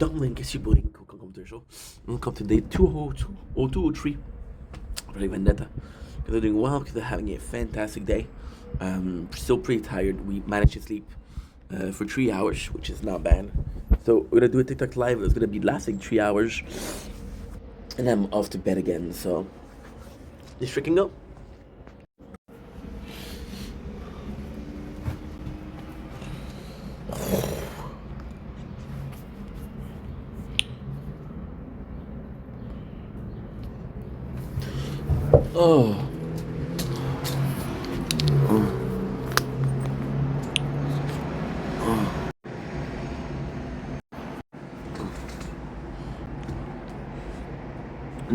Dumpling, it's your boy Inko Computer Show. Welcome to day 202 or 203 Project Vendetta. Because they're doing well, because they're having a fantastic day. Still pretty tired. We managed to sleep for 3 hours, which is not bad. So we're gonna do a TikTok live. It's gonna be lasting 3 hours, and I'm off to bed again. So let's freaking go. Oh.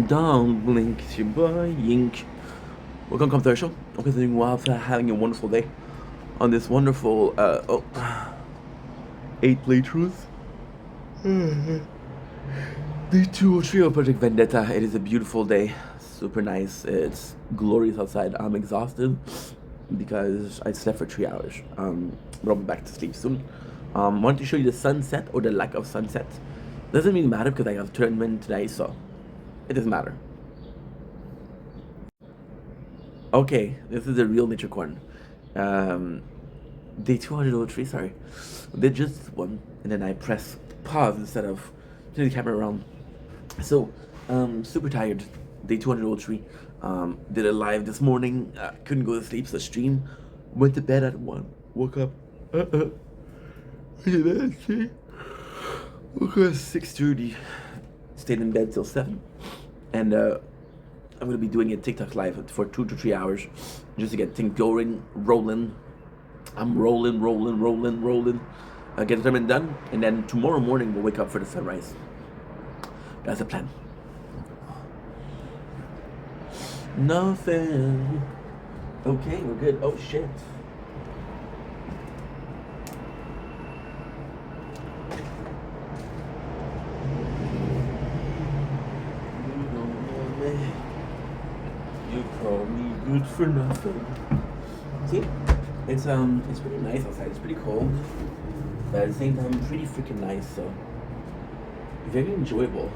Don't blink, it's your boy Yink. Welcome to the show. I'm continuing well after having a wonderful day on this wonderful 8 playthroughs. Day 2 or 3 of Project Vendetta. It is a beautiful day, super nice. It's glorious outside. I'm exhausted because I slept for 3 hours. But I'll be back to sleep soon. Wanted to show you the sunset or the lack of sunset. Doesn't really matter because I have a tournament today, so it doesn't matter. Okay, this is a real nature corn. Day 203, sorry. Did just one, and then I press pause instead of turning the camera around. So, super tired. Day 203. Did it live this morning. Couldn't go to sleep, so stream. Went to bed at 1. Woke up. Woke up at 6:30. Stayed in bed till 7. And I'm gonna be doing a TikTok live for 2 to 3 hours just to get things going, rolling. I'm rolling. Get the tournament done, and then tomorrow morning we'll wake up for the sunrise. That's the plan. Nothing. Okay, we're good. Oh shit. You call me good for nothing. See? It's pretty nice outside. It's pretty cold, but at the same time pretty freaking nice, so very enjoyable.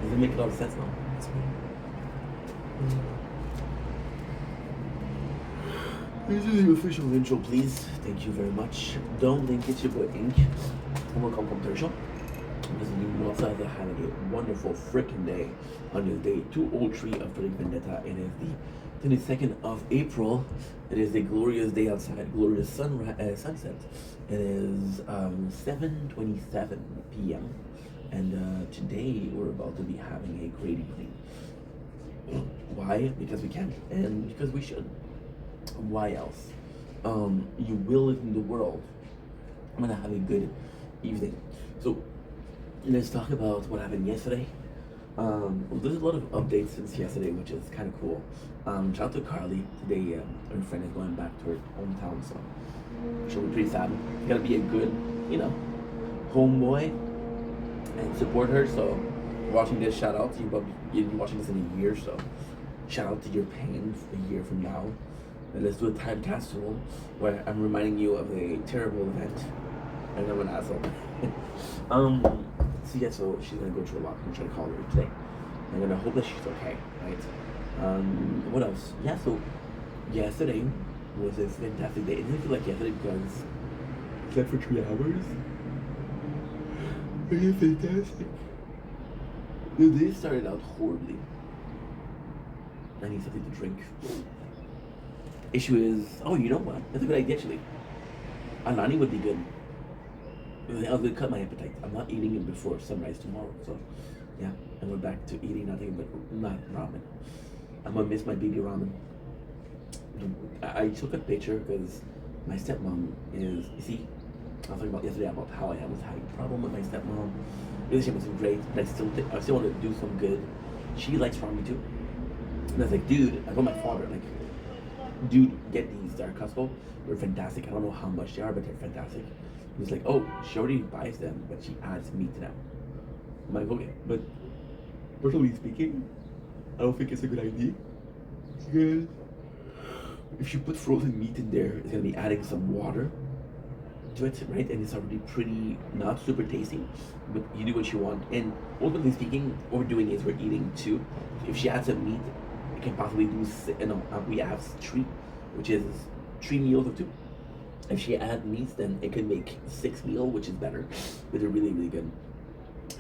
Does it make a lot of sense now? This is the official intro, please. Thank you very much. Don't link it, your boy Ink. And welcome to the show. This is new outside. They're having a wonderful freaking day on this day 203 of Project Vendetta. It is the 22nd of April. It is a glorious day outside, glorious sunset. It is 7:27 p.m. and today we're about to be having a great evening. Why? Because we can, and because we should. Why else? You will live in the world. I'm gonna have a good evening. So let's talk about what happened yesterday. There's a lot of updates since yesterday, which is kind of cool. Shout out to Carly. Today, her friend is going back to her hometown, so she'll be pretty sad. You gotta be a good, homeboy and support her. So, watching this, shout out to you. You've been watching this in a year, so shout out to your pain a year from now. And let's do a time capsule where I'm reminding you of a terrible event. I know I'm an asshole. So yeah, so she's gonna go through a lot. I'm trying to call her today. I'm gonna hope that she's okay, right? What else? Yeah, so yesterday was a fantastic day. It didn't feel like yesterday because I slept for 3 hours. It was fantastic. The day started out horribly. I need something to drink. Issue is, you know what? That's a good idea actually. Alani would be good. I was gonna cut my appetite. I'm not eating it before sunrise tomorrow, so yeah. And we're back to eating nothing but not ramen. I'm gonna miss my baby ramen. I took a picture because my stepmom is. You see, I was talking about yesterday about how I was having a problem with my stepmom. Relationship wasn't great, but I still want to do some good. She likes ramen too. And I was like, dude, I told my father, like, dude, get these. They're Costco. They're fantastic. I don't know how much they are, but they're fantastic. He's like, she already buys them, but she adds meat to them. I'm like, okay, but personally speaking, I don't think it's a good idea. Because if you put frozen meat in there, it's gonna be adding some water. to it, right? And it's already pretty not super tasty, but you do what you want. And ultimately speaking, what we're doing is we're eating two. If she adds some meat, it can possibly do we have three, which is 3 meals of two. If she add meats, then it could make 6 meal, which is better, but they're really really good.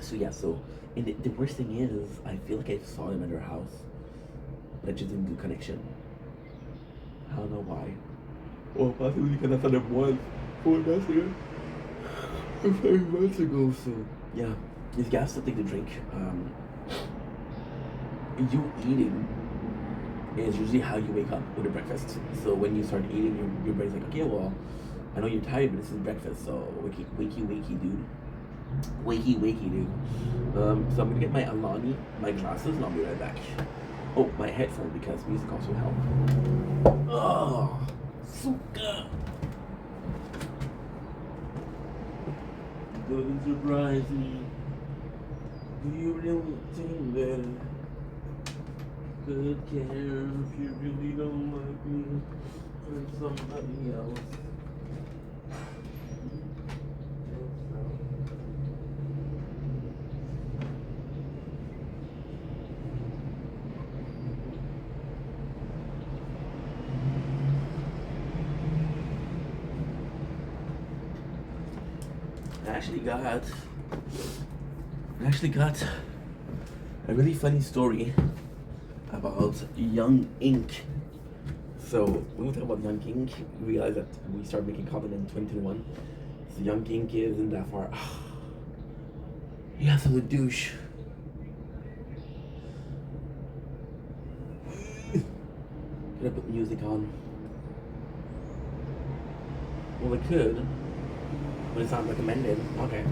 So yeah, and the worst thing is I feel like I saw him at her house, but I just didn't do connection. I don't know why. Well, possibly because I saw them once 4 months ago. Or 5 months ago, so yeah. You have something to drink. You eating is usually how you wake up with a breakfast. So when you start eating, your brain's like, okay, well, I know you're tired, but this is breakfast, so wakey, dude. Wakey, dude. So I'm gonna get my Alani, my glasses, and I'll be right back. Oh, my headphone, because music also helps. Oh, so good. Doesn't surprise me. Do you really think that could care if you really don't like me for somebody else? I actually got a really funny story about Young Ink. So when we talk about Young Ink, we realize that we started making content in 2021. So Young Ink isn't that far. He has a douche. Could I put music on? Well, I could, but it's not recommended. Okay,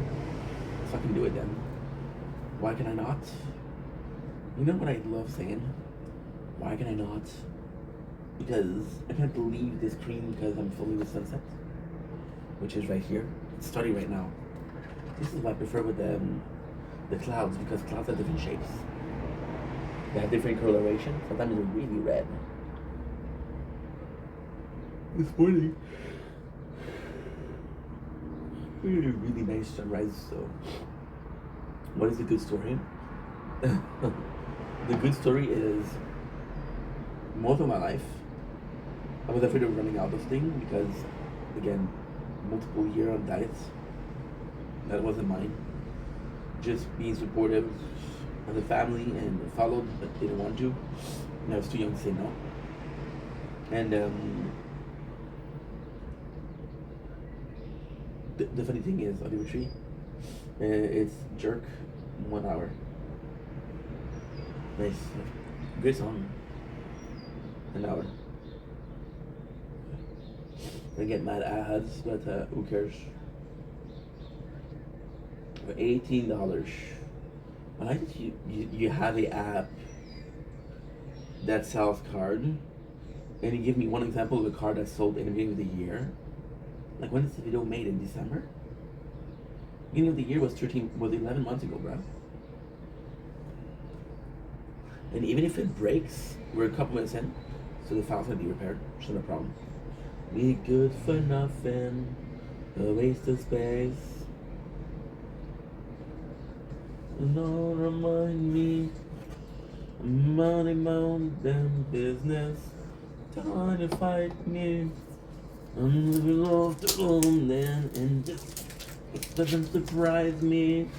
so I can do it then. Why can I not? You know what I love saying? Why can I not? Because I can't believe this cream because I'm filming the sunset, which is right here. It's starting right now. This is what I prefer with the clouds, because clouds have different shapes. They have different coloration. Sometimes they're really red. This morning, we had a really nice sunrise. So, what is the good story? The good story is, most of my life, I was afraid of running out of things because, again, multiple year on diets. That wasn't mine. Just being supportive of the family and followed, but didn't want to. And I was too young to say no. And the funny thing is, Oliver Tree, it's jerk 1 hour. Nice. Good song. An hour. I get mad ads, but who cares? For $18. I like that you have a app that sells card, and you give me one example of a card that sold in the beginning of the year. Like, when is the video made? In December? Beginning of the year was 11 months ago, bro. And even if it breaks, we're a couple minutes in, so the file's gonna be repaired. So no problem. Be good for nothing, a waste of space. Don't remind me, money mountain business, trying to fight me. I'm living off the room then, and it doesn't surprise me.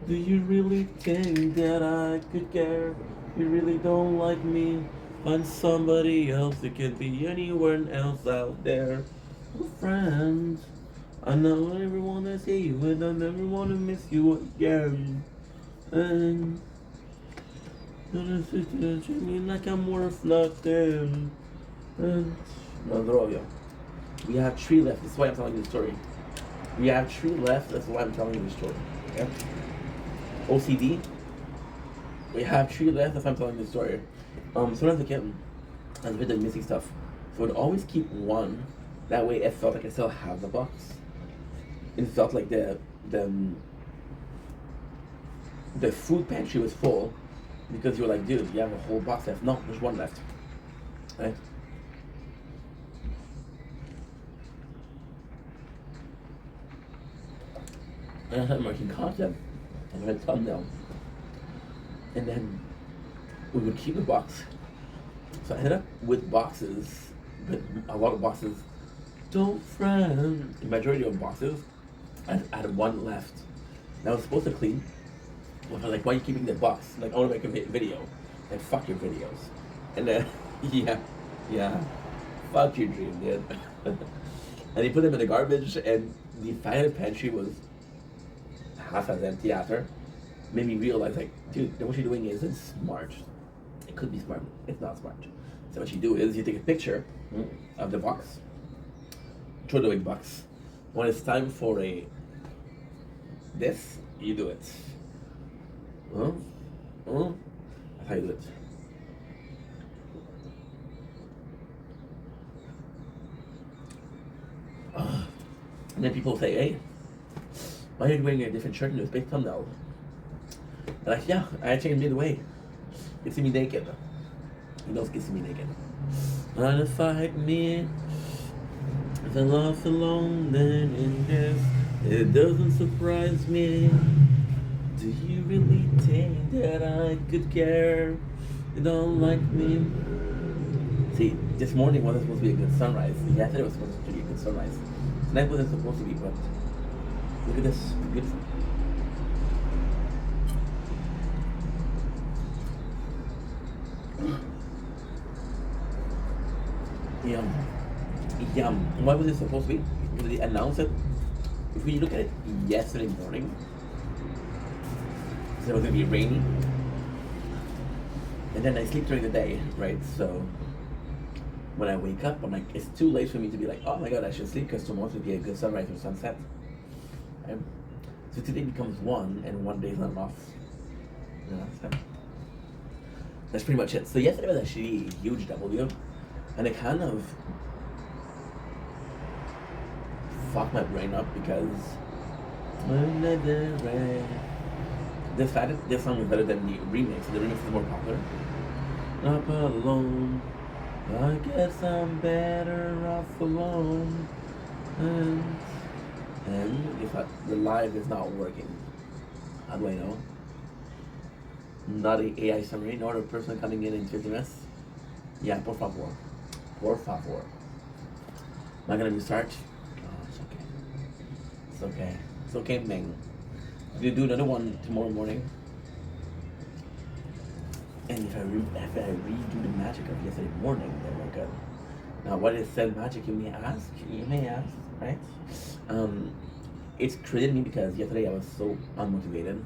Do you really think that I could care? You really don't like me? Find somebody else. It could be anywhere else out there. Oh, friend, I know I never wanna see you, and I never wanna miss you again. And gonna sit there and treat me like I'm worth nothing. And no, they're all young. We have 3 left. That's why I'm telling you the story. We have 3 left. That's why I'm telling you the story. Okay? OCD. We have 3 left. That's why I'm telling you the story. So when I was a kid, I was a bit of missing stuff. So I'd always keep one. That way it felt like I still have the box. It felt like the food pantry was full, because you were like, dude, you have a whole box left. No, there's 1 left. Right? And I started making content. I made a thumbnail. And then we would keep the box. So I ended up with boxes, but a lot of boxes don't friend. The majority of boxes, I had one left. And I was supposed to clean. Well, like, why are you keeping the box? Like, I want to make a video. Like, fuck your videos. And then, yeah, fuck your dream, dude. And he put them in the garbage, and the final pantry was half as empty after. Made me realize, like, dude, what you're doing isn't smart. It could be smart. It's not smart. So what you do is you take a picture of the box, throw the big box. When it's time for this, you do it. That's how you do it. And then people say, hey, why are you wearing a different shirt in this big thumbnail? I'm like, yeah, I changed midway. You see me naked. You know, you see me naked. Wanna fight me? If I lost alone, then in this, it doesn't surprise me. Do you really think that I could care? You don't like me? See, this morning wasn't supposed to be a good sunrise. Yesterday was supposed to be a good sunrise. Tonight wasn't supposed to be, but look at this. Beautiful. Yum. Why was it supposed to be? Did they announce it? If we look at it yesterday morning, it was going to be rainy. And then I sleep during the day, right? So when I wake up, I'm like, it's too late for me to be like, oh my god, I should sleep because tomorrow will be a good sunrise or sunset. Right? So today becomes one, and one day is not enough. That's pretty much it. So yesterday was actually a huge W, and it kind of fucked my brain up because this song is better than the remix. The remix is more popular. Up alone, I guess I'm better off alone. And if the live is not working, how do I know? Not an AI summary, nor a person coming in 50 minutes. Yeah, por favor. Por favor. Am I gonna restart? Oh, it's okay. It's okay. It's okay, Ming. We'll do another one tomorrow morning. And if I redo the magic of yesterday morning, then we're good. Now, what is said magic, you may ask? Right? It's created me because yesterday I was so unmotivated.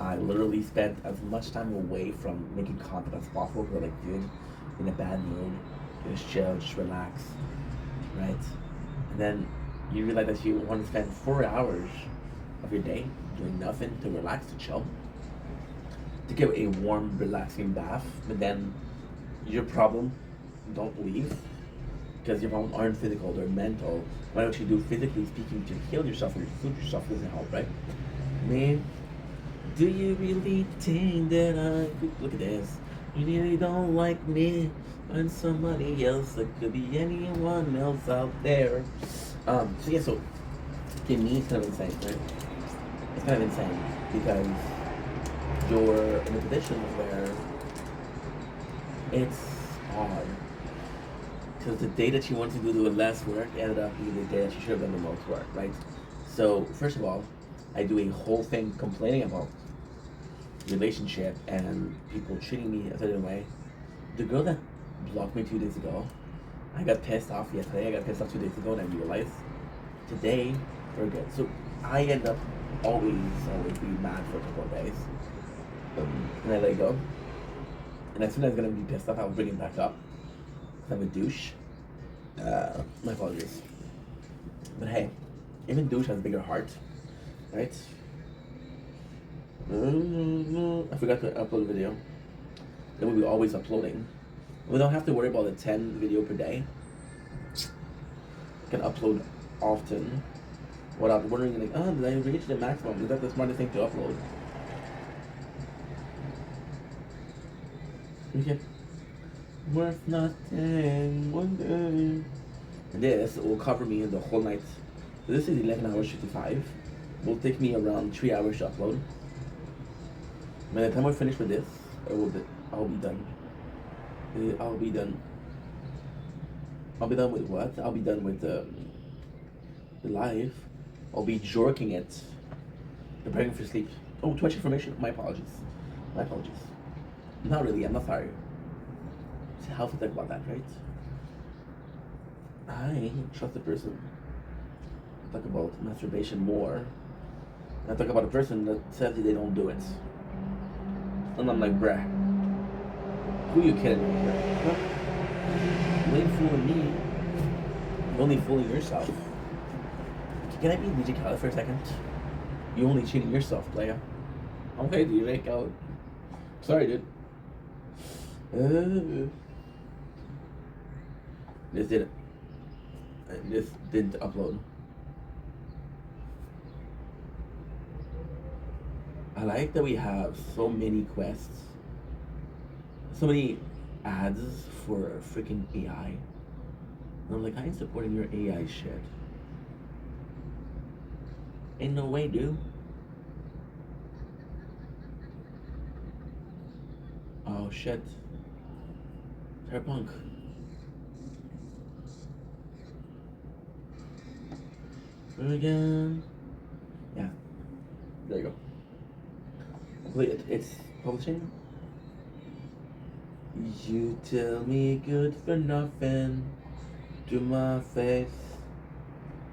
I literally spent as much time away from making content as possible because, like, dude, in a bad mood, just chill, just relax, right? And then you realize that you want to spend 4 hours of your day doing nothing to relax, to chill, to get a warm, relaxing bath, but then your problem don't leave because your problems aren't physical, they're mental. Why don't you do physically speaking to heal yourself or soothe yourself doesn't help, right? Man, do you really think that look at this? You really don't like me? Find somebody else that could be anyone else out there. So yeah, so to me it's kind of insane, right? It's kind of insane because you're in a position where it's hard. Because the day that you want to do the less work ended up being the day that you should have done the most work, right? So first of all, I do a whole thing complaining about relationship and people treating me a certain way. The girl that blocked me 2 days ago, I got pissed off yesterday, I got pissed off 2 days ago, and I realized today we're good. So I end up always being mad for a couple of days. And I let it go. And as soon as I'm gonna be pissed off, I'll bring it back up. Because I'm a douche. My apologies. But hey, even douche has a bigger heart, right? I forgot to upload a video. Then we'll be always uploading. We don't have to worry about the 10 video per day. I can upload often without wondering like, oh, did I reach the maximum? Is that the smartest thing to upload? Okay. Worth nothing, one day. And this will cover me the whole night. So this is 11 hours 55. will take me around 3 hours to upload. By the time we're finished with this, I'll be done. I'll be done. I'll be done with what? I'll be done with the live. I'll be jerking it, preparing for sleep. Oh, too much information. My apologies. My apologies. Not really. I'm not sorry. See how to think about that, right? I trust the person. I talk about masturbation more. I talk about a person that says they don't do it. And I'm like, bruh, who you kidding me here? Huh? You ain't fooling me. You're only fooling yourself. Can I be DJ Khaled for a second? You're only cheating yourself, player. Okay, DJ Khaled. Sorry, dude. This didn't. This didn't upload. I like that we have so many quests, so many ads for freaking AI. And I'm like, I ain't supporting your AI shit. Ain't no way, dude. Oh shit. Terrapunk. Again. Yeah. There you go. Wait, it's publishing? You tell me good for nothing to my face.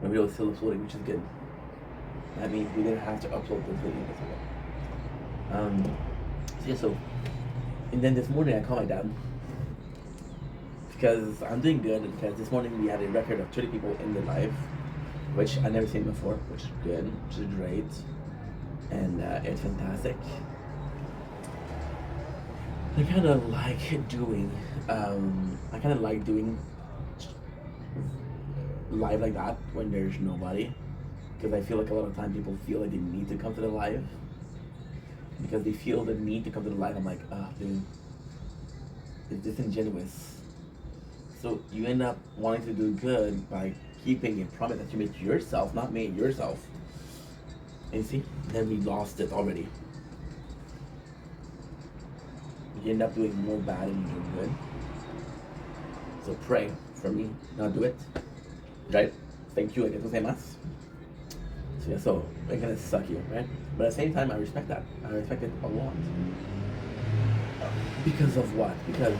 My video is still uploading, which is good. That means we didn't have to upload this video as well. So yeah, so and then this morning I called my dad because I'm doing good, because this morning we had a record of 30 people in the live, which I never seen before, which is good, which is great, and it's fantastic. I kind of like doing live like that when there's nobody, because I feel like a lot of time people feel like they need to come to the live because they feel the need to come to the live. I'm like, dude, it's disingenuous. So you end up wanting to do good by keeping a promise that you made to yourself, not made yourself. And you see, then we lost it already. You end up doing more bad than you do good. So pray for me, not do it. Right? Thank you, I get to say mass. So yeah, so I'm gonna suck you, right? But at the same time, I respect that. I respect it a lot. Because of what? Because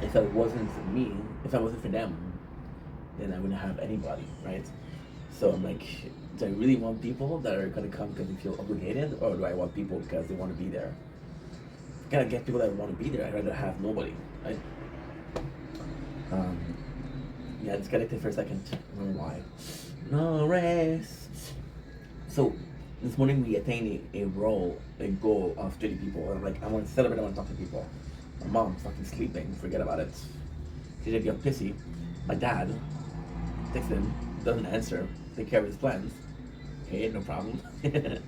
if it wasn't for me, if I wasn't for them, then I wouldn't have anybody, right? So I'm like, do I really want people that are gonna come because they feel obligated, or do I want people because they want to be there? I gotta get people that want to be there. I'd rather have nobody, right? Yeah, disconnected for a second. I don't know why. No rest. So this morning we attained a goal of 30 people. And I'm like, I want to celebrate. I want to talk to people. My mom's fucking sleeping. Forget about it. She's gonna get pissy. My dad texts him, doesn't answer. Take care of his plans. Okay, no problem. And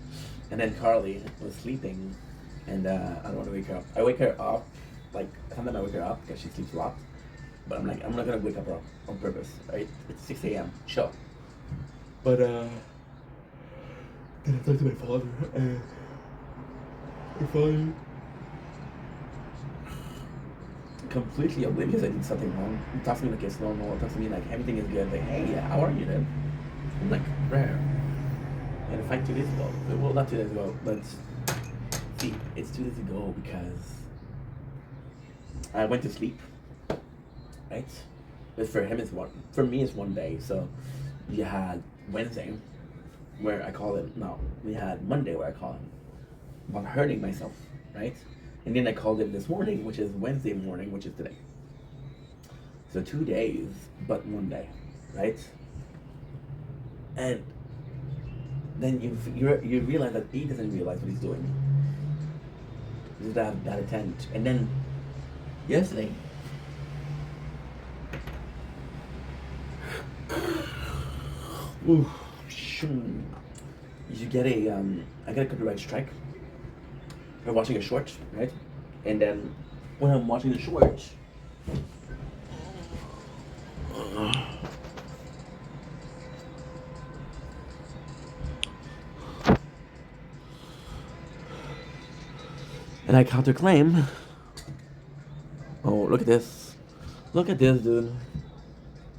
then Carly was sleeping, and I don't want to wake her up. I wake her up, like sometimes I wake her up because she sleeps a lot. But I'm like, I'm not gonna wake up her on purpose, right? It's 6 a.m. Chill. But then I talked to my father, and my father completely oblivious I did something wrong. He talks to me like it's normal. He talks to me like everything is good. Like, hey, how are you then? I'm like, rare. I had a fight 2 days ago. Well, not 2 days ago, but see, it's 2 days ago because I went to sleep, right? But for him it's one. For me it's 1 day. So you had Wednesday, where I call him. No, we had Monday where I call him about hurting myself, right? And then I called him this morning, which is Wednesday morning, which is today. So 2 days, but 1 day, right? And then you realize that he doesn't realize what he's doing. He's that attempt. And then yesterday, you get a I got a copyright strike for watching a short, right? And then when I'm watching the short, And I counterclaim. Oh, look at this. Look at this, dude.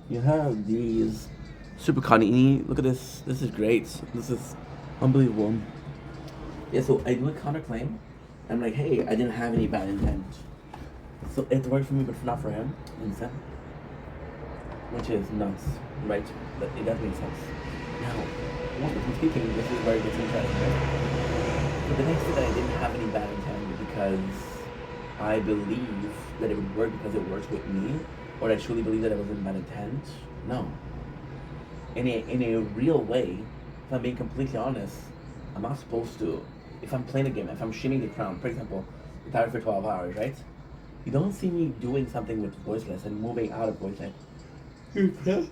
You have these super Kanini. Look at this. This is great. This is unbelievable. Yeah, so I do a counterclaim. I'm like, hey, I didn't have any bad intent. So it worked for me, but not for him. Understand? Which is nuts, right? But it does make sense. Now, honestly speaking, this is where it gets interesting, right? So the next day that I didn't have any bad intent because I believe that it would work because it works with me, or I truly believe that it wasn't bad intent. No. In a real way, if I'm being completely honest, I'm not supposed to. If I'm playing a game, if I'm shimming the crown, for example, the tired for 12 hours, right? You don't see me doing something with voiceless and moving out of voiceless. Because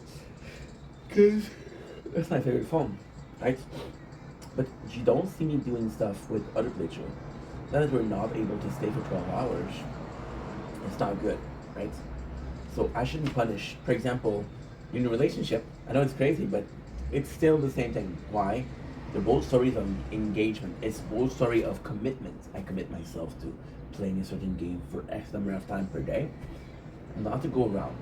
that's my favorite phone, right? But you don't see me doing stuff with other playthrough. Now that we're not able to stay for 12 hours, it's not good, right? So I shouldn't be punished. For example, in a relationship, I know it's crazy, but it's still the same thing. Why? They're both stories of engagement. It's both story of commitment. I commit myself to playing a certain game for X number of time per day. Not to go around.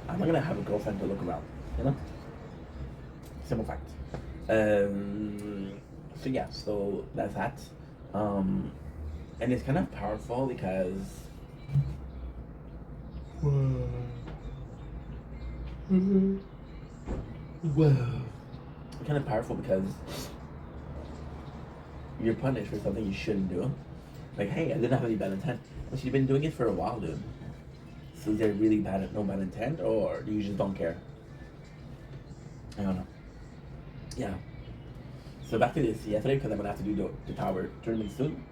I'm not gonna have a girlfriend to look around. You know? Simple fact. So yeah, so that's that. And it's kind of powerful because it's kind of powerful because you're punished for something you shouldn't do. Like, hey, I didn't have any bad intent. But you've been doing it for a while, dude. So is there really no bad intent, or do you just don't care? I don't know. Yeah. So back to this yesterday, because I'm gonna have to do the tower tournament soon.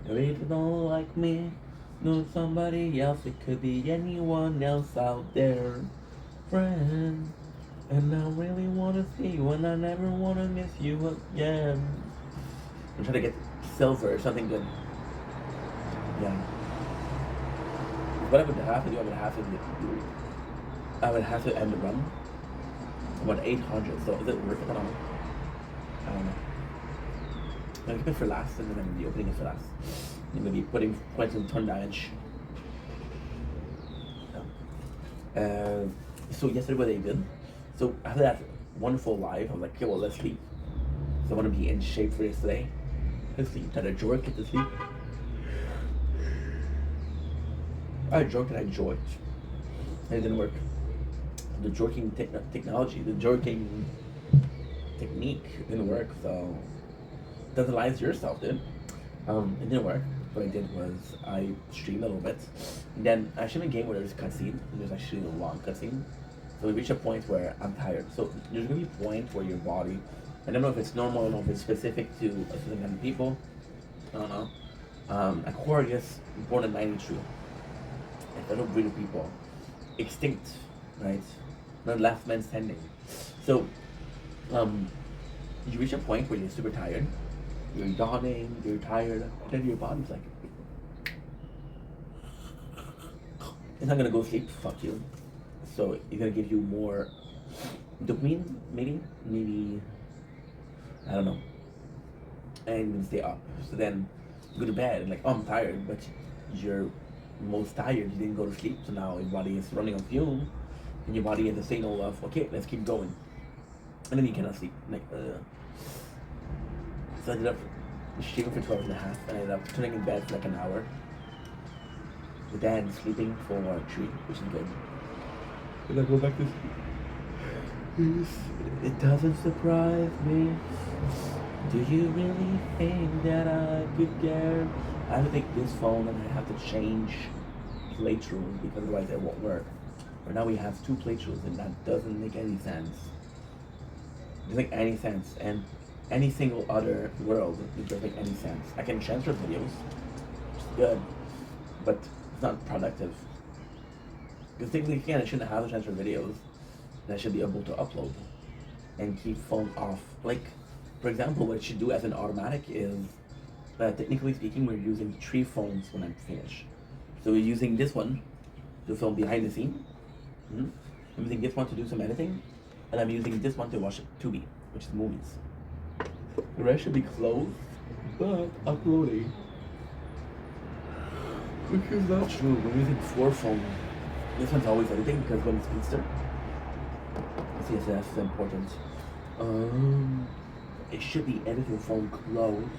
If you don't like me, know somebody else. It could be anyone else out there, friend. And I really wanna see you, and I never wanna miss you again. I'm trying to get silver or something good. Yeah. What I would have to do, I would have to end the run. About 800, so is it worth it? I don't know. I'm gonna keep it for last, and then I'm gonna be opening it for last. I'm gonna be putting points in turn damage. So yesterday what I did, so after that wonderful live, I was like, okay, well, let's sleep. So I want to be in shape for yesterday. Let's sleep. Try to jerk, get to sleep. I jerked and I jorked. And it didn't work. The jerking technology, the jerking technique didn't work, so doesn't yourself, dude. It didn't work. What I did was I streamed a little bit, and then I streamed a game where there's cutscene, and there's actually a long cutscene. So we reach a point where I'm tired. So there's gonna be a point where your body, I don't know if it's normal, I don't know if it's specific to a certain kind of people. I don't know. Aquarius, born in '92. A little breed of people, extinct, right? The last man standing. So, you reach a point where you're super tired. You're yawning, you're tired, and then your body's like, it's not gonna go sleep, fuck you. So it's gonna give you more dopamine, maybe, I don't know. And you can stay up. So then you go to bed and like, oh, I'm tired, but you're most tired, you didn't go to sleep, so now your body is running on fume, and your body has a signal of, okay, let's keep going. And then you cannot sleep. Like, So I ended up streaming for 12 and a half, and I ended up turning in bed for like an hour. But then sleeping for 3, which is good. And I go back to sleep. It doesn't surprise me. Do you really think that I could care? I have to take this phone and I have to change playthrough because otherwise it won't work. But now we have 2 playthroughs and that doesn't make any sense. It doesn't make any sense. And any single other world, it doesn't make any sense. I can transfer videos, which is good, but it's not productive. Because technically, I shouldn't have to transfer videos, and I should be able to upload and keep phone off. Like, for example, what it should do as an automatic is, technically speaking, we're using 3 phones when I'm finished. So we're using this one to film behind the scene. I'm using this one to do some editing, and I'm using this one to watch Tubi, which is movies. The rest should be closed, but uploading. Which is not true. We're using 4 phone. This one's always editing because when it's speedster, CSS is important. It should be editing phone closed.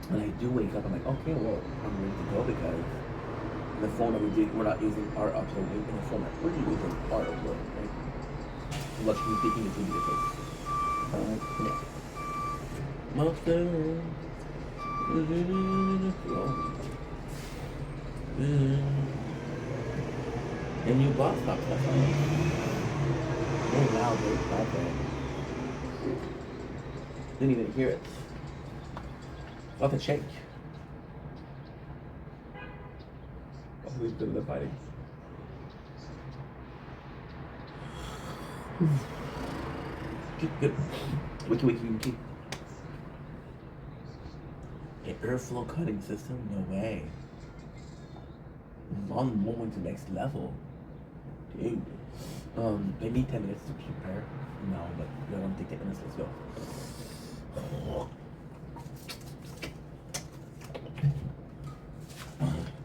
When I do wake up, I'm like, okay, well, I'm ready to go because the phone that we're not using our uploading, and the phone that we're using our uploading, right? Logically speaking, it's really different. Yeah. Monster. And you boss up, that's all. Very loud, very loud there. Didn't even hear it. Not a shake. Probably did the fighting. Good. Wiki. An airflow cutting system? No way. On moving to next level. Dude. Maybe 10 minutes to prepare. No, but we don't take 10 minutes. Let's go.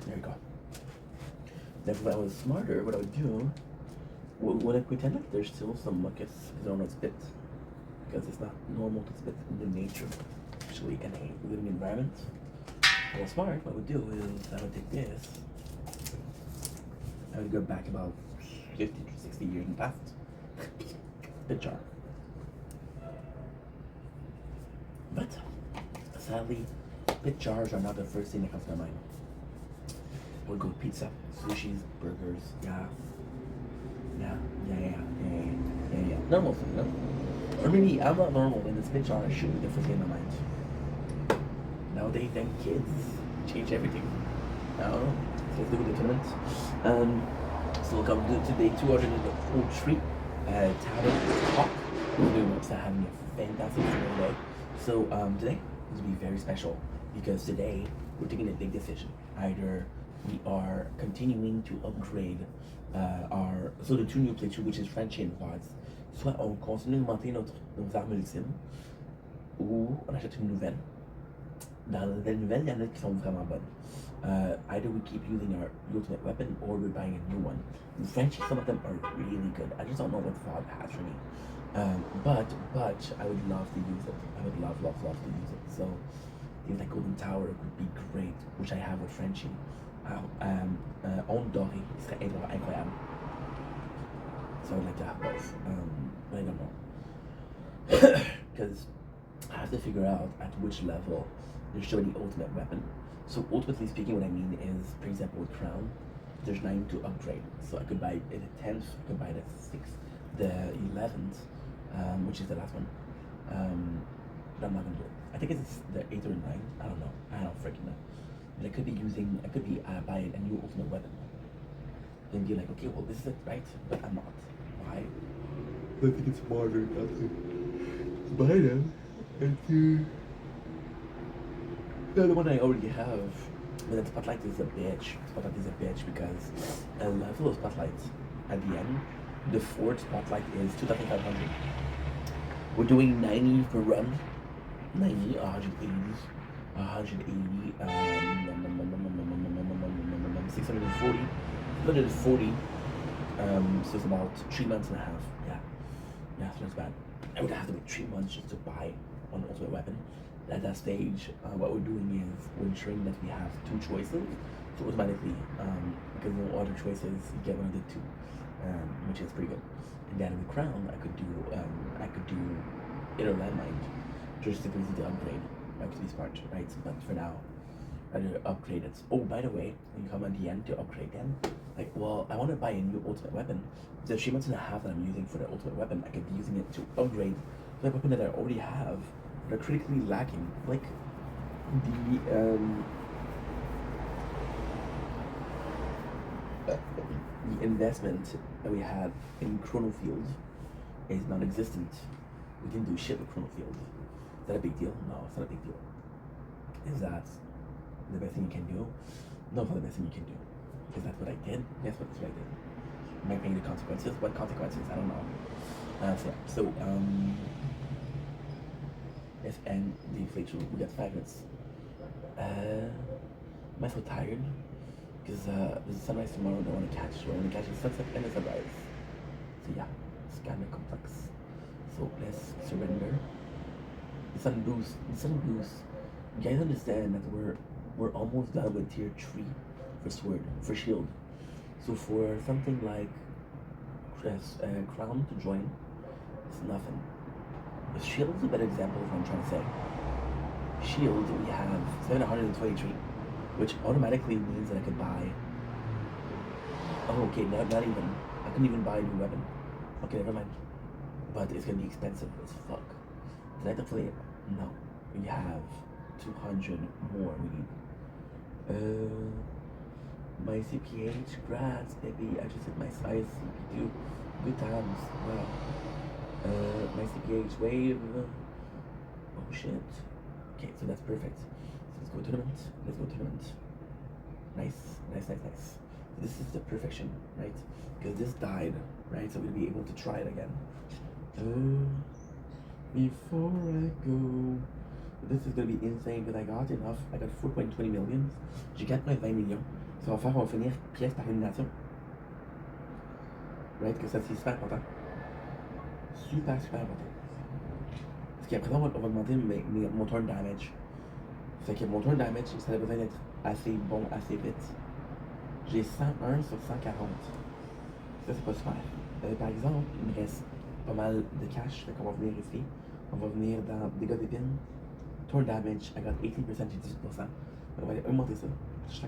There we go. Then if I was smarter, what I would do, would I pretend like there's still some mucus because I don't want to spit? Because it's not normal to spit in the nature, especially in a living environment. Well, smart, what I would do is I would take this, I would go back about 50 to 60 years in the past. Spit jar. But sadly, spit jars are not the first thing that comes to my mind. We'll go pizza, sushis, burgers, yeah. Normal thing, no? Or maybe I'm not normal and the spit jar should be the first thing in my mind. Nowadays, them kids change everything. I don't know. So let's do the tournament. So welcome to day 203 Tavern Talk. We're doing having a fantastic day. So today is going to be very special because today we're taking a big decision. Either we are continuing to upgrade so the 2 new playthrough, which is French and Voids, soit on continue d'augmenter nos armes ultimes, ou on achète une nouvelle. Dans les nouvelles, il y en a qui sont vraiment bonnes. Either we keep using our ultimate weapon or we're buying a new one. In French, some of them are really good. I just don't know what VOD has for me. But I would love to use it. I would love to use it. So things like Golden Tower would be great, which I have with Frenchie. On doré, ce serait incroyable. So I would like to have both. But I don't know. Because I have to figure out at which level there's still the ultimate weapon. So ultimately speaking, what I mean is, for example, with Crown, there's 9 to upgrade. So I could buy the 10th, I could buy the 6th, the 11th, which is the last one. But I'm not gonna do it. I think it's the 8th or 9th. I don't know. I don't freaking know. But I could be buying a new ultimate weapon. And be like, okay, well, this is it, right? But I'm not. Why? I think it's smarter not to buy them and to. The one I already have, but the Spotlight is a bitch. Spotlight is a bitch because a level of Spotlight at the end, the 4th Spotlight is 2,500. We're doing 90 per run. 90, 180, 640, 140. So it's about 3 months and a half. Yeah, so that's bad. I would have to wait 3 months just to buy one ultimate weapon. At that stage, what we're doing is we're ensuring that we have 2 choices. So automatically, because no other choices, you get one of the 2, which is pretty good. And then with Crown, I could do Inner Landmine, just to easy to upgrade. That would be smart, right? But for now, rather upgrade it. Oh, by the way, when you come at the end to upgrade them, like, well, I want to buy a new ultimate weapon. The 3 months and a half that I'm using for the ultimate weapon, I could be using it to upgrade the weapon that I already have. They're critically lacking, like the investment that we had in Chronofield is non-existent. We didn't do shit with Chronofield. Is that a big deal? No, it's not a big deal. Is that the best thing you can do? No, it's not the best thing you can do. Is that what I did? Yes, that's what I did. Am I paying the consequences? What consequences? I don't know. Yes, and the playthrough, we got 5 minutes. Am I so tired? Because there's a sunrise tomorrow that I want to catch. So I want to catch the sunset and the sunrise. So yeah, it's kind of complex. So let's surrender. The sun boost. The sun boost. You guys understand that we're almost done with tier 3 for sword, for shield. So for something like crown to join, it's nothing. The shield is a better example of what I'm trying to say. Shield, we have 723, which automatically means that I could buy. Oh, okay, not even. I couldn't even buy a new weapon. Okay, never mind. But it's gonna be expensive as fuck. Did I have to play it? No. We have 200 more we need. My CPH, grads, baby. I just hit my size CP2. Good times. Wow. My CPH wave. Oh shit. Okay, so that's perfect. So let's go tournament. Let's go tournament. Nice, nice, nice, nice. So this is the perfection, right? Because this died, right? So we'll be able to try it again. Before I go, this is gonna be insane because I got enough. I got 4.20 million. J'ai 4.20 millions. Ça va faire, on va finir pièce par élimination. Right? Que ça c'est super important. Super, super important. Parce qu'après ça, on va augmenter mon turn damage. Fait que mon turn damage, ça a besoin d'être assez bon, assez vite. J'ai 101 sur 140. Ça, c'est pas super. Par exemple, il me reste pas mal de cash. Fait qu'on va venir ici. On va venir dans dégâts d'épine. Turn damage, I got 18%, j'ai 18%. On va aller augmenter ça. J'ai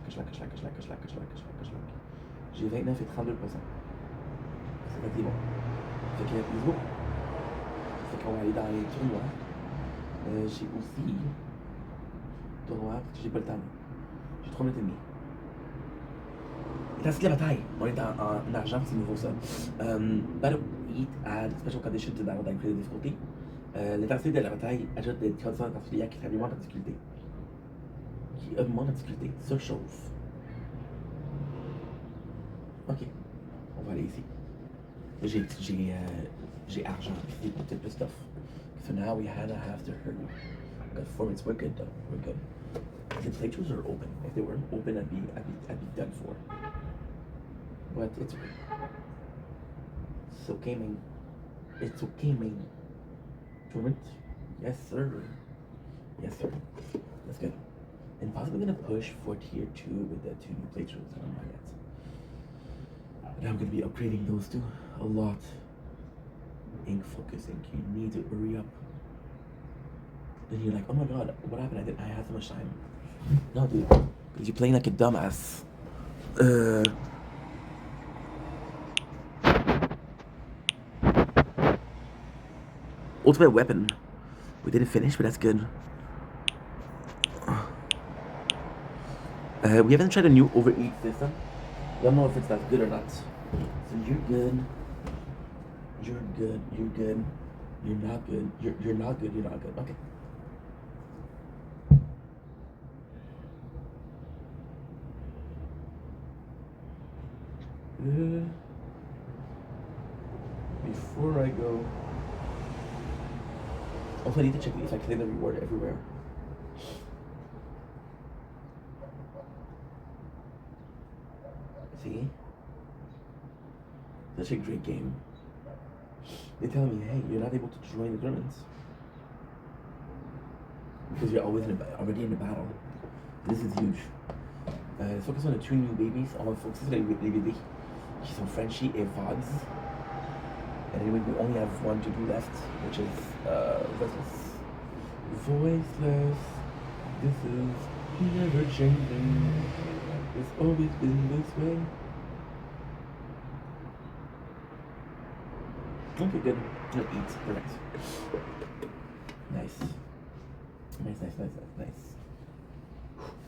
29 et 32%. C'est pas bon. Fait que, let's go. Fait qu'on va aller dans les tournois. J'ai aussi tournoi parce que j'ai pas le temps. J'ai 3 minutes et demie. Et ainsi que la bataille. On est en argent, c'est nouveau ça. Battle Eat add special condition to battle d'increase the difficulty. L'intensité de la bataille ajoute des conditions particulières qui augmentent la difficulté. Qui augmentent la difficulté. Surchauffe. Ok. On va aller ici. J'ai argent. J'ai peut-être plus stuff. So now we have to hurry. We got 4 minutes. We're good though. We're good. The playthroughs are open. If they weren't open, I'd be done for. But it's okay. So gaming. It's okay, gaming. Tournament? Yes, sir. Yes, sir. That's good. And possibly gonna push for tier 2 with the 2 new playthroughs. I don't know yet. And I'm gonna be upgrading those two a lot. Ink focusing. You need to hurry up. Then you're like, oh my god, what happened? I had so much time. No, dude. Because you're playing like a dumbass. Ultimate weapon. We didn't finish, but that's good. We haven't tried a new overeat system. I don't know if it's that good or not. So you're good. You're good. You're good. You're not good. You're not good. You're not good. Okay. Before I go, also I need to check if I claim the reward everywhere. See? Such a great game. They tell me, hey, you're not able to join the tournaments because you're always already in the battle. This is huge. Let's focus on the 2 new babies. On va focuser sur les bébés qui sont Frenchie et Vogs. And anyway, we only have 1 to do left, which is Restless. Voiceless. This is never changing. It's always been this way. Okay, good. Gonna eat. Perfect. Nice. Nice.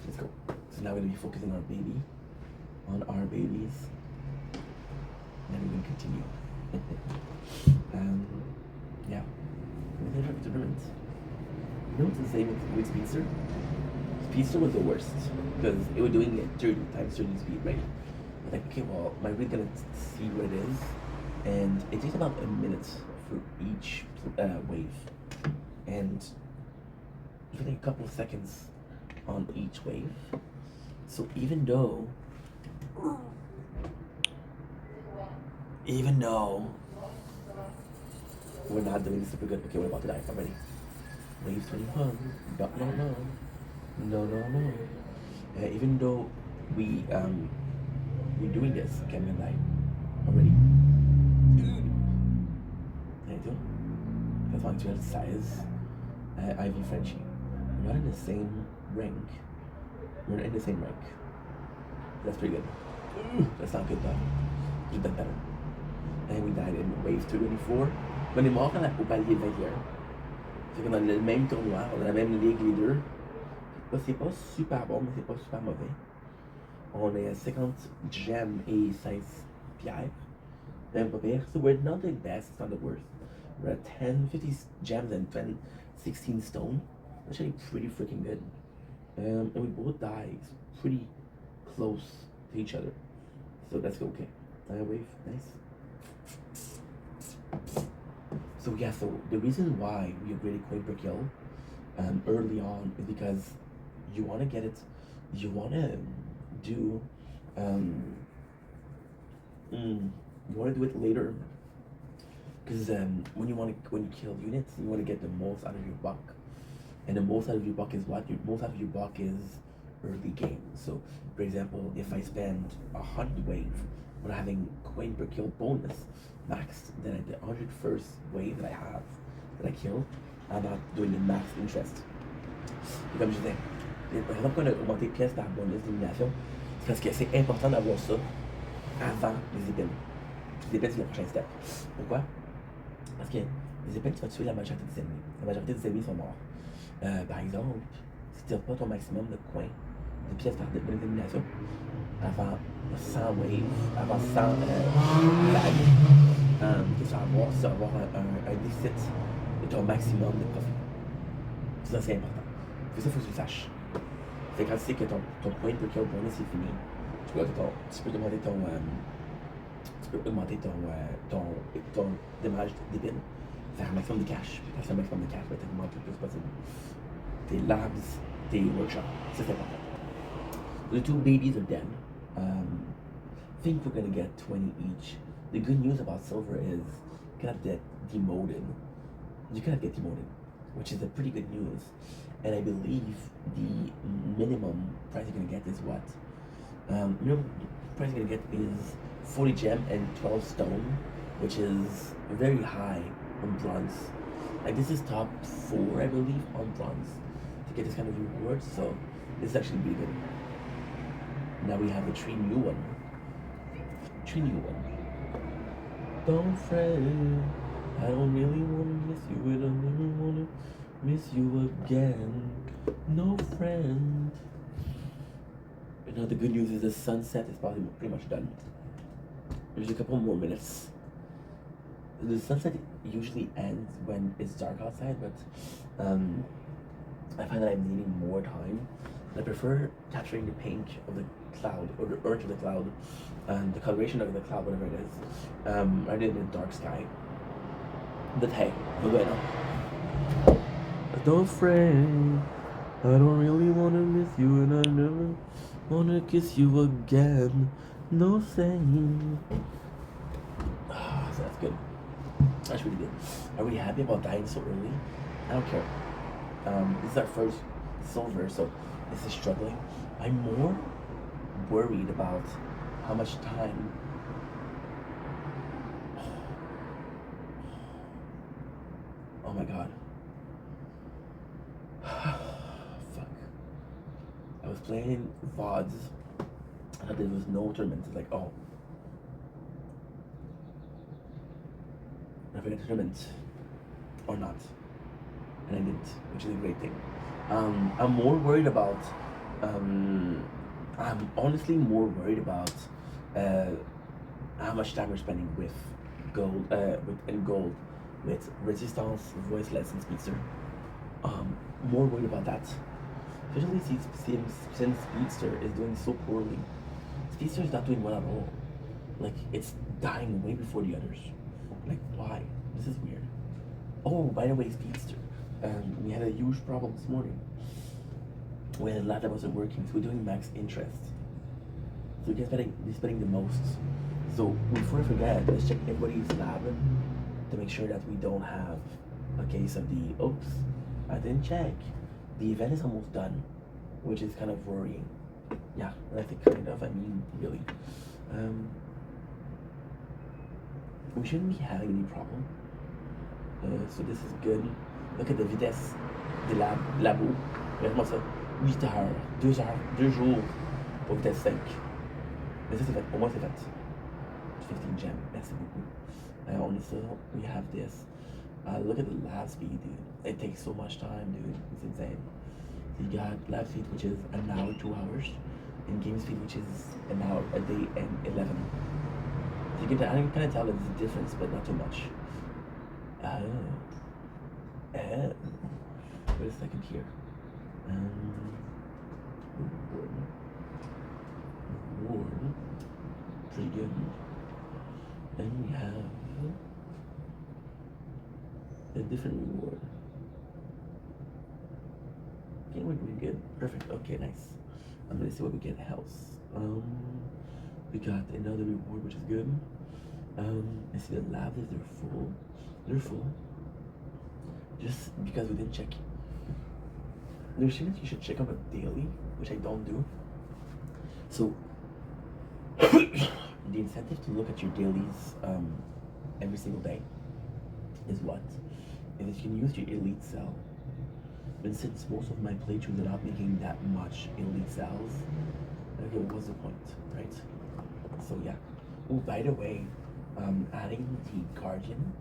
Let's go. So now we're gonna be focusing on our babies. And we're gonna continue. Yeah. We're gonna have tournaments. You know what's insane with Speedster? Speedster was the worst because it was doing it 30 times 30 speed, right? I'm like, okay, well, my read's gonna see what it is, and it takes about a minute for each wave, and even a couple of seconds on each wave. So even though we're not doing super good, okay, we're about to die already. Wave 21. No. Even though we're doing this, okay, I'm gonna die already. Dude. That's why actual size. Ivy Frenchie. We're not in the same rank. We're not in the same rank. That's pretty good. That's not good though. You've done better. And we died in wave 224. On est mort au palier 21. C'est qu'on a le même tournoi, on a la même ligue les deux. C'est pas super bon, mais c'est pas super mauvais. On est à 50 gems et 16 pierres. Même pas pire. So we're not the best, it's not the worst. We're at 50 gems and 16 stone. That's actually pretty freaking good. And we both die pretty close to each other. So that's okay. Wave, nice. So yeah, so the reason why we upgraded coin per kill early on is because you want to get it, you want to do, you want to do it later. Because when you kill units, you want to get the most out of your buck, and the most out of your buck is what? Most out of your buck is early game. So, for example, if I spend 100 wave when having coin per kill bonus max, then at the 101st wave that I kill, I'm not doing the max interest. Et comme je disais, par exemple, quand on a augmenté pièces par bonus d'élimination, c'est parce que c'est important d'avoir ça avant les épines. Les épines, c'est le prochain step. Pourquoi? Parce que les épines, tu vas tuer la majorité des ennemis. La majorité des ennemis sont morts. Par exemple, si tu n'as pas ton maximum de coins, de pièces par bonus d'élimination, avant 100 waves, avant 100 bagues, tu vas avoir un déficit de ton maximum de profit. Ça, c'est important. Puis ça, il faut que tu le saches. Fait que quand tu sais que ton point per kill bonus est fini, tu peux augmenter ton démarrage d'épines, faire un maximum de cash. Puis quand tu fais un maximum de cash, tu vas augmenter le plus possible tes labs, tes workshops. Ça, c'est important. The two babies are dead. I think we're gonna get 20 each. The good news about silver is you cannot get demoted. You cannot get demoted, which is a pretty good news. And I believe the minimum price you're gonna get is what? Minimum price you're gonna get is 40 gem and 12 stone, which is very high on bronze. Like this is top 4, I believe, on bronze to get this kind of reward. So this is actually really good. Now we have the 3 new one. Don't fret, I don't really wanna miss you, I don't really wanna miss you again. No friend. You know, the good news is the sunset is probably pretty much done. There's a couple more minutes. The sunset usually ends when it's dark outside, but I find that I'm needing more time. I prefer capturing the pink of the cloud, or the earth of the cloud, and the coloration of the cloud, whatever it is, rather than the dark sky. But hey, no bueno. Don't fret, I don't really wanna miss you, and I never wanna kiss you again. No saying. So that's good. That's really good. Are we happy about dying so early? I don't care. This is our first silver, so this is struggling. I'm more worried about how much time. Oh my god. Fuck. I was playing VODs. I thought there was no tournament. It's like, oh. I forgot the tournament. Or not. And I didn't, which is a great thing. I'm more worried about. I'm honestly more worried about how much time we're spending with gold, with resistance, voiceless, and speedster. More worried about that, especially since speedster is doing so poorly. Speedster is not doing well at all. Like it's dying way before the others. Like why? This is weird. Oh, by the way, speedster. We had a huge problem this morning. when the lab that wasn't working, so we're doing max interest. So we're spending the most. So before I forget, let's check everybody's lab to make sure that we don't have a case of the oops, I didn't check. The event is almost done, which is kind of worrying. Yeah, I think kind of, I mean, really. We shouldn't be having any problem. So this is good. Look at the vitesse des labos. Regarde-moi ça. 8 heures, 2 heures, 2 jours pour vitesse 5. Mais ça c'est fait, au moins c'est fait. 15 gem, merci beaucoup. On est ça, we have this. Look at the lab speed, dude. It takes so much time, dude. It's insane. So you got lab speed, which is an hour, 2 hours, and game speed, which is an hour, a day, and 11. So you can kind of tell that there's a difference, but not too much. Wait a second here. Reward. Pretty good. Then we have a different reward. Okay, we're doing good. Perfect. Okay, nice. I'm gonna see what we get. House. We got another reward, which is good. I see the labs, they're full. They're full. Just because we didn't check. There's things you should check on a daily, which I don't do. So the incentive to look at your dailies every single day is what? Is that you can use your elite cell. But since most of my playthroughs are not making that much elite cells, okay, what was the point, right? So yeah. Oh, by the way, adding the guardian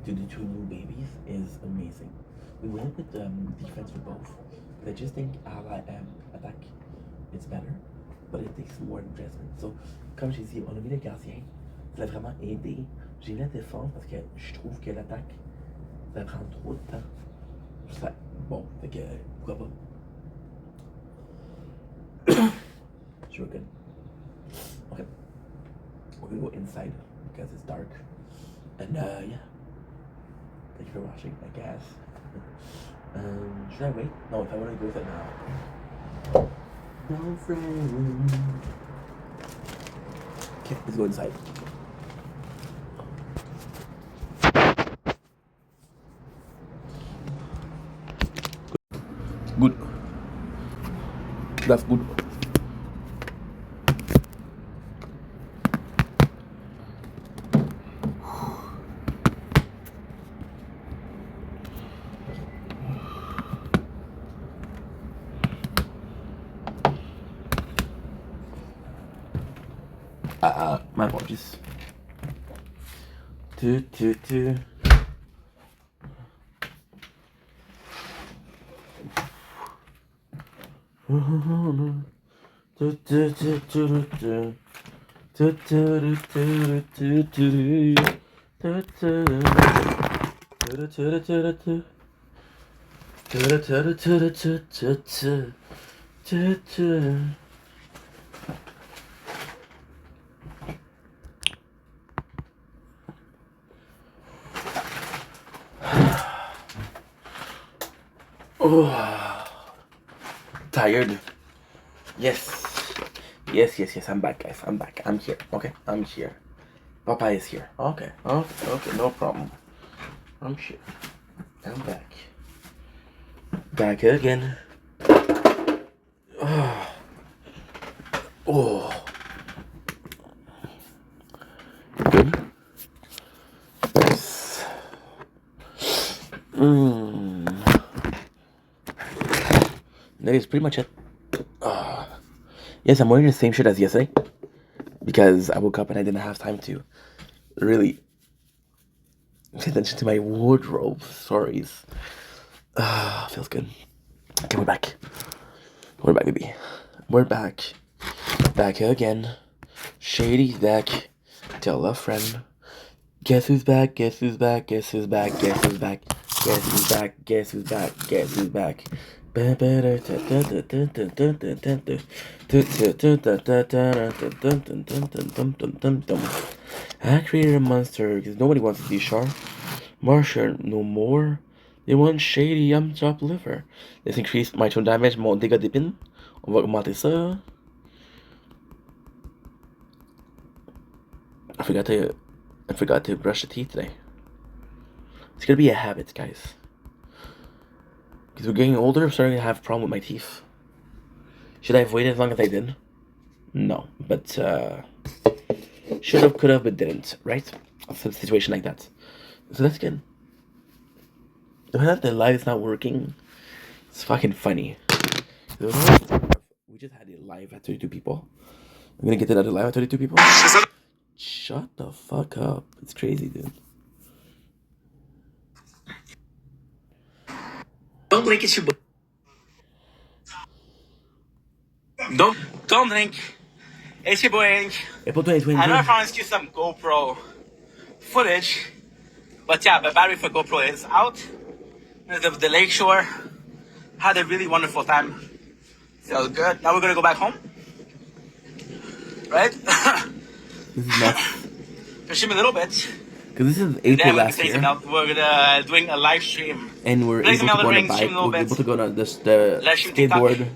to the 2 new babies is amazing. We went with defense for both. I just think attack, it's better, but it takes more investment. So, comme j'ai dit, on a mis le gardien, ça l'a vraiment aidé. J'ai mis la défense parce que je trouve que l'attaque, ça prend trop de temps. Ça, bon, fait que pourquoi pas. Sure, good. Okay. We're gonna go inside because it's dark. And yeah. Thank you for watching, I guess. Should I wait? No, if I want to go with it now. No friend. Okay, let's go inside. Good. That's good. My apologies. Oh, tired. Yes. I'm back, guys. I'm back. I'm here. Okay, I'm here. Papa is here. Okay, no problem. I'm here. I'm back. Back again. Oh. Good. Nice. That is pretty much it. Yes, I'm wearing the same shirt as yesterday because I woke up and I didn't have time to really pay attention to my wardrobe. Sorries. Feels good. Okay, we're back. We're back, baby. We're back. Back again. Shady's back. Tell a friend. Guess who's back? Guess who's back? Guess who's back? Guess who's back? Guess who's back? Guess who's back? Guess who's back? I created a monster because nobody wants to be sharp. Marsha, no more. They want shady drop liver. This increased my tone damage. Mon dégâts d'épine. On va augmenter ça. I forgot to brush the teeth today. It's gonna be a habit, guys. Because we're getting older, I'm starting to have a problem with my teeth. Should I have waited as long as I did? No, but should have, could have, but didn't, right? Some situation like that. So that's good. The live is not working. It's fucking funny. We just had it live at 32 people. I'm gonna get another live at 32 people. Shut the fuck up. It's crazy, dude. Don't drink it, don't drink. It's your boy Ink. April 2020. I know I promised you some GoPro footage, but yeah, the battery for GoPro is out. The lakeshore had a really wonderful time. Felt good. Now we're gonna go back home, right? This is nuts. Fishing a little bit. Because this is April last year. We're gonna doing a live stream, and we're able to go on a bike. We're able to go on the skateboard.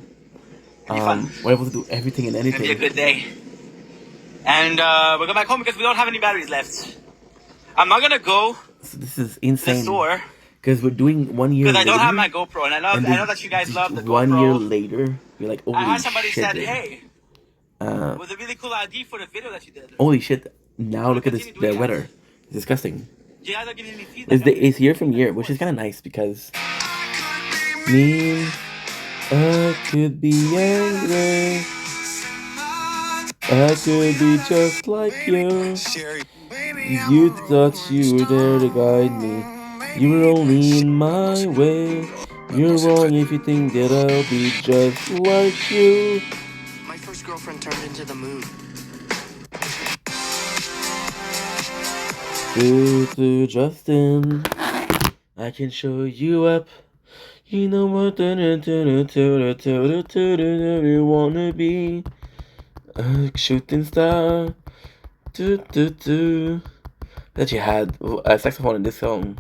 We're able to do everything and anything. It's gonna be a good day. And we're going back home because we don't have any batteries left. I'm not gonna go. So this is insane. To the store. Because we're doing 1 year. Because I don't have my GoPro, and I know that you guys love the GoPro. 1 year later, you're like, holy shit. I had somebody said, hey, it was a really cool idea for the video that you did. Holy shit! Now look at this. The weather. It's disgusting. You guys are giving me feedback. It's year from year, which is kind of nice because I could be angry. I could be just like you. You thought you were there to guide me. You were only in my way. You're wrong if you think that I'll be just like you. My first girlfriend turned into the moon. To Justin, I can show you up. You know what you wanna be. A shooting star. That you had a saxophone in this song,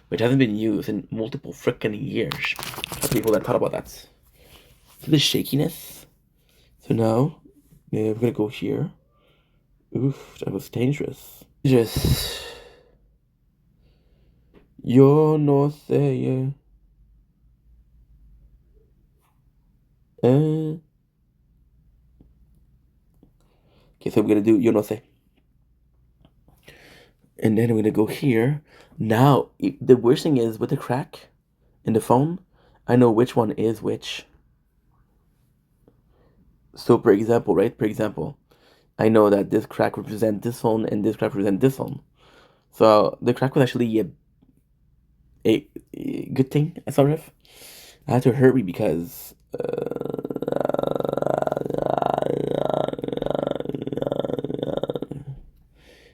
which hasn't been used in multiple freaking years. People that thought about that. So the shakiness. So now, yeah, we're gonna go here. Oof, that was dangerous. Dangerous. Yo no sé. Okay, so we're gonna do yo no sé. And then we're gonna go here. Now, the worst thing is with the crack in the phone, I know which one is which. So, for example, right? For example, I know that this crack represents this phone and this crack represents this phone. So the crack was actually a good thing, sort of. I had to hurry because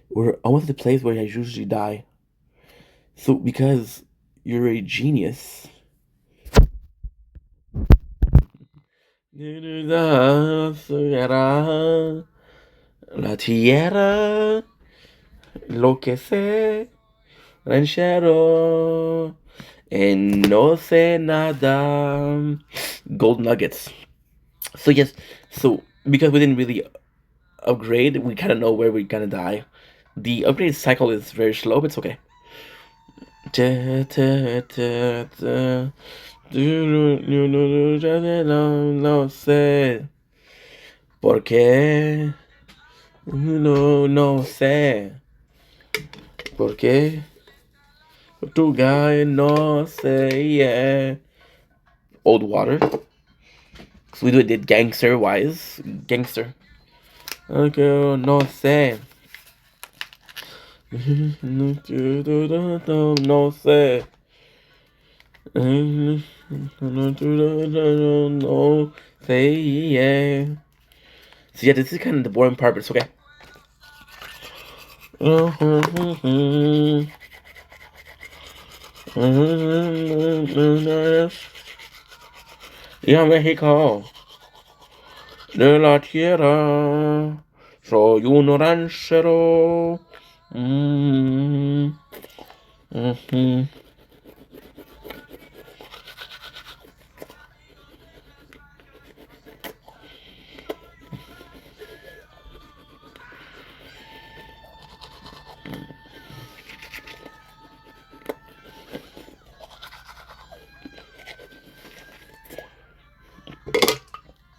we're almost at the place where I usually die. So because you're a genius. La tierra, lo que sé, ranchero, and no sé nada. Gold nuggets. So yes, so because we didn't really upgrade, we kind of know where we're gonna die. The upgrade cycle is very slow, but it's okay. No sé por qué. No sé por qué. Tu guy no sé, yeah. Old water. So we did gangster wise. Gangster. Okay, no sé. No sé. No say yeah. So yeah, this is kind of the boring part, but it's okay. Yeah, Mexico. De la tierra. Soy un ranchero.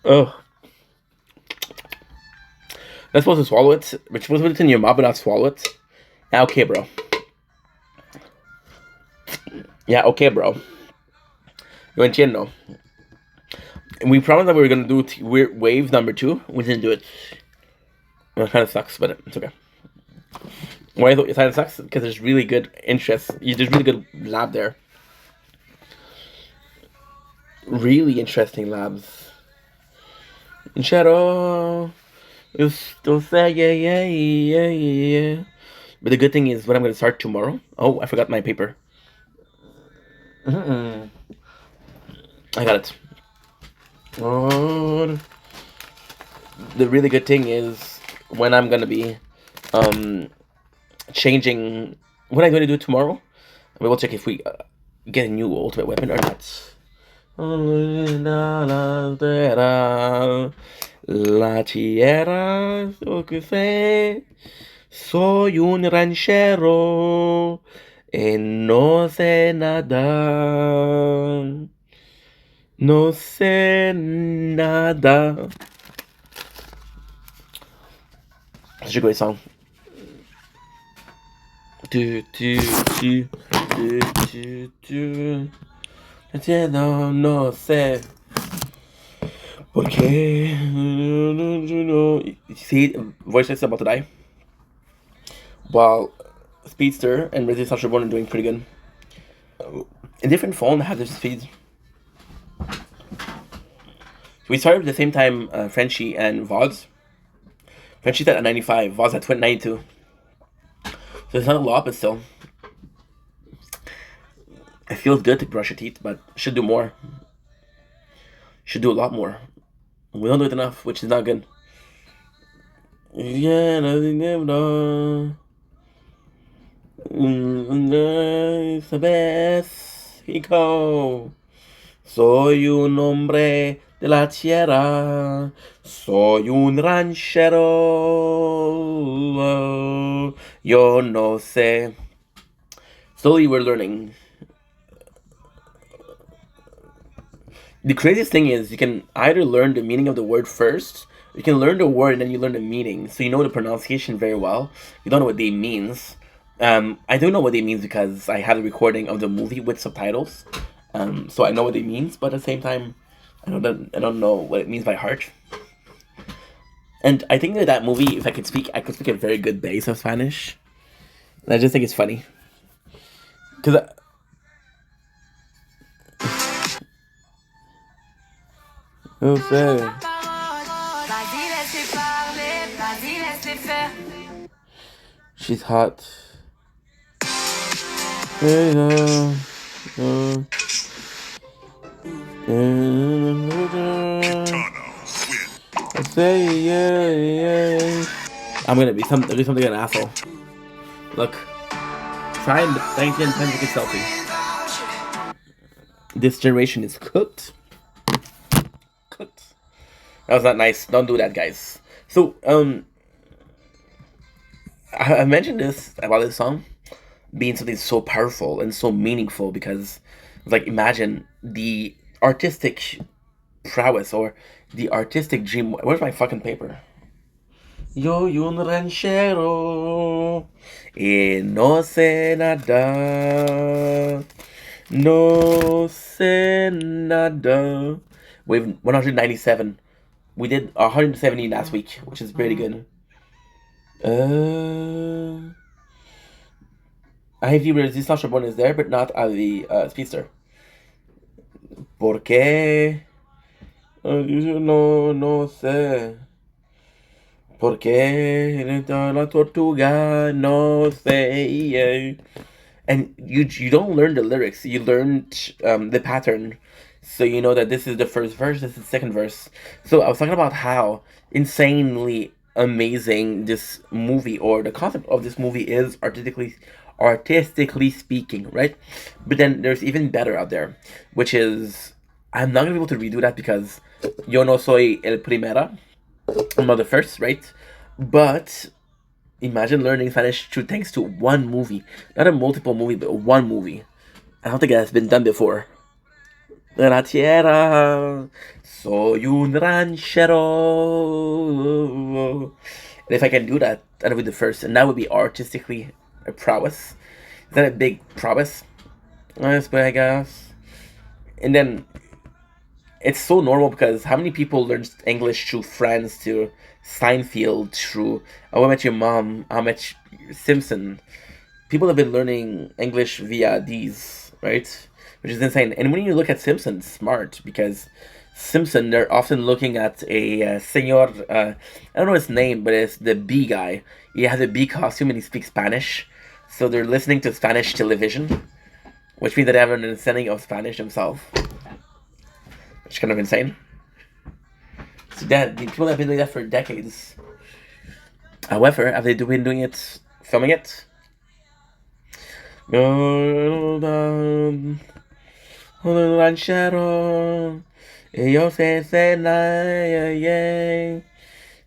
Oh, not supposed to swallow it. But you're supposed to put it in your mouth but not swallow it. Yeah, okay, bro. Yeah, okay, bro. Yo entiendo. And we promised that we were gonna do wave number 2. We didn't do it. It kind of sucks, but it's okay. Why I thought it kind of sucks? Because there's really good interest. There's really good lab there. Really interesting labs. Shadow. You still say yeah. But the good thing is when I'm gonna start tomorrow. Oh, I forgot my paper. I got it. Oh, the really good thing is when I'm gonna be changing. What I'm gonna do tomorrow. We will check if we get a new ultimate weapon or not. La tierra, so que sé. Soy un ranchero y no sé nada. No sé nada. Such a great song. Do. No sé. ¿Por qué? See, voice is about to die. While Speedster and Resident Evil Reborn are doing pretty good. A different phone has their speeds. We started at the same time, Frenchie and Vods. Frenchie's at 95, Vods at 92. So it's not a lot, but still. It feels good to brush your teeth, but should do more. Should do a lot more. We don't do it enough, which is not good. Yeah, nothing no. Mexico. Soy un hombre de la tierra. Soy un ranchero. Yo no sé. Slowly we're learning. The craziest thing is you can either learn the meaning of the word first, or you can learn the word and then you learn the meaning. So you know the pronunciation very well. You don't know what they means. I do know what they means because I had a recording of the movie with subtitles. So I know what it means, but at the same time, I don't know what it means by heart. And I think that movie, if I could speak a very good base of Spanish. And I just think it's funny. Because she's hot. I'm gonna do something an asshole. Look, try and 19 times to get selfie. This generation is cooked. That was not nice. Don't do that, guys. So, I mentioned this about this song being something so powerful and so meaningful because, like, imagine the artistic prowess or the artistic dream. Where's my fucking paper? Yo un ranchero y no sé nada. No sé nada. Wave 197. We did 170 last week, which is pretty good. IV Resistance Reborn is there, but not the Speedster. ¿Por qué? No sé. ¿Por qué la tortuga? No sé. And you don't learn the lyrics. You learn the pattern. So you know that this is the first verse, this is the second verse. So I was talking about how insanely amazing this movie or the concept of this movie is artistically speaking, right? But then there's even better out there, which is I'm not gonna be able to redo that because yo no soy el primera. I'm not the first, right? But imagine learning Spanish through thanks to one movie, not a multiple movie, but one movie. I don't think that's been done before. de la tierra, soy un ranchero. And if I can do that, that would be the first, and that would be artistically a prowess. Is that a big prowess? Yes, but I guess. And then it's so normal because how many people learn English through Friends, to Seinfeld, through I Met Your Mom, I Met Simpson. People have been learning English via these, right? Which is insane. And when you look at Simpson, it's smart because Simpson, they're often looking at a senor. I don't know his name, but it's the bee guy. He has a bee costume and he speaks Spanish. So they're listening to Spanish television, which means that they have an understanding of Spanish themselves, which is kind of insane. So that people have been doing that for decades. However, have they been doing it, filming it? So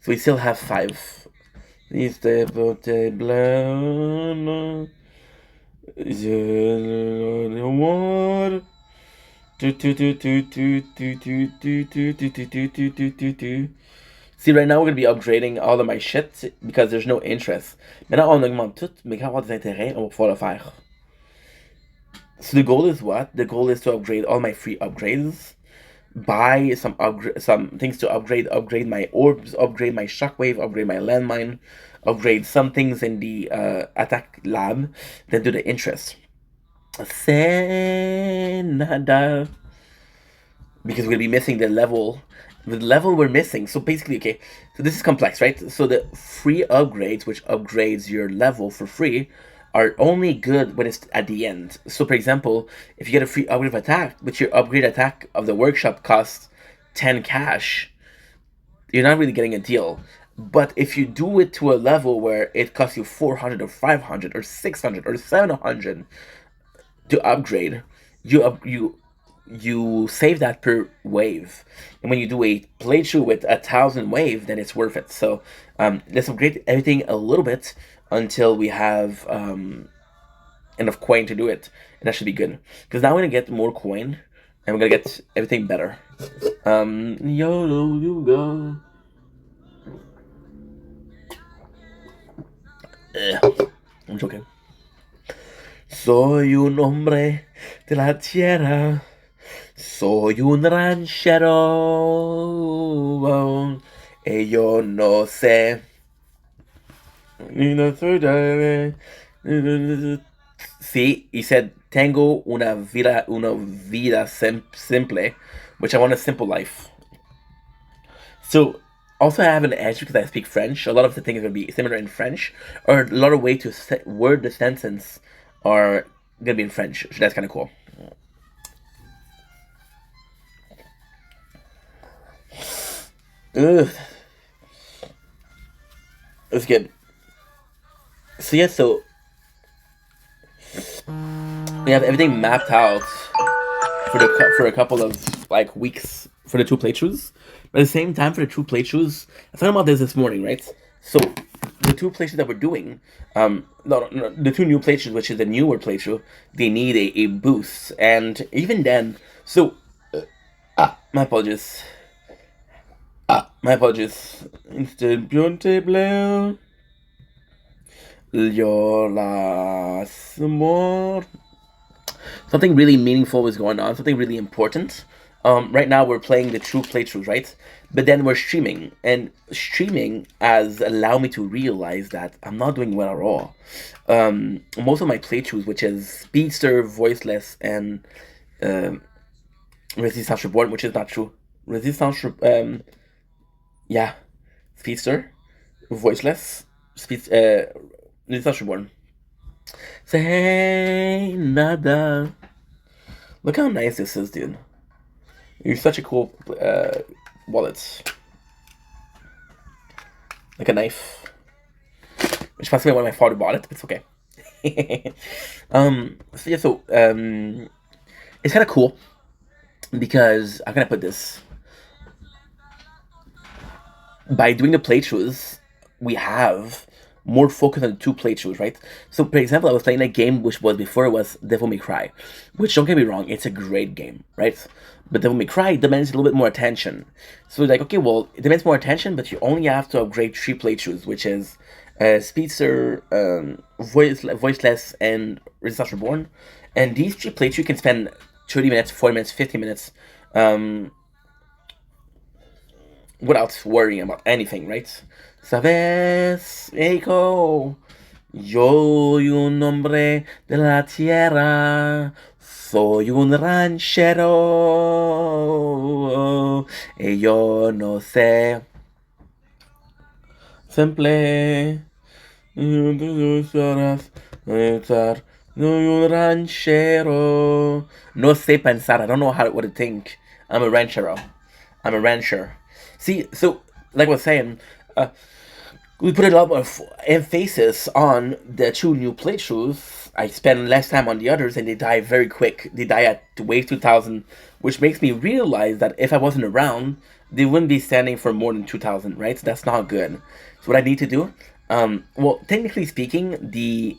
we still have 5. See, right now we're gonna be upgrading all of my shit because there's no interest. Maintenant, on augmente tout, mais quand on va avoir des intérêts, on va pouvoir le faire. So the goal is what? The goal is to upgrade all my free upgrades, buy some things to upgrade my orbs, upgrade my shockwave, upgrade my landmine, upgrade some things in the attack lab, then do the interest. Say nada. Because we'll be missing the level we're missing. So basically, okay, so this is complex, right? So the free upgrades, which upgrades your level for free, are only good when it's at the end. So for example, if you get a free upgrade of attack, but your upgrade attack of the workshop costs 10 cash, you're not really getting a deal. But if you do it to a level where it costs you 400 or 500 or 600 or 700 to upgrade, you save that per wave, and when you do a playthrough with 1,000 wave, then it's worth it. So let's upgrade everything a little bit until we have enough coin to do it, and that should be good, because now we're gonna get more coin and we're gonna get everything better. YOLO you go. I'm joking. Soy un hombre de la tierra. Soy un ranchero. Y yo no sé. See, he said, tengo una vida simple, which I want a simple life. So, also I have an edge because I speak French. A lot of the things are going to be similar in French, or a lot of way to word the sentence are going to be in French. So that's kind of cool. Ugh. It's good. So yeah, so we have everything mapped out for a couple of like weeks for the 2 playthroughs. But at the same time, for the 2 playthroughs, I was talking about this morning, right? So the 2 playthroughs that we're doing, the 2 new playthroughs, which is the newer playthrough, they need a boost, and even then, so my apologies. My apologies. Instant bleu. Something really meaningful is going on, something really important. Right now we're playing the 2 playthroughs, right? But then we're streaming, and streaming has allowed me to realize that I'm not doing well at all. Most of my playthroughs, which is Speedster, Voiceless, and Resistance Reborn, which is not true. Yeah, Speedster, Voiceless, Resistance Reborn. Say nada. Look how nice this is, dude. You're such a cool wallet. Like a knife. Which possibly when my father bought it, but it's okay. So yeah, so it's kind of cool because how can I put this? By doing the playthroughs, we have more focused on the 2 playthroughs, right? So, for example, I was playing a game which was before it was Devil May Cry, which, don't get me wrong, it's a great game, right? But Devil May Cry demands a little bit more attention. So, like, okay, well, it demands more attention, but you only have to upgrade 3 playthroughs, which is Speedster, Voiceless, and Resistance Reborn. And these 3 playthroughs you can spend 30 minutes, 40 minutes, 50 minutes without worrying about anything, right? ¿Sabes, Eiko? Yo soy un hombre de la tierra, soy un ranchero, y yo no sé. Simple, horas, soy un ranchero. No sé pensar. I don't know how to think. I'm a ranchero. I'm a rancher. See, so like I was saying, we put a lot of emphasis on the 2 new playthroughs. I spend less time on the others, and they die very quick. They die at wave 2000, which makes me realize that if I wasn't around, they wouldn't be standing for more than 2000, right? So that's not good. So what I need to do, well, technically speaking, the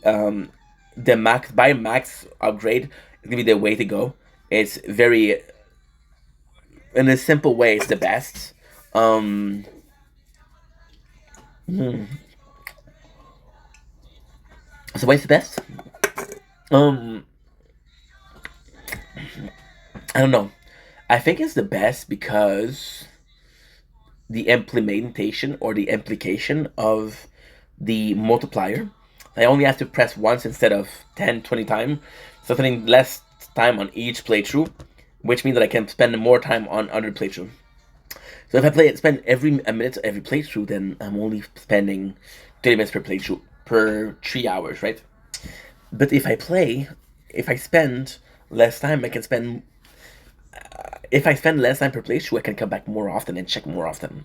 max upgrade is gonna be the way to go. It's very, in a simple way, it's the best. So what's the best? I don't know. I think it's the best because the implementation or the implication of the multiplier. I only have to press once instead of 10, 20 times. So spending less time on each playthrough, which means that I can spend more time on other playthrough. So if I spend a minute every playthrough, then I'm only spending 30 minutes per playthrough per 3 hours, right? But if I spend less time, I can spend. If I spend less time per playthrough, I can come back more often and check more often.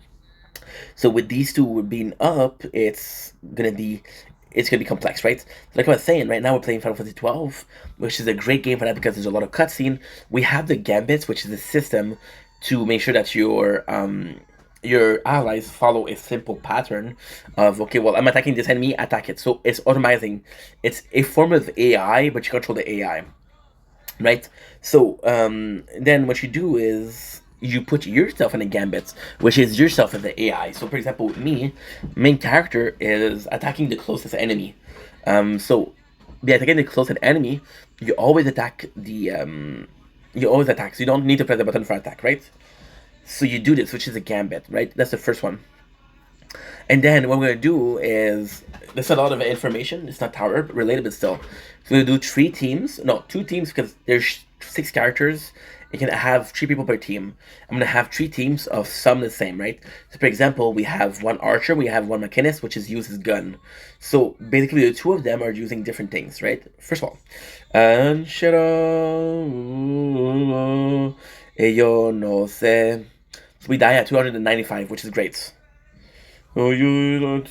So with these 2 being up, it's gonna be complex, right? Like I was saying, right now we're playing Final Fantasy 12, which is a great game for that because there's a lot of cutscene. We have the gambits, which is a system to make sure that your allies follow a simple pattern of, okay, well, I'm attacking this enemy, attack it. So it's automating. It's a form of AI, but you control the AI, right? So then what you do is you put yourself in a gambit, which is yourself as the AI. So for example, with me, main character is attacking the closest enemy. So by attacking the closest enemy, you always attack you always attack. So you don't need to press the button for attack, right? So you do this, which is a gambit, right? That's the first one. And then what we're gonna do is there's a lot of information. It's not tower related, but still. So we're gonna do 3 teams. No, 2 teams because there's 6 characters. You can have 3 people per team. I'm gonna have 3 teams of some the same, right? So for example, we have 1 archer, we have 1 machinist, which is uses gun. So basically, the 2 of them are using different things, right? First of all, yo no sé. So we die at 295, which is great. Soy un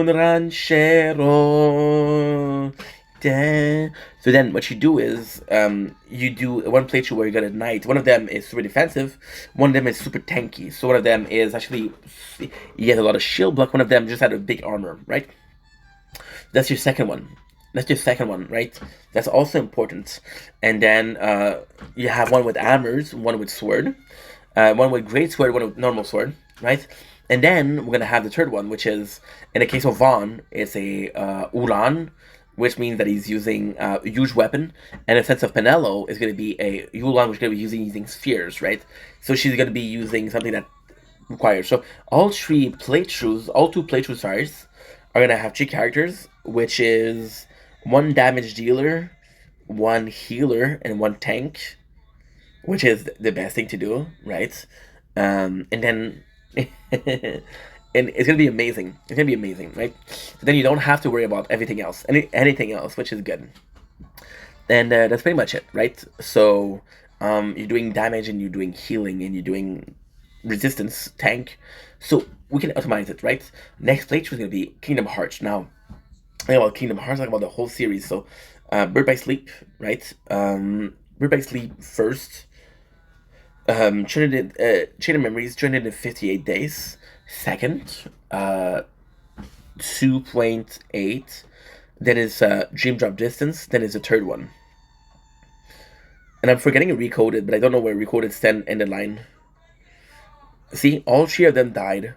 ranchero. So then what you do is you do 1 playthrough where you got a knight. One of them is super defensive, one of them is super tanky. So one of them is actually, he has a lot of shield block, one of them just had a big armor, right? That's your second one. Right? That's also important. And then you have one with hammers, one with sword, one with great sword, one with normal sword, right? And then we're gonna have the third one, which is, in the case of Vaughn, it's a Ulan, which means that he's using a huge weapon. And in the sense of Penelo, is gonna be a Ulan, which is gonna be using spheres, right? So she's gonna be using something that requires. So all 2 playthroughs, sorry, are gonna have 3 characters, which is 1 damage dealer, 1 healer, and 1 tank, which is the best thing to do, right? And then and it's gonna be amazing. It's gonna be amazing, right? So then you don't have to worry about anything else, which is good. And that's pretty much it, right? So you're doing damage, and you're doing healing, and you're doing resistance, tank. So we can automate it, right? Next playthrough is gonna be Kingdom Hearts. Now, about Kingdom Hearts, like about the whole series. So, Bird by Sleep, right? Bird by Sleep first. Chain of Memories, 358 days. Second, 2.8. Then is Dream Drop Distance. Then is the third one. And I'm forgetting Recoded, but I don't know where Recoded stand in the line. See, all three of them died.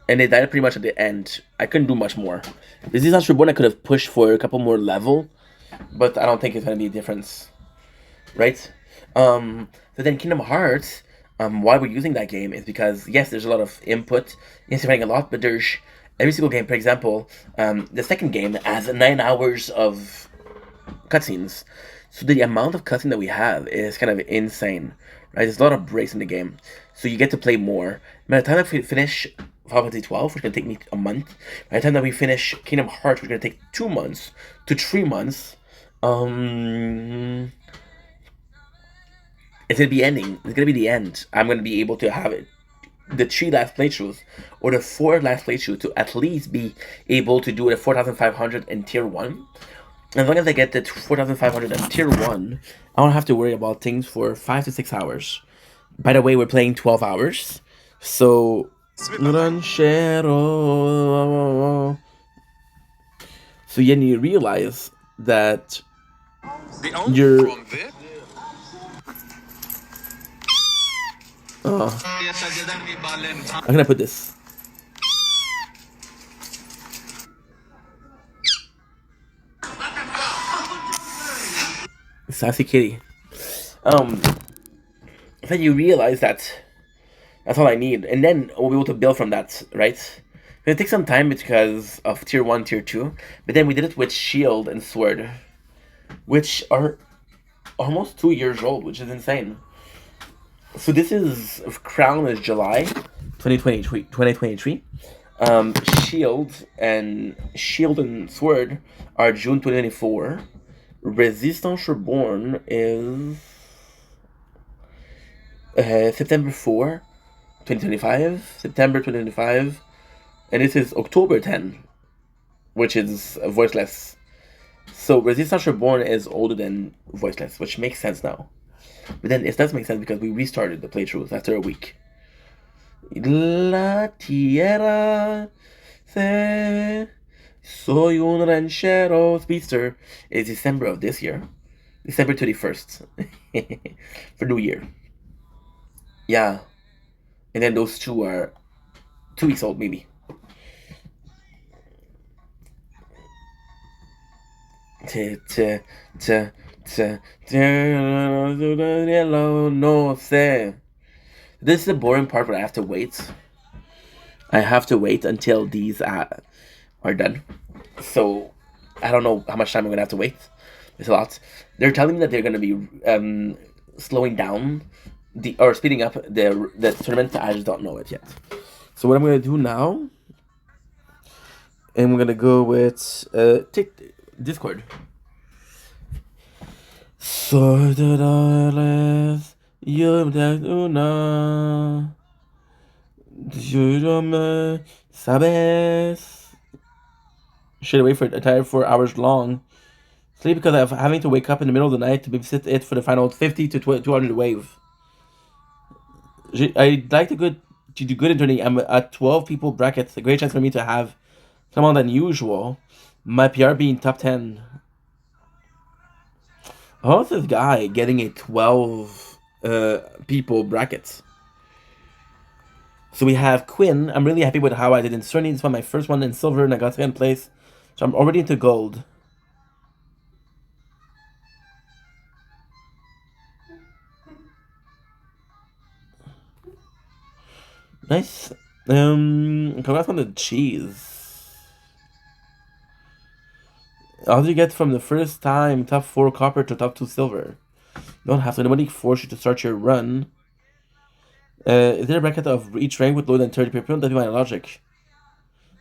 And they died pretty much at the end. I couldn't do much more. This is actually one I could have pushed for a couple more level, but I don't think it's gonna be a difference. Right? So then Kingdom Hearts, why we're using that game is because yes, there's a lot of input. Yes, you're playing a lot, but there's every single game. For example, the second game has 9 hours of cutscenes. So the amount of cutscene that we have is kind of insane, right? There's a lot of breaks in the game, so you get to play more. By the time that we finish Final Fantasy 12, which is gonna take me a month. By the time that we finish Kingdom Hearts, which is gonna take 2 months to 3 months. It's gonna be ending. It's gonna be the end. I'm gonna be able to have it, the 3 last playthroughs or the 4 last playthroughs to at least be able to do the 4,500 in tier 1. As long as I get the 4,500 in tier 1, I don't have to worry about things for 5 to 6 hours. By the way, we're playing 12 hours. So Ranchero. So then you realize that you're I'm gonna put this. Sassy kitty. Then you realize that that's all I need, and then we'll be able to build from that, right? It takes some time because of tier 1, tier 2, but then we did it with shield and sword, which are almost 2 years old, which is insane. So this is Crown is July 2023. Shield and Sword are June 2024. Resistance Reborn is September 4, 2025. September 2025. And this is October 10, which is voiceless. So Resistance Reborn is older than voiceless, which makes sense now. But then it does make sense because we restarted the playthroughs after a week. La tierra se soy un ranchero speedster is December of this year. December 31st. For New Year. Yeah. And then those two are 2 weeks old, maybe. No sé. This is the boring part where I have to wait. I have to wait until these are done. So I don't know how much time I'm gonna have to wait. It's a lot. They're telling me that they're gonna be slowing down or speeding up the tournament. I just don't know it yet. So what I'm gonna do now, and we're gonna go with Discord. Soy de dólares, yo de una. Yo me sabes. Should wait for it entire 4 hours long. Sleep because I'm having to wake up in the middle of the night to babysit it for the final 50 to 200 wave. I'd like to do good in turning. I'm at 12 people bracket. It's a great chance for me to have come on than usual. My PR being top 10. How's this guy getting a 12 people bracket? So we have Quinn. I'm really happy with how I did in Cerny. This was my first one in silver and I got second place. So I'm already into gold. Nice. Congrats on the cheese. How do you get from the first time top 4 copper to top 2 silver? You don't have to. Nobody force you to start your run. Is there a bracket of each rank with lower than 30 people? That'd be my logic.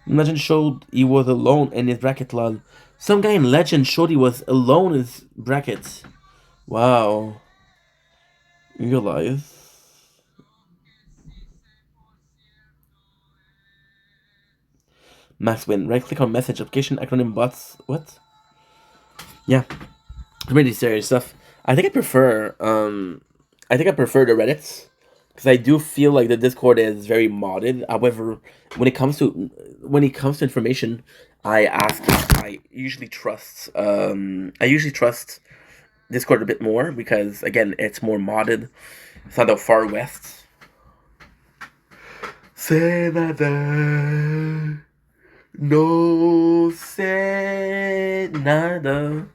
Legend showed he was alone in his bracket, lol. Some guy in Legend showed he was alone in his bracket. Wow. Realize. Max win. Right click on message application acronym bots. What? Yeah. Really serious stuff. I think I prefer the Reddits because I do feel like the Discord is very modded. However, when it comes to information, I ask. I usually trust Discord a bit more because again, it's more modded. It's not the far west. Say nada, no say nada.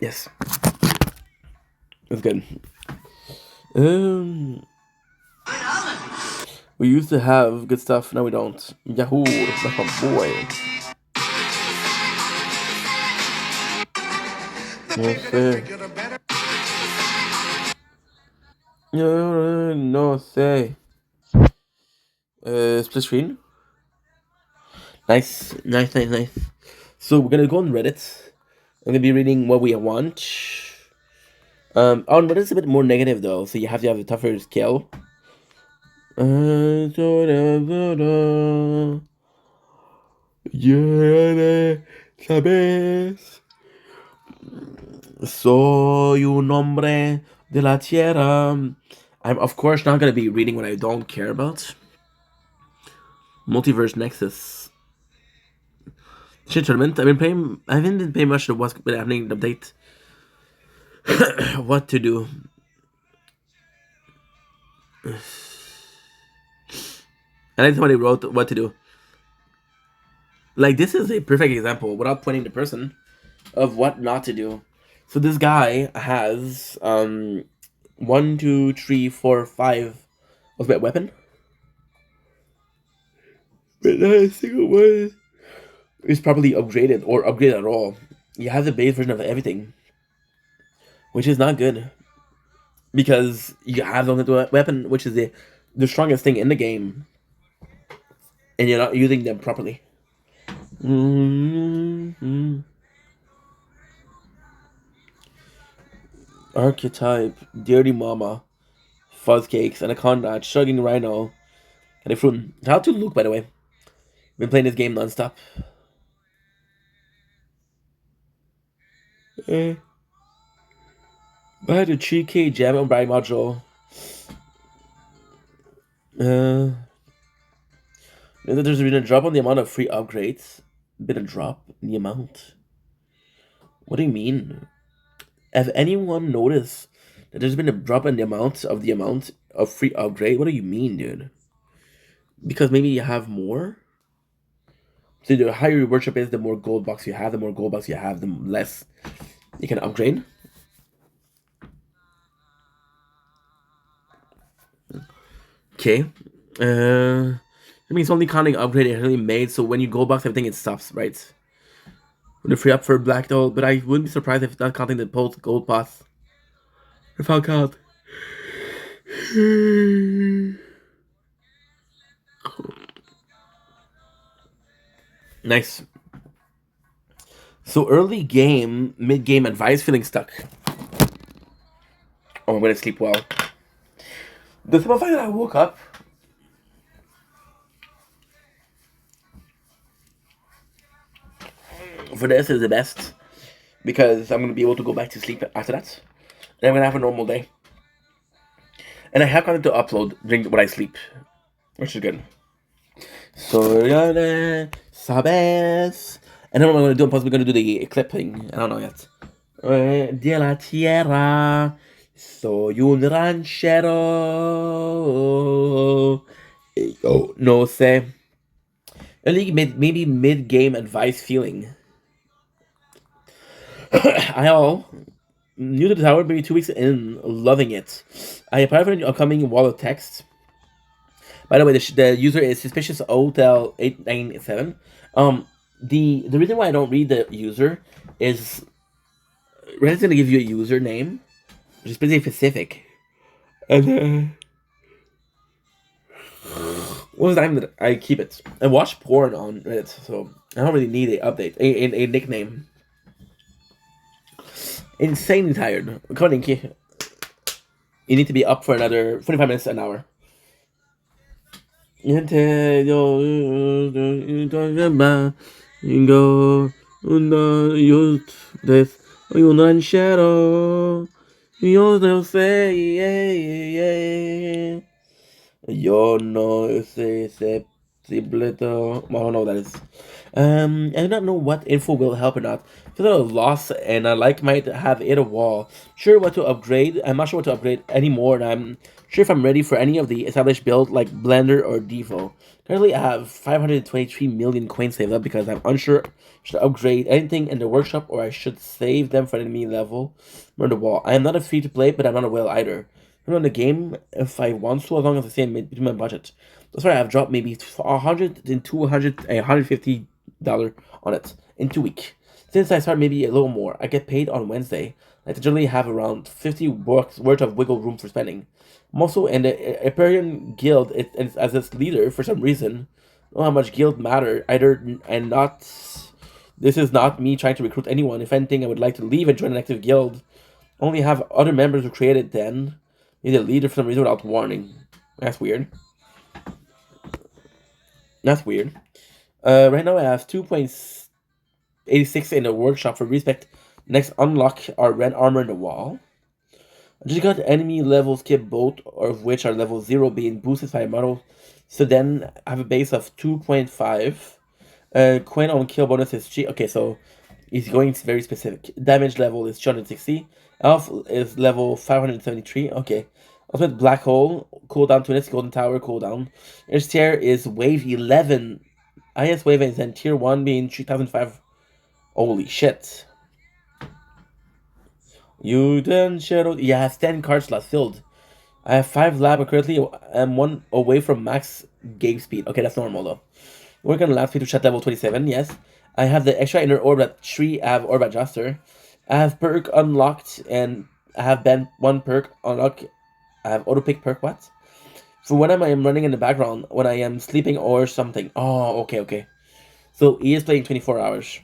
Yes, that's good. Um, we used to have good stuff, now we don't. Yahoo, that's my boy. No sé. No sé. Split screen. Nice, nice, nice, nice. So we're gonna go on Reddit. I'm gonna be reading what we want. On Reddit it's a bit more negative though, so you have to have a tougher skill. ¿Sabes? Soy un hombre de la tierra. I'm of course not gonna be reading what I don't care about. Multiverse Nexus. Shit tournament. I haven't been paying much to what's been happening in the update. What to do. I like somebody wrote what to do. Like this is a perfect example, without pointing the person, of what not to do. So this guy has 1, 2, 3, 4, 5 ultimate weapon. But not a single one is properly upgraded or upgraded at all. You have the base version of everything, which is not good because you have the ultimate weapon, which is the strongest thing in the game, and you're not using them properly. Mm-hmm. Archetype, Dirty Mama, Fuzz Cakes, Anaconda, Chugging Rhino, and a Fruit. How to look, by the way. Been playing this game non-stop. I had a cheeky gem on Bright module. There's been a drop on the amount of free upgrades. Been a drop in the amount. What do you mean? Have anyone noticed that there's been a drop in the amount of free upgrade? What do you mean, dude? Because maybe you have more? So the higher your worship is, the more gold bucks you have. The more gold bucks you have, the less you can upgrade. Okay. That means only counting upgrade it really made, so when you gold box everything it stops, right? When you free up for black though, but I wouldn't be surprised if not counting the post gold pass. If I'll count. Nice. So early game, mid game advice, feeling stuck. Oh, I'm gonna sleep well. The simple fact that I woke up for this is the best because I'm gonna be able to go back to sleep after that, and I'm gonna have a normal day. And I have content to upload during when I sleep, which is good. So sabes. And then what I'm gonna do, I'm possibly gonna do the clip thing. I don't know yet. De la tierra, soy un ranchero. Oh, no sé. Maybe mid-game advice feeling. I all new to the tower, maybe 2 weeks in, loving it. I applied for an upcoming wall of text. By the way, the user is suspicious hotel 897. The reason why I don't read the user is Reddit's gonna give you a username, which is pretty specific. And most of the time that I keep it. I watch porn on Reddit, so I don't really need a update, a nickname. Insanely tired. Come on, Inky. You need to be up for another 45 minutes, an hour. Yo no sé, yeah, yeah, yeah. Yo no sé simpleto. Well, I don't know what that is. I do not know what info will help or not. I feel a little lost, and I like might have hit a wall. Sure what to upgrade. I'm not sure what to upgrade anymore, and I'm sure if I'm ready for any of the established build like Blender or Devo. Currently, I have 523 million coins saved up because I'm unsure should I upgrade anything in the workshop or I should save them for enemy level. Murder wall. I am not a free to play, but I'm not a whale either. I run the game if I want to, as long as I stay between my budget. That's why I've dropped maybe 100 and 200, $150 on it in 2 weeks. Since I start maybe a little more, I get paid on Wednesday. I generally have around 50 bucks worth of wiggle room for spending. I'm also in the Hyperion Guild as its leader for some reason. I don't know how much guild matter either, and not. This is not me trying to recruit anyone. If anything, I would like to leave and join an active guild. Only have other members who created then. Need a leader for some reason without warning. That's weird. That's weird. Right now I have 2.86 in the workshop for respect. Next, unlock our red armor in the wall. I just got enemy level skip both of which are level 0 being boosted by a model. So then I have a base of 2.5. Coin on kill bonus is G. Okay, so he's going very specific. Damage level is 260. Health is level 573. Okay. Ultimate Black Hole, cooldown 2 minutes, Golden Tower, cooldown. His tier is wave 11. Highest wave is in tier 1 being 3005. Holy shit. You then shadow. Yeah, I have 10 card slots filled. I have 5 lab currently and 1 away from max game speed. Okay, that's normal though. Work on lab speed to shut level 27, yes. I have the extra inner orb at 3. I have orb adjuster. I have perk unlocked and I have been 1 perk unlocked. I have auto pick perk, what? For when I am running in the background, when I am sleeping or something. Oh, okay, okay. So he is playing 24 hours.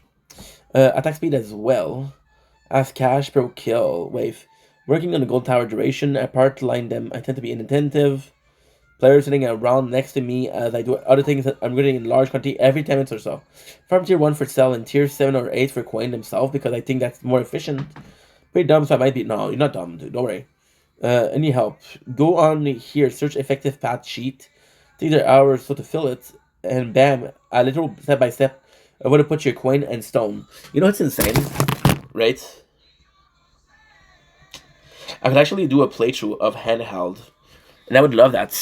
Attack speed as well. As cash per kill. Wave. Working on the gold tower duration. Apart line them. I tend to be inattentive. Players sitting around next to me as I do other things that I'm getting in large quantity every 10 minutes or so. Farm tier 1 for sell and tier 7 or 8 for coin themselves because I think that's more efficient. Pretty dumb, so I might be. No, you're not dumb, dude. Don't worry. Any help? Go on here, search effective path sheet. Take their hours so to fill it, and bam, a little step by step of where to put your coin and stone. You know it's insane, right? I could actually do a playthrough of handheld, and I would love that.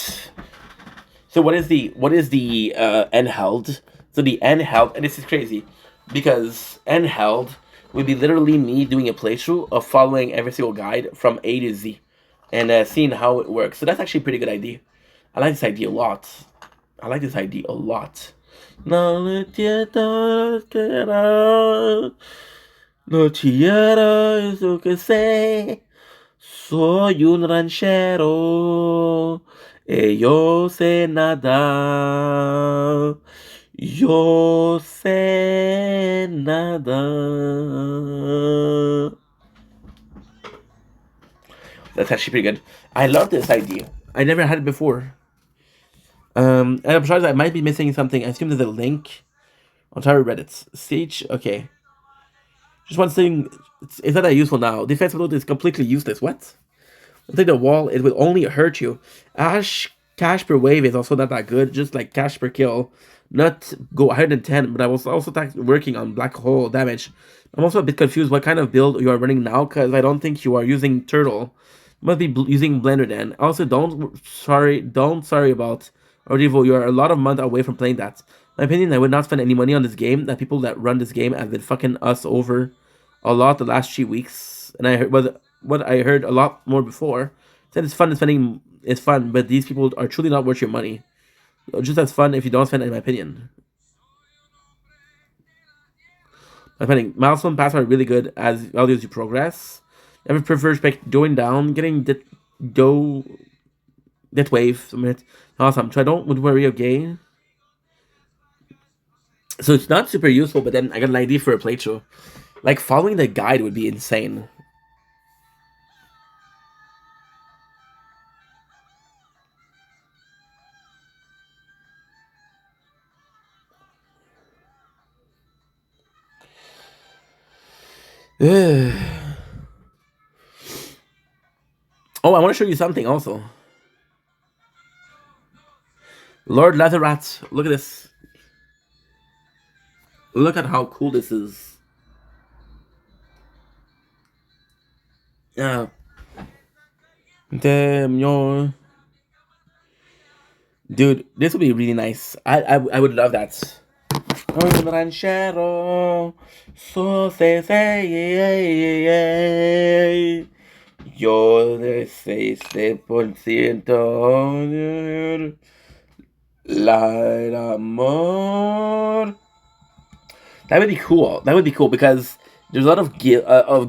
So what is the handheld? So the handheld, and this is crazy, because handheld would be literally me doing a playthrough of following every single guide from A to Z, and seeing how it works. So that's actually a pretty good idea. I like this idea a lot. I like this idea a lot. No le quiero, no quiero eso que sé. Soy un ranchero. Yo sé nadar. Yo sé nadar. That's actually pretty good. I love this idea. I never had it before. And I'm sorry I might be missing something. I assume there's a link on Twitter Reddit. Siege, okay. Just one thing, is that useful now? Defense mode is completely useless. What? I think the wall, it will only hurt you. Ash cash per wave is also not that good, just like cash per kill. Not go higher than 10, but I was also working on black hole damage. I'm also a bit confused what kind of build you are running now, because I don't think you are using turtle. You must be using Blender then. Also, don't sorry about Ordivo. You are a lot of months away from playing that. My opinion, I would not spend any money on this game. That people that run this game have been fucking us over a lot the last 3 weeks, and I heard what I heard a lot more before. Said it's fun and spending is fun, but these people are truly not worth your money. Just as fun if you don't spend, in my opinion. My opinion, milestone paths are really good as well as you progress. I would prefer going down, getting do that wave. Awesome. So I don't would worry again. So it's not super useful, but then I got an idea for a playthrough. Like following the guide would be insane. Oh, I want to show you something also. Lord Leatherrat, look at this. Look at how cool this is. Yeah. Damn, yo. Dude, this would be really nice. I would love that. Un ranchero, so se yo de 6% la amor. That would be cool. That would be cool because there's a lot of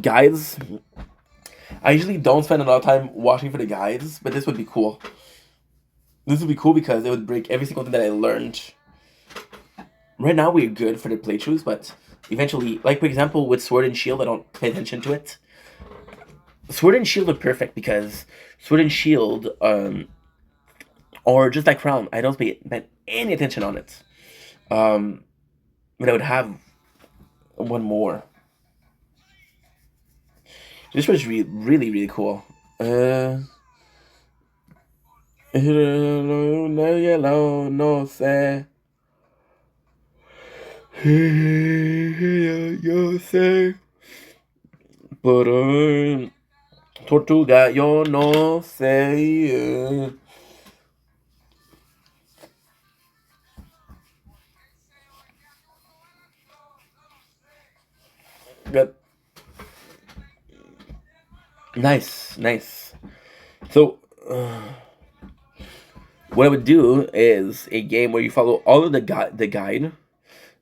guides. I usually don't spend a lot of time watching for the guides, but this would be cool. This would be cool because it would break every single thing that I learned. Right now we're good for the playthroughs, but eventually, like for example with Sword and Shield, I don't pay attention to it. Sword and Shield are perfect because Sword and Shield, or just like Crown, I don't pay any attention on it. But I would have one more. This was really, really cool. No yellow, no sé. Yo sé. Pero Tortuga, yo no sé. Good. Nice, nice. So, what I would do is a game where you follow all of the guide.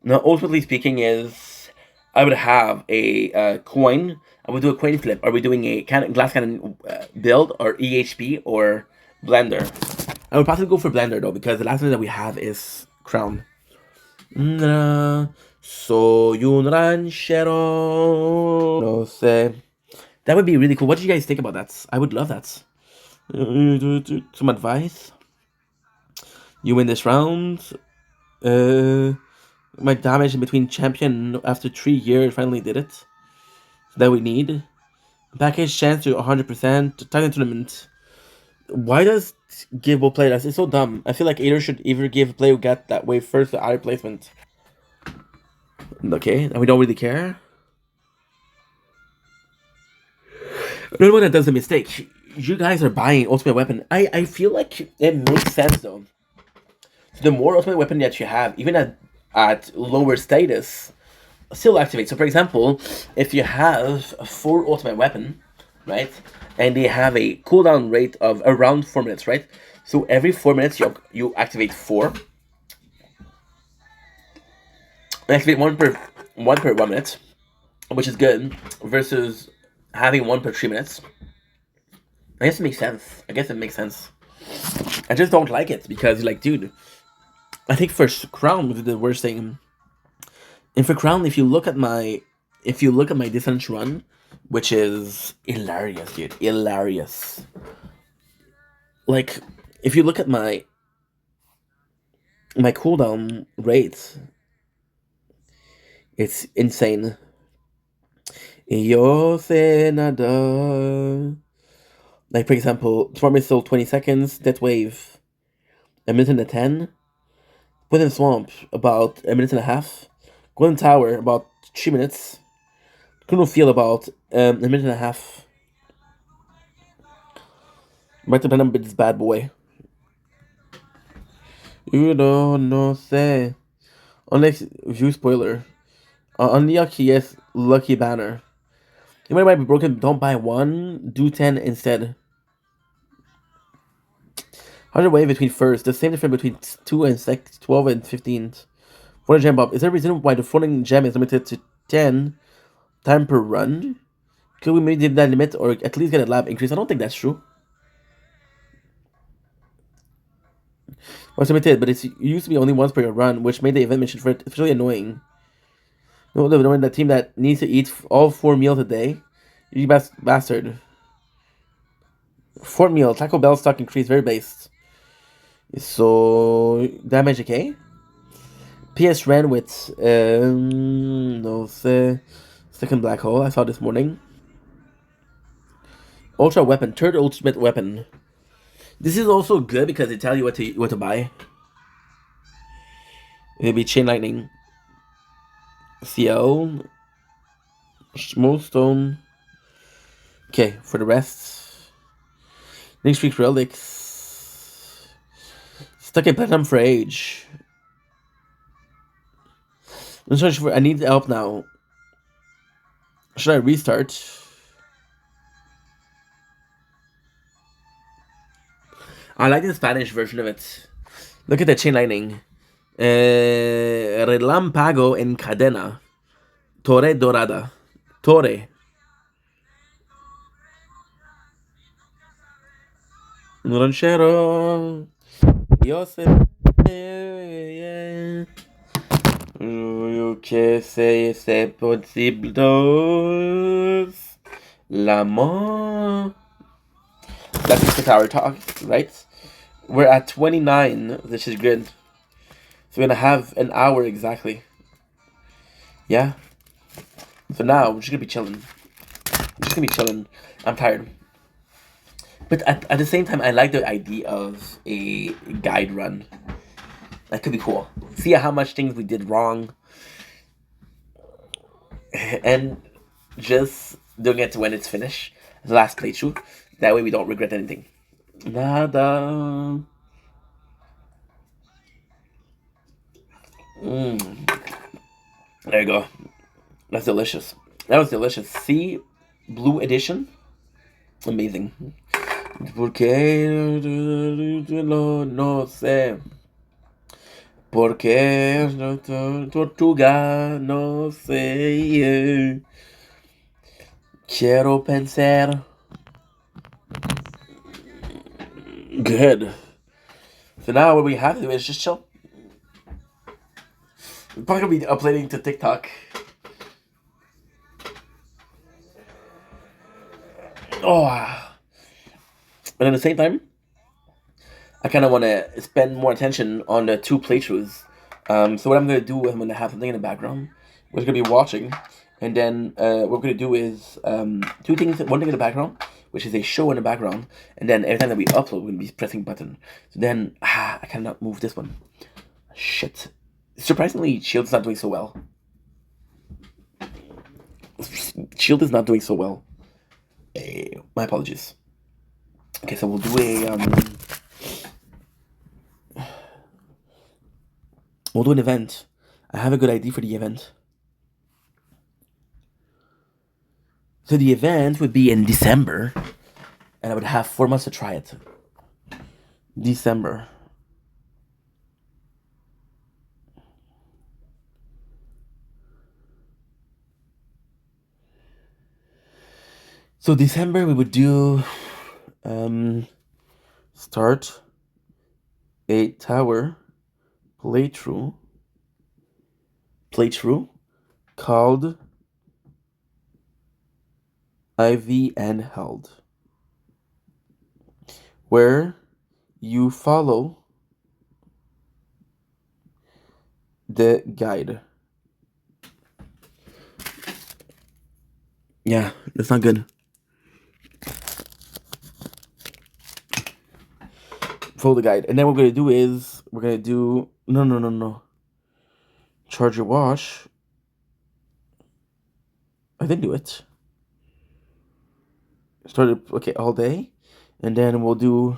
Now, ultimately speaking, is I would have a coin. I would do a coin flip. Are we doing a glass cannon build or EHP or blender? I would probably go for blender though because the last thing that we have is crown. Soy un ranchero. No sé. That would be really cool. What do you guys think about that? I would love that. Some advice. You win this round. My damage in between champion after 3 years finally did it. That we need. Package chance to 100%. Titan tournament. Why does give both players? It's so dumb. I feel like either should either give a player who got that way first the higher placement. Okay, and we don't really care. Another one that does a mistake. You guys are buying ultimate weapon. I feel like it makes sense though. So the more ultimate weapon that you have, even at lower status, still activate. So for example, if you have 4 ultimate weapon, right, and they have a cooldown rate of around 4 minutes, right? So every 4 minutes you activate 4. Activate one per 1 minute, which is good, versus having 1 per 3 minutes. I guess it makes sense. I just don't like it because, like, dude, I think for Crown was the worst thing. And for Crown, if you look at my distance run, which is hilarious, dude, hilarious. Like, if you look at my cooldown rate, it's insane. Yo sé nada. Like, for example, Swarm is still 20 seconds, Death Wave, a minute and 10. Poison Swamp, about a minute and a half. Golden Tower, about 3 minutes. Chrono Field, about a minute and a half. Back to Platinum with this bad boy. You don't know, say. Unless view spoiler. Unlucky, yes, lucky banner. You might be broken, don't buy 1, do 10 instead. 100 wave between first, the same difference between 2 and 6, 12 and 15. For a gem up, is there a reason why the floating gem is limited to 10 time per run? Could we maybe did that limit or at least get a lab increase? I don't think that's true. Well, it's limited, but it used to be only once per run, which made the event mission for it really annoying. No, knowing the team that needs to eat all 4 meals a day. You bastard. 4 meals, Taco Bell stock increase, very based. So, damage okay? PS ran with, no sé, second black hole, I saw this morning. Ultra weapon, third ultimate weapon. This is also good because they tell you what to buy. Maybe chain lightning, CL, Smolestone. Okay, for the rest, Link Streak relics. Stuck in platinum for age. I need help now. Should I restart? I like the Spanish version of it. Look at the chain lightning. Relámpago en cadena. Torre dorada. Torre. Un ranchero. Yo sé. Lo que se posible. L'amor. That's the tower talk, right? We're at 29, which is good. So we're gonna have an hour exactly. Yeah. So now we're just gonna be chilling. I'm tired. But at the same time, I like the idea of a guide run. That could be cool. See how much things we did wrong. And just doing it when it's finished. The last playthrough. That way we don't regret anything. Nada. There you go. That's delicious. That was delicious. See? Blue edition? Amazing. Porque no sé. Porque tortuga no sé. Quiero pensar. Good. So now what we have to do is just chill. We're probably gonna be uploading to TikTok. Oh. And at the same time, I kind of want to spend more attention on the 2 playthroughs. So what I'm going to do, I'm going to have something in the background. We're going to be watching. And then what we're going to do is 2 things. One thing in the background, which is a show in the background. And then every time that we upload, we're going to be pressing a button. So then, I cannot move this one. Shit. Surprisingly, Shield is not doing so well. Shield is not doing so well. My apologies. Okay, so we'll do we'll do an event. I have a good idea for the event. So the event would be in December, and I would have 4 months to try it. December. So December we would do start a tower playthrough called IV and Held, where you follow the guide. Yeah, that's not good. Follow the guide. And then what we're going to do is, we're going to do, no. Charge your wash. I didn't do it. Started, okay, all day. And then we'll do,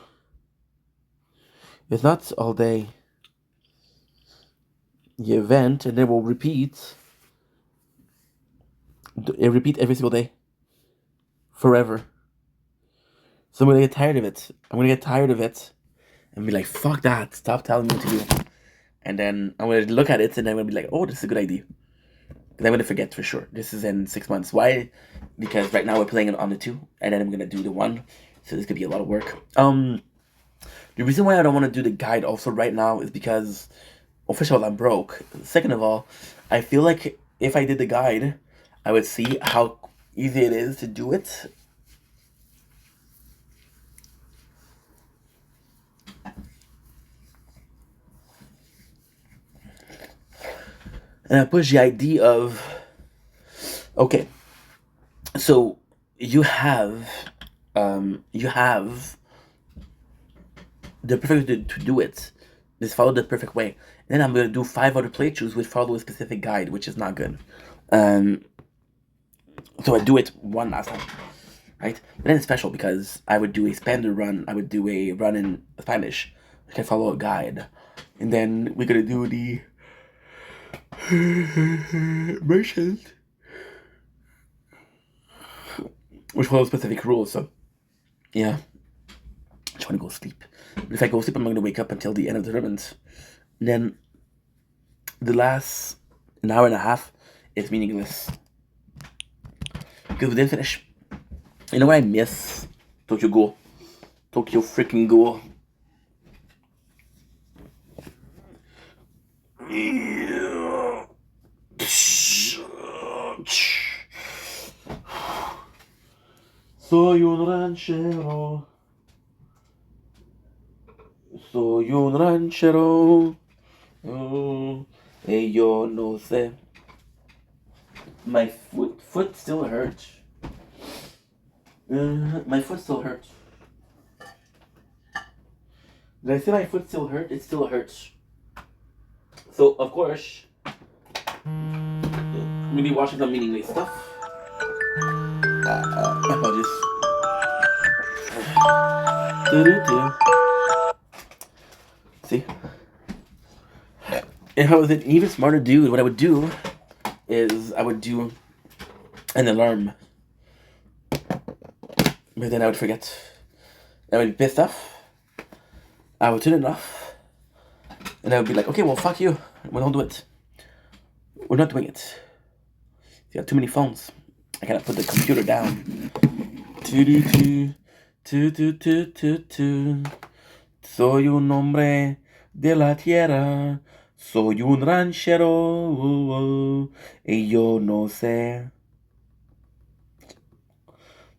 it's not all day, the event, and then we'll repeat. Repeat every single day. Forever. So I'm going to get tired of it. And be like, fuck that. Stop telling me what to do. And then I'm going to look at it and I'm going to be like, oh, this is a good idea. Because I'm going to forget for sure. This is in 6 months. Why? Because right now we're playing it on the 2. And then I'm going to do the 1. So this could be a lot of work. The reason why I don't want to do the guide also right now is because, well, first of all, I'm broke. Second of all, I feel like if I did the guide, I would see how easy it is to do it. And I push the idea of, okay, so you have you have the perfect way to do it. Just follow the perfect way. And then I'm gonna do 5 other playthroughs which follow a specific guide, which is not good. Um, so I do it one last time, right? But then it's special because I would do a Spanish run. I would do a run in Spanish. I can follow a guide, and then we're gonna do the merchant, which follows specific rules. So yeah, I just want to go sleep. But if I go sleep, I'm not gonna wake up until the end of the tournament. And then the last an hour and a half is meaningless because we didn't finish. You know what I miss? Tokyo Ghoul. Tokyo freaking Ghoul. Soy un ranchero. Soy un ranchero. Oh, y yo no sé. My foot still hurts. My foot still hurts. Did I say my foot still hurt? It still hurts. So, of course, I'm gonna be watching some meaningless stuff. My apologies. See? If I was an even smarter dude, what I would do is I would do an alarm. But then I would forget. I would be pissed off. I would turn it off. And I would be like, okay, well, fuck you. We don't do it. We're not doing it. You got too many phones. I gotta put the computer down. Soy un hombre de la tierra. Soy un ranchero. Y yo no sé.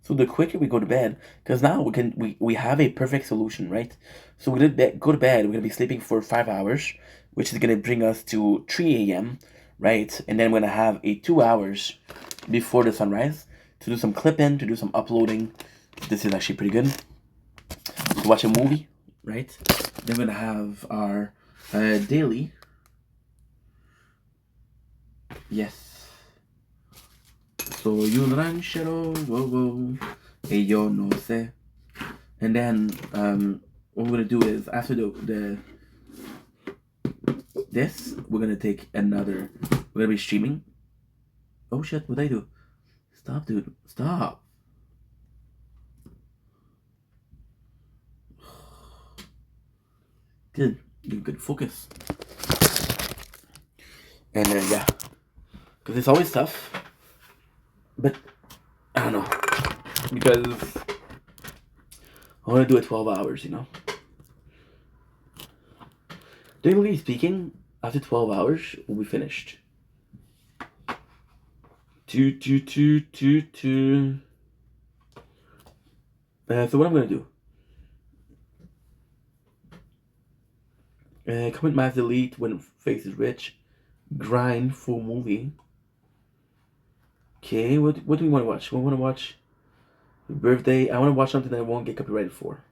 So the quicker we go to bed, because now we have a perfect solution, right? So we're gonna go to bed. We're gonna be sleeping for 5 hours, which is gonna bring us to 3 a.m. right? And then we're gonna have a 2 hours before the sunrise to do some clipping, to do some uploading. This is actually pretty good. To watch a movie, right? Then we're gonna have our daily. Yes. Soy un ranchero, whoa, whoa, y yo no sé. And then what we're gonna do is after the this, we're gonna take another. We're gonna be streaming. Oh shit! What did I do? Stop, dude! Stop! Good. You good focus. And yeah, because it's always tough. But I don't know because I want to do it 12 hours. You know. Generally speaking, after 12 hours, we'll be finished. So what I'm gonna do? Comment mass delete when face is rich. Grind full movie. Okay, what do we want to watch? We want to watch birthday. I want to watch something that I won't get copyrighted for.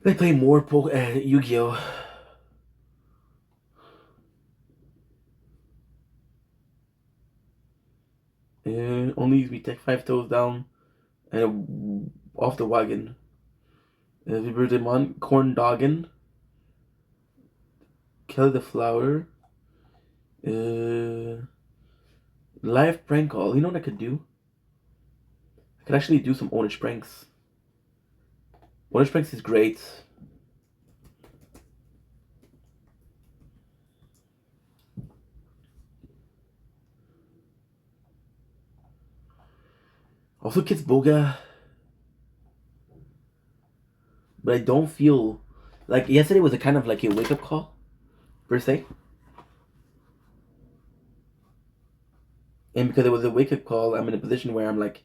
I play more Yu-Gi-Oh. Only we take 5 toes down and off the wagon. Happy birthday, man. Corn doggin. Kill the flower. Live prank call. You know what I could do? I could actually do some ownish pranks. Ownish pranks is great. Also, Kids Boga. But I don't feel like yesterday was a kind of like a wake up call, per se. And because it was a wake up call, I'm in a position where I'm like,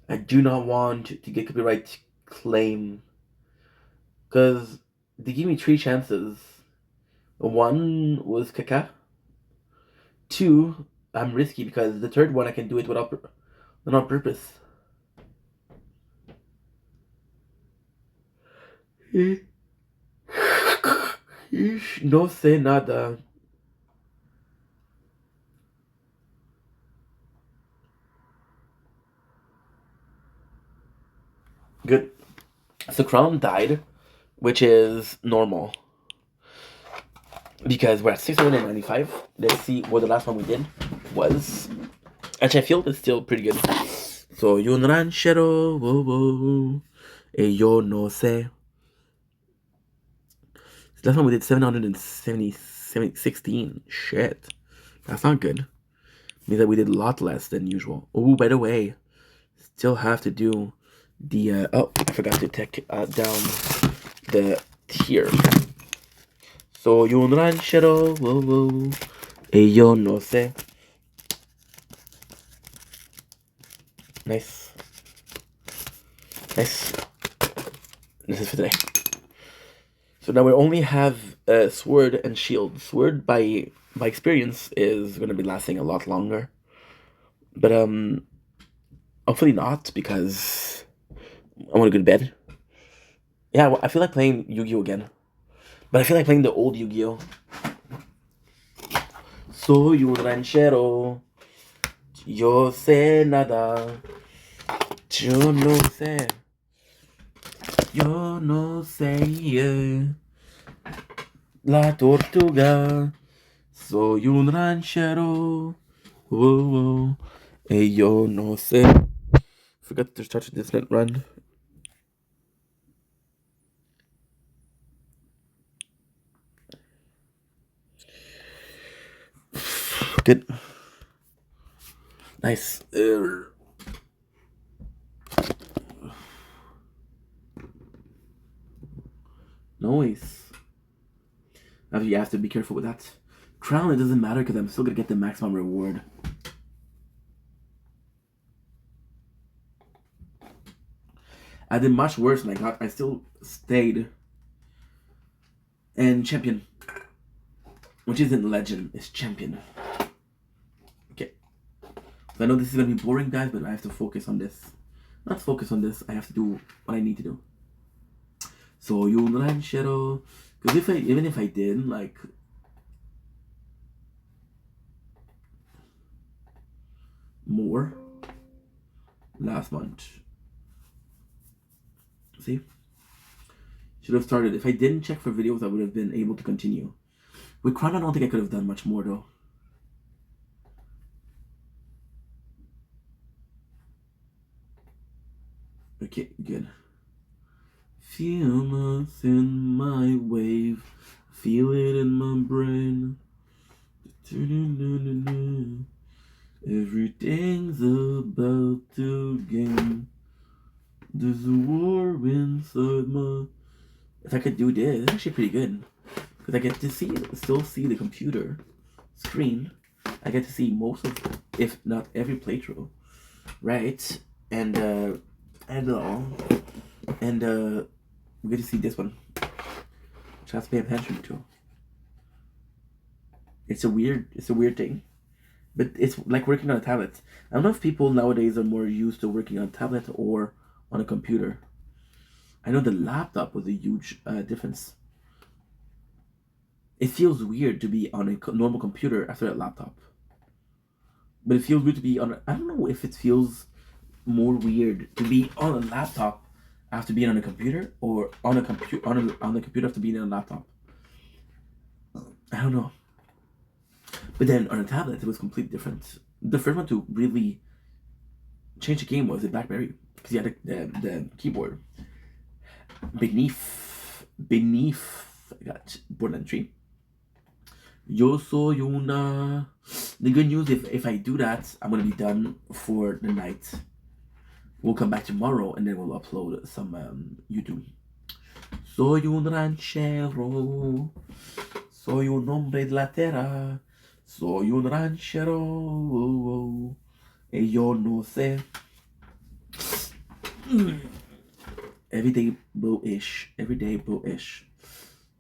I do not want to get copyright claim. Because They gave me 3 chances. One was caca. 2, I'm risky because the third one I can do it without on purpose. No sé nada. Good. So Crown died, which is normal. Because we're at 695. Let's see what the last one we did was. Actually, I feel it's still pretty good. So, un ranchero, whoa, whoa, yo no sé. Last one we did 716. Shit. That's not good. Means that we did a lot less than usual. Oh, by the way, still have to do the. Oh, I forgot to take down the tier. Soy un ranchero, whoa, whoa, yo no sé. Nice. Nice. This is for today. So now we only have sword and shield. Sword by experience is gonna be lasting a lot longer. But hopefully not, because I wanna go to bed. Yeah, I feel like playing Yu-Gi-Oh again. But I feel like playing the old Yu-Gi-Oh. Soy un ranchero. Yo sé nada. Yo no sé. Yo no sé. La tortuga. Soy un ranchero. Whoa, whoa. Yo no sé. Forgot to start this net run. Good. Nice. Noise. You have to be careful with that. Crown, it doesn't matter because I'm still gonna get the maximum reward. I did much worse than I still stayed. And champion. Which isn't legend, it's champion. Okay. So I know this is gonna be boring, guys, but I have to focus on this. Not focus on this, I have to do what I need to do. So un ranchero. Because even if I did, like, more last month. See? Should have started. If I didn't check for videos, I would have been able to continue. With Crown, I don't think I could have done much more, though. Okay, good. Feel us in my wave. Feel it in my brain. Everything's about to gain. There's a war inside my... If I could do this, it's actually pretty good. Because I get to still see the computer screen. I get to see most of, if not every playthrough. Right? And we get to see this one. Which I have to pay attention to. It's a weird thing. But it's like working on a tablet. I don't know if people nowadays are more used to working on a tablet or on a computer. I know the laptop was a huge difference. It feels weird to be on a normal computer after a laptop. But it feels weird to be on I don't know if it feels more weird to be on a laptop after being on a computer, or on a computer on the computer after being on a laptop. I don't know. But then on a tablet, it was completely different. The first one to really change the game was the BlackBerry, because you had the keyboard beneath. I got board entry. Yo soy una. The good news, if I do that, I'm gonna be done for the night. We'll come back tomorrow and then we'll upload some YouTube. Soy un ranchero. Soy un hombre de la tierra. Soy un ranchero. Yo no sé. Everyday boo-ish.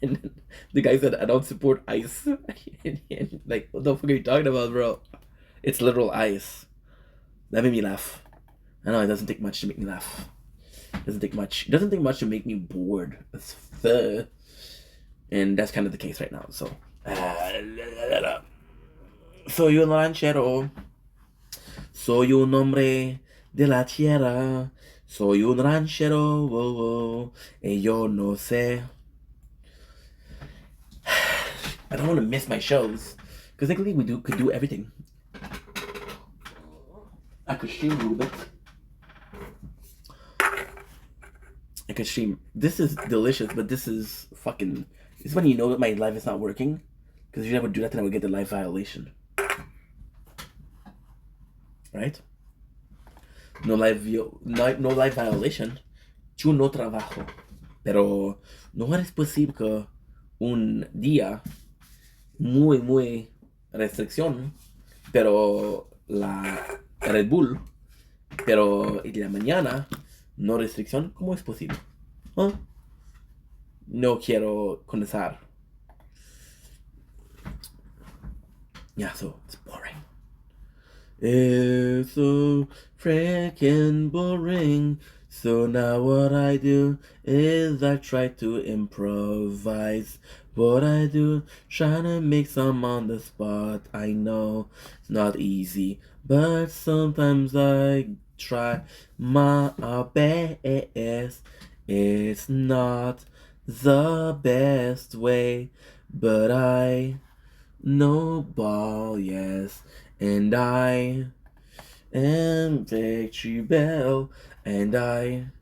And the guy said, I don't support ice. And like, what the fuck are you talking about, bro? It's literal ice. That made me laugh. I know it doesn't take much to make me laugh. It doesn't take much. It doesn't take much to make me bored. That's the, and that's kind of the case right now. So, soy un ranchero. Soy un hombre de la tierra. Soy un ranchero. Oh, oh, y yo no sé. I don't want to miss my shows because technically we could do everything. I could stream a little bit. I could stream. This is delicious, but this is fucking. This is when you know that my live is not working, because if you never do that, then I would get the live violation. Right? No live violation. Yo no trabajo. Pero no es posible que un día muy restricción, pero la Red Bull, pero en la mañana no restricción, ¿cómo es posible? ¿Ah? No quiero condensar. Yeah, so it's boring. It's so freaking boring. So now what I do is I try to improvise. What I do, trying to make some on the spot. I know it's not easy, but sometimes I try my best. It's not the best way, but I know ball, yes, and I am Victory Bell, and I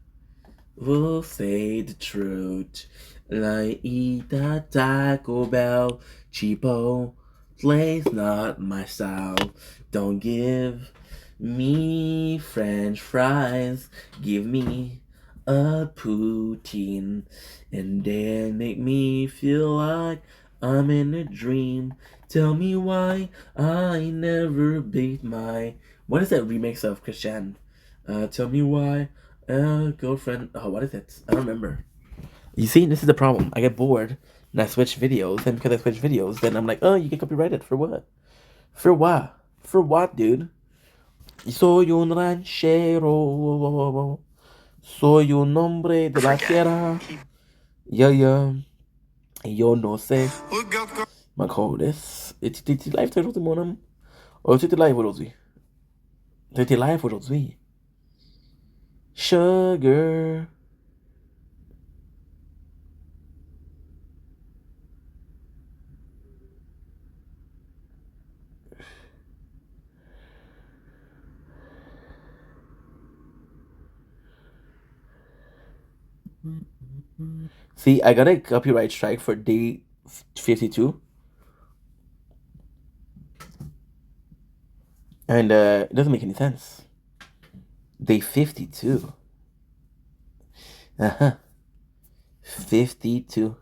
will say the truth. I eat a Taco Bell, cheapo, place not my style. Don't give me French fries, give me a poutine, and then make me feel like I'm in a dream. Tell me why I never beat my... What is that remix of Christian? Tell me why girlfriend... Oh, what is it? I don't remember. You see, this is the problem. I get bored and I switch videos, and because I switch videos, then I'm like, oh, you get copyrighted. For what? For what? For what, dude? Soy un ranchero. Soy un hombre de la tierra. Yeah. Yo no sé. Maar gewoon, het is live tegen de mannen. Oh, zit live voor ons wie? Zit live voor ons wie? Sugar. See, I got a copyright strike for day 52. And it doesn't make any sense. Day 52. 52.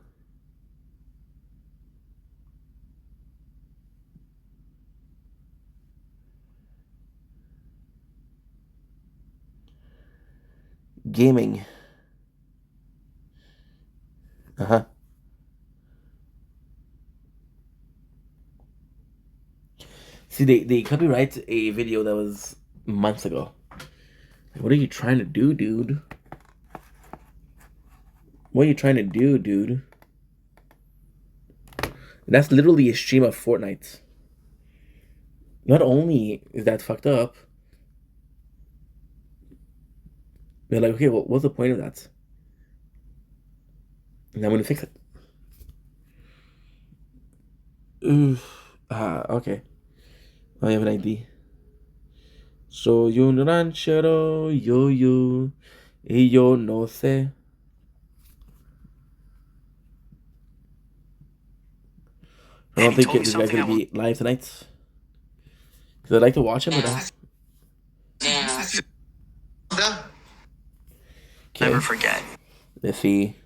Gaming. See, they copyright a video that was months ago. What are you trying to do, dude? What are you trying to do, dude? That's literally a stream of Fortnite. Not only is that fucked up, they're like, okay, well, what's the point of that? And I'm gonna fix it. Okay. I have an ID. Soy un ranchero, yo, y yo no sé. I don't think this guy's gonna be live tonight. Because I'd like to watch him, but Never forget. Let's see.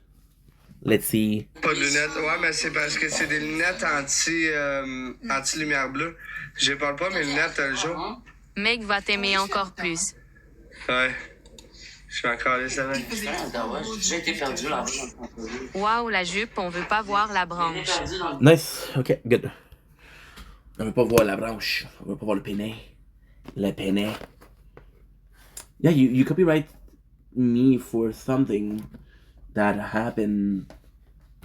Pas de lunettes. Ouais, mais c'est parce que c'est des lunettes anti-lumière bleue. Je parle pas mes lunettes le jour. Meg va t'aimer encore plus. Ouais. Je suis encore des semaines. J'ai été perdu là. Wow, la jupe, on veut pas voir la branche. Nice. Okay, good. On veut pas voir la branche. On veut pas voir le penne. Le penne. Yeah, you copyright me for something that happened.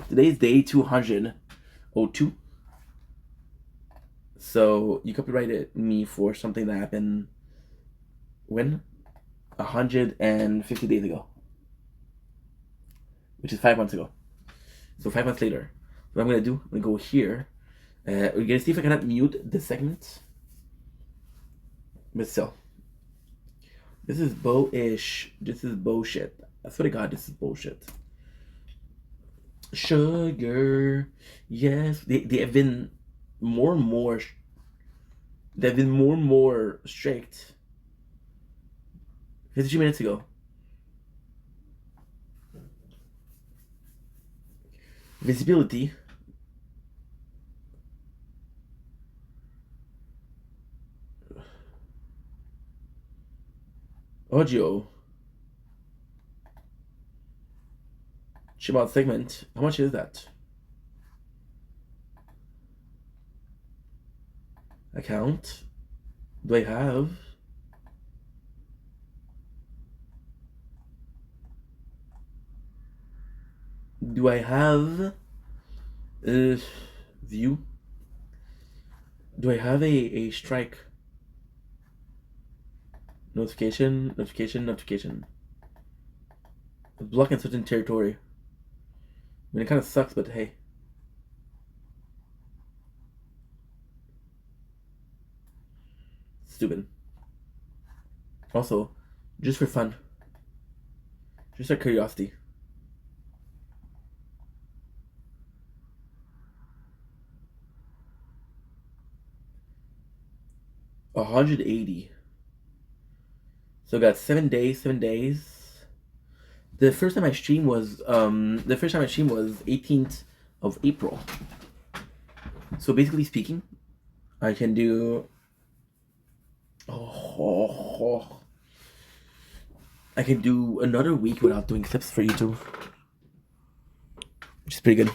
Today's day 202. So you copyrighted me for something that happened when? 150 days ago. Which is 5 months ago. So 5 months later. What I'm gonna do, I'm gonna go here. We're gonna see if I cannot mute this segment. But still. This is bow-ish. This is bullshit. I swear to God, this is bullshit. Sugar. Yes. They have been more and more. They've been more and more strict. 52 minutes ago. Visibility. Audio. Shimon segment. How much is that? Account. Do I have? Do I have view? Do I have a strike? Notification. Blocking certain territory. I mean, it kind of sucks, but hey. Stupid. Also, just for fun. Just out of curiosity. $180. So I got 7 days. The first time I streamed was 18th of April. So basically speaking, I can do I can do another week without doing clips for YouTube. Which is pretty good.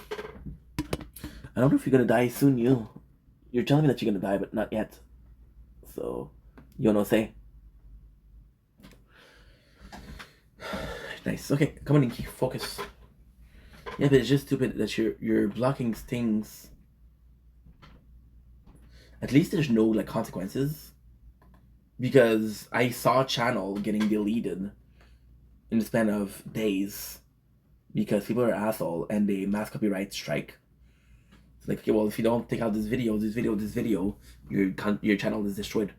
I don't know if you're gonna die soon, You're telling me that you're gonna die, but not yet. So, you don't know what to say. Nice. Okay, come on, Inky, focus. Yeah, but it's just stupid that you're blocking things. At least there's no like consequences. Because I saw a channel getting deleted in the span of days because people are asshole and they mass copyright strike. It's like, okay, well, if you don't take out this video, your channel is destroyed.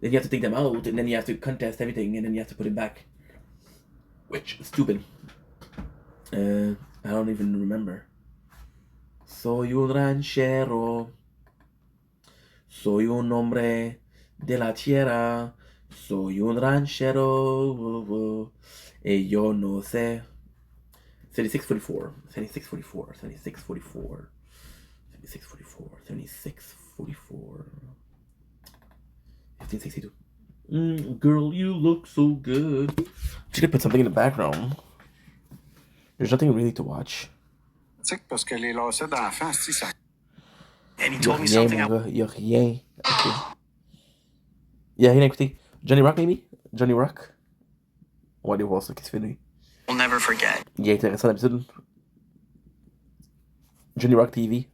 Then you have to take them out, and then you have to contest everything, and then you have to put it back. Which is stupid. I don't even remember. Soy un ranchero. Soy un hombre de la tierra. Soy un ranchero. Y yo no sé. 7644. 7644. 7644. 7644. 7644. 1562. Girl, you look so good. She could put something in the background. There's nothing really to watch. Parce que les lacets d'enfants, si ça. And he told me something. Y'a rien. Okay. Y'a rien à écouter. Johnny Rock, maybe? Johnny Rock? On va aller voir ça, qu'est-ce qu'il fait lui. We'll never forget. Il est intéressant d'habitude. Johnny Rock TV.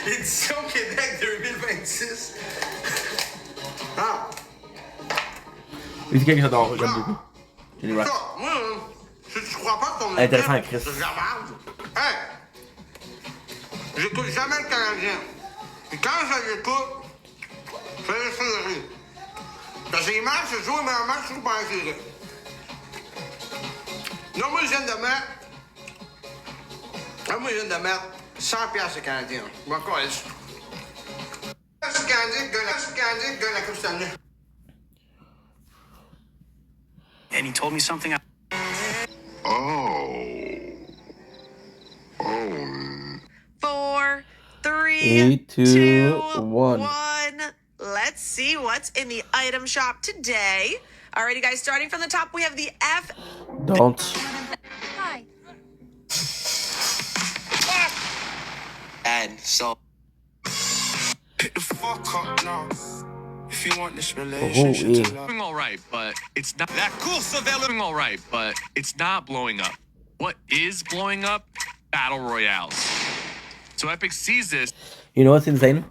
Édition Québec 2026. Ah! C'est quelqu'un que j'adore, j'aime beaucoup. Johnny Rock. Moi, si tu crois pas que ton Intéressant, Chris. c'est de la merde. Hey! J'écoute jamais le Canadien. Et quand je l'écoute, je fais laisser le rire. Parce que les matchs, je joue, mais un match, je joue pas avec les rires. Non, moi, je viens de mettre. Moi, je viens de mettre 100$ au Canadien. Bon, quoi, est-ce? Le Canadien gagne la Coupe Stanley. And he told me something. Oh. 4, 3, 3, 2, 1. Let's see what's in the item shop today. Alrighty, guys, starting from the top, we have the F. Don't. Hi. And so. Pick the fuck up now. If you want this Oh, relationship yeah. to last. Doing all right, but it's not that cool. Doing all right, but it's not blowing up. What is blowing up? Battle royales. So Epic sees this. You know what's insane?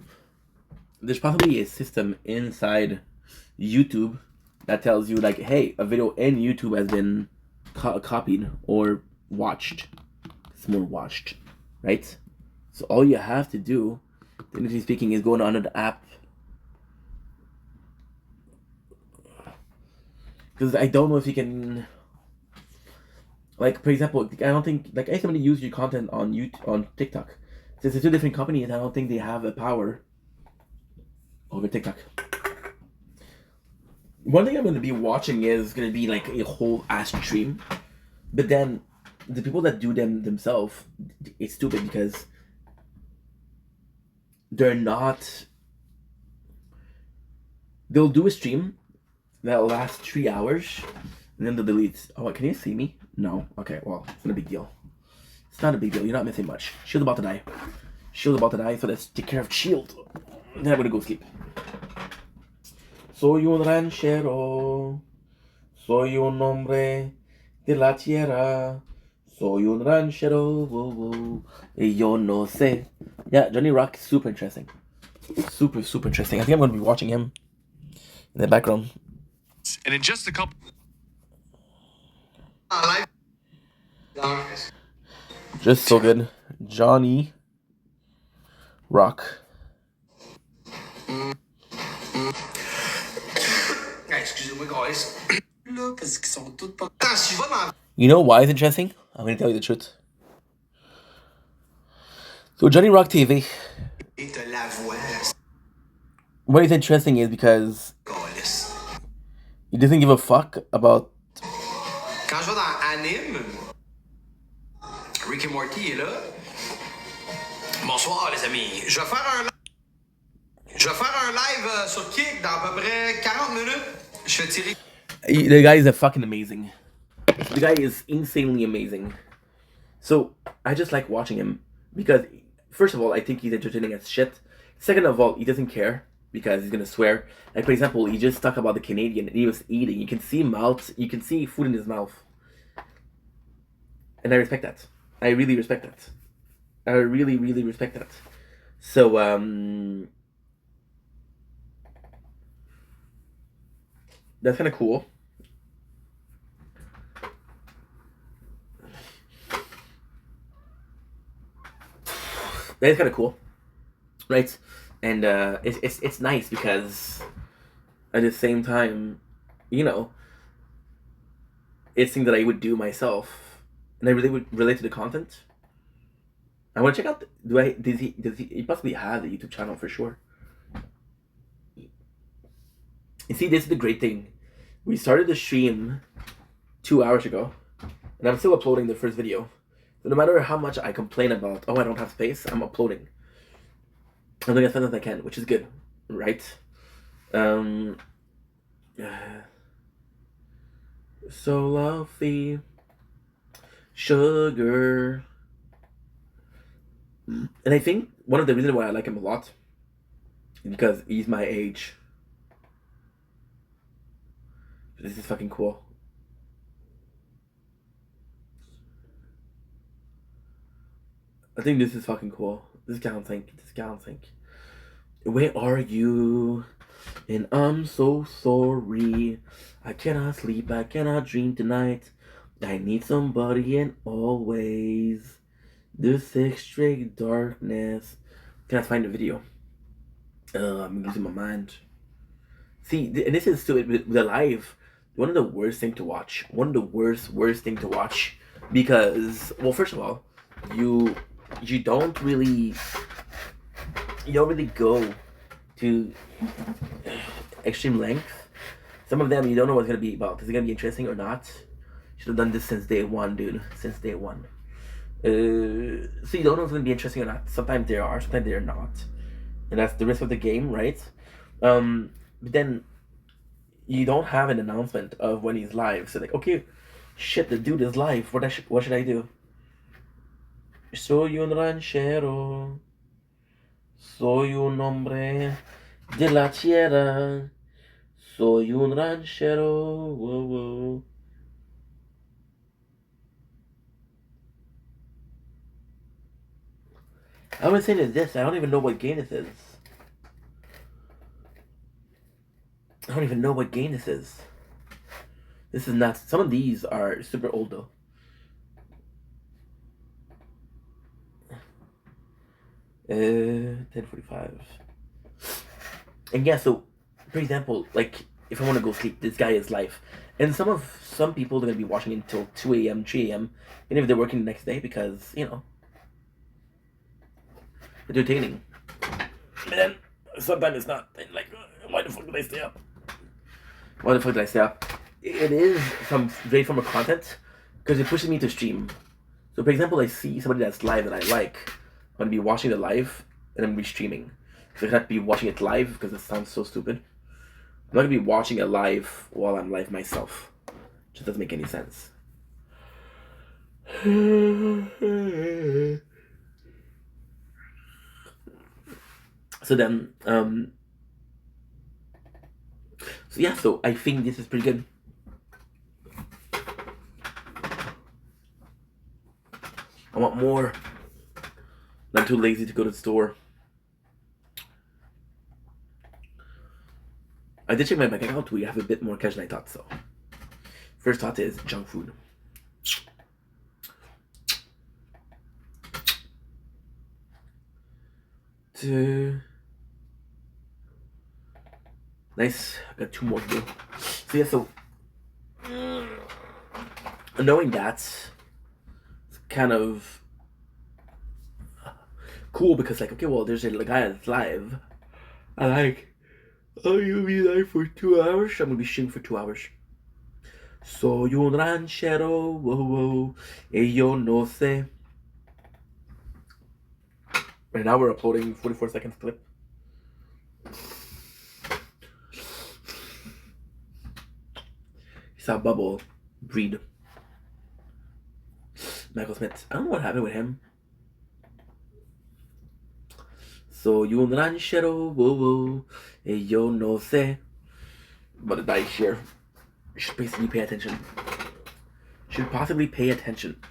There's probably a system inside YouTube that tells you like, hey, a video in YouTube has been copied or watched. It's more watched, right? So all you have to do, technically speaking, is go on the app. Because I don't know if you can, like, for example, I don't think, like, if somebody use your content on YouTube, on TikTok, since it's two different companies, I don't think they have the power over TikTok. One thing I'm going to be watching is going to be like a whole ass stream, but then the people that do them themselves, it's stupid because they'll do a stream that'll last 3 hours, and then they'll delete. Oh, can you see me? No. Okay, well, it's not a big deal. It's not a big deal. You're not missing much. Shield about to die. Shield about to die, so let's take care of Shield. Then I'm gonna go sleep. Soy un ranchero. Soy un hombre de la tierra. Soy un ranchero. Whoa, whoa. Yo no sé. Yeah, Johnny Rock, super interesting. Super, super interesting. I think I'm gonna be watching him in the background. And in just a couple. Just so good. Johnny Rock. Excusez-moi, guys. Là, parce qu'ils sont toutes pas. Si je vais dans. You know why it's interesting? I'm gonna tell you the truth. So Johnny Rock TV. Et te la voix. What is interesting is because he doesn't give a fuck about. Quand je vais dans Anime, Rick et Morty est là. Bonsoir, les amis. Je vais faire un live sur Kick dans à peu près 40 minutes. Je vais tirer. The guy is fucking amazing. The guy is insanely amazing. So I just like watching him because, first of all, I think he's entertaining as shit. Second of all, he doesn't care because he's gonna swear. Like, for example, he just talked about the Canadian and he was eating. You can see food in his mouth. And I respect that. I really respect that. I really, really respect that. So, that's kind of cool. That's kind of cool, right? And it's nice because at the same time, you know, it's things that I would do myself, and I really would relate to the content. I want to check out. Does he possibly have a YouTube channel for sure? You see, this is the great thing. We started the stream 2 hours ago, and I'm still uploading the first video. So no matter how much I complain about, oh, I don't have space, I'm uploading. I'm doing as fast as I can, which is good, right? So lovely, sugar. And I think one of the reasons why I like him a lot is because he's my age. This is fucking cool. I think this is fucking cool. This can't think. Where are you? And I'm so sorry. I cannot sleep. I cannot dream tonight. I need somebody and always. The sixth straight darkness. Can I find the video? I'm losing my mind. See, and this is still with the live. One of the worst thing to watch. One of the worst thing to watch. Because, well, first of all, you don't really go to extreme length. Some of them you don't know what's gonna be about. Is it gonna be interesting or not? Should have done this since day one, dude. Since day one. So you don't know if it's gonna be interesting or not. Sometimes they are, sometimes they're not, and that's the risk of the game, right? But then you don't have an announcement of when he's live. So like, okay, shit, the dude is live. What should I do? Soy un ranchero. Soy un hombre de la tierra. Soy un ranchero. Whoa, whoa. I'm gonna say this. I don't even know what game this is. I don't even know what game this is. This is not. Some of these are super old though. 10:45. And yeah, so for example, like if I want to go sleep, this guy is live, and some people are gonna be watching until 2 a.m., 3 a.m., and if they're working the next day because it's entertaining. And then sometimes it's not. And like, why the fuck did I stay up? Why the fuck did I stay up? It is some great form of content because it pushes me to stream. So for example, I see somebody that's live that I like, I'm gonna be watching the live and I'm gonna be streaming. So I can't be watching it live because it sounds so stupid. I'm not gonna be watching it live while I'm live myself. It just doesn't make any sense. So then, so yeah, so I think this is pretty good. I want more. I'm too lazy to go to the store. I did check my bank account. We have a bit more cash than I thought, so. First thought is junk food. Nice. I got 2 more to do. So yeah, so knowing that, it's kind of cool because like, okay, well, there's a guy that's live. I like, oh, you'll be live for 2 hours. I'm gonna be streaming for 2 hours. Soy un ranchero, whoa, whoa, y yo no sé. Right now we're uploading 44 seconds clip. You saw Bubble breed. Michael Smith. I don't know what happened with him. Soy un ranchero, whoa, whoa, y yo no sé. But a dice here. You should basically pay attention. Should possibly pay attention.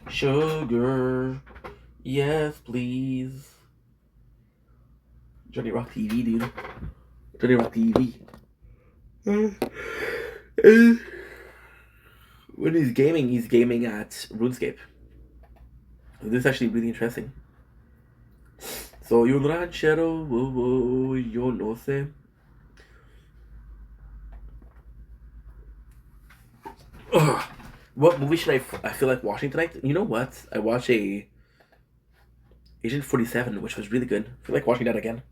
Sugar. Yes, please. Johnny Rock TV, dude. Johnny Rock TV. When he's gaming at RuneScape. This is actually really interesting. So, un ranchero, whoa, whoa, yo no sé. Ugh. What movie should I feel like watching tonight? You know what? I watched Agent 47, which was really good. I feel like watching that again.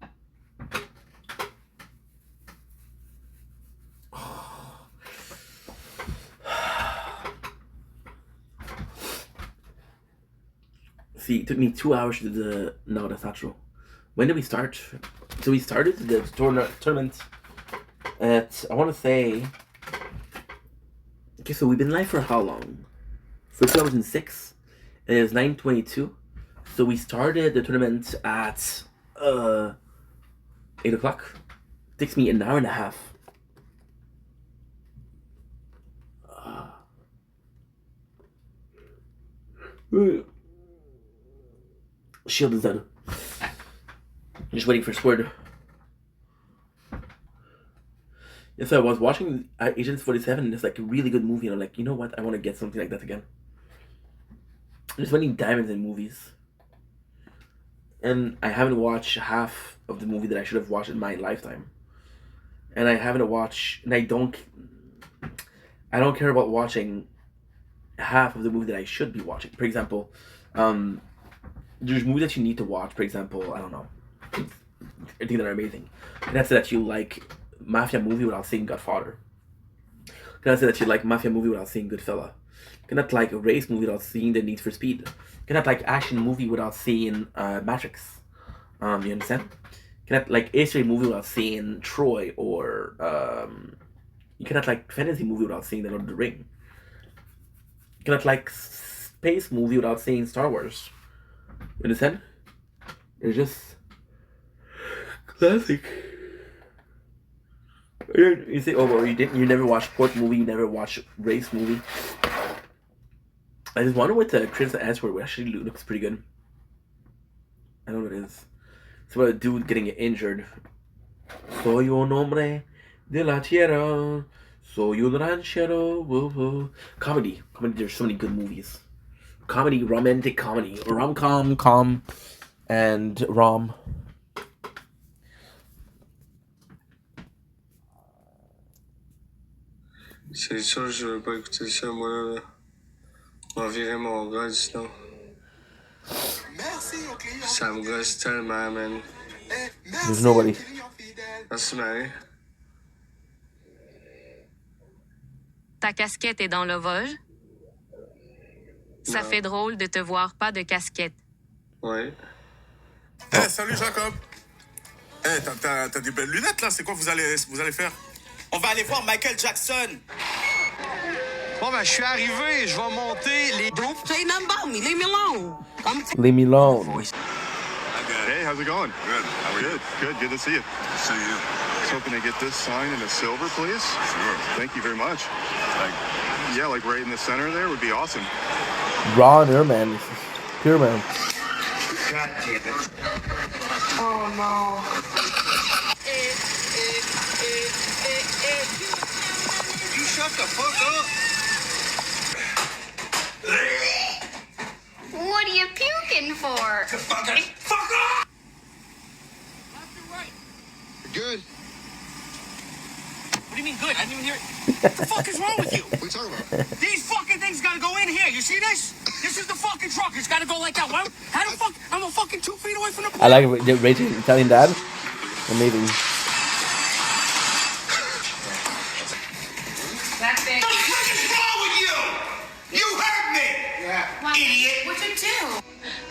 See, it took me 2 hours to do the... No, that's not true. When did we start? So we started the tournament at, I want to say... Okay, so we've been live for how long? For 2006, and it was 9:22. So we started the tournament at 8 o'clock. It takes me an hour and a half. Shield is done. Just waiting for Sword. Yeah, so I was watching Agents 47, and it's like a really good movie, and I'm like, you know what? I want to get something like that again. I'm just finding diamonds in movies. And I haven't watched half of the movie that I should have watched in my lifetime. And I haven't watched, and I don't care about watching half of the movie that I should be watching. For example, there's movies that you need to watch. For example, I don't know. I think that are amazing. And that's that you like Mafia movie without seeing Godfather. Can I say that you like Mafia movie without seeing Goodfella? Cannot like a race movie without seeing the Need for Speed. Cannot like action movie without seeing Matrix. You understand? Cannot like history movie without seeing Troy, or you cannot like fantasy movie without seeing The Lord of the Ring. You cannot like space movie without seeing Star Wars. You understand? It's just classic. You say, oh, well, you never watch sport movie, you never watch race movie. I just wonder what the Crimson Answer actually looks pretty good. I don't know what it is. It's about a dude getting injured. Soy un hombre de la tierra. Soy un ranchero. Woo woo. Comedy. There's so many good movies. Comedy, romantic comedy. Rom-com, and rom. C'est sûr, je veux pas écouter ça, moi, là. On va virer mon gars, sinon. Ça me gosse tellement, man. There's nobody. Merci, Marie. Ta casquette est dans le Vosges? Ça fait drôle de te voir pas de casquette. Ouais. Hey, salut Jacob. Hey, t'as des belles lunettes là, c'est quoi vous allez faire? On va aller voir Michael Jackson. Bon, ben, je suis arrivé, je vais monter les... Don't say nothing about me. Leave me alone. Leave me alone. Hey, how's it going? Good. How are you? Good to see you. Good to see you. Just hoping to get this sign in a silver, please. Sure. Thank you very much. Yeah, like right in the center there would be awesome. Ron Ehrman. Pure man. God damn it. Oh, no. You shut the fuck up. What are you puking for? Fuck off! Good. What do you mean good? I didn't even hear it. What the fuck is wrong with you? What are you talking about? These fucking things gotta go in here. You see this? This is the fucking truck. It's gotta go like that. Why? How the fuck? I'm a fucking 2 feet away from the. I like Rachel Italian dad. Amazing. That's it. What the fuck is wrong with you? You hurt me. Yeah. Idiot. What'd you do?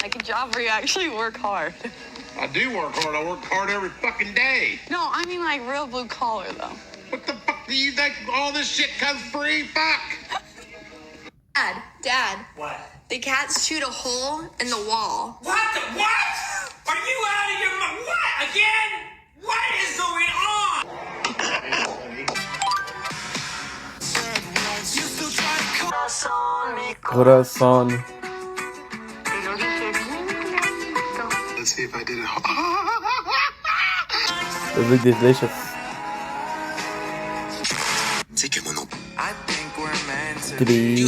Like a job where you actually work hard. I do work hard. I work hard every fucking day. No, I mean like real blue collar though. What the fuck do you think all this shit comes free? Fuck. Dad. What? The cats chewed a hole in the wall. What the what? Are you out of your mind? What again? What is going on? Corazon. Let's see if I did it. It looks delicious. C'est que mon nom. I think we're meant To be.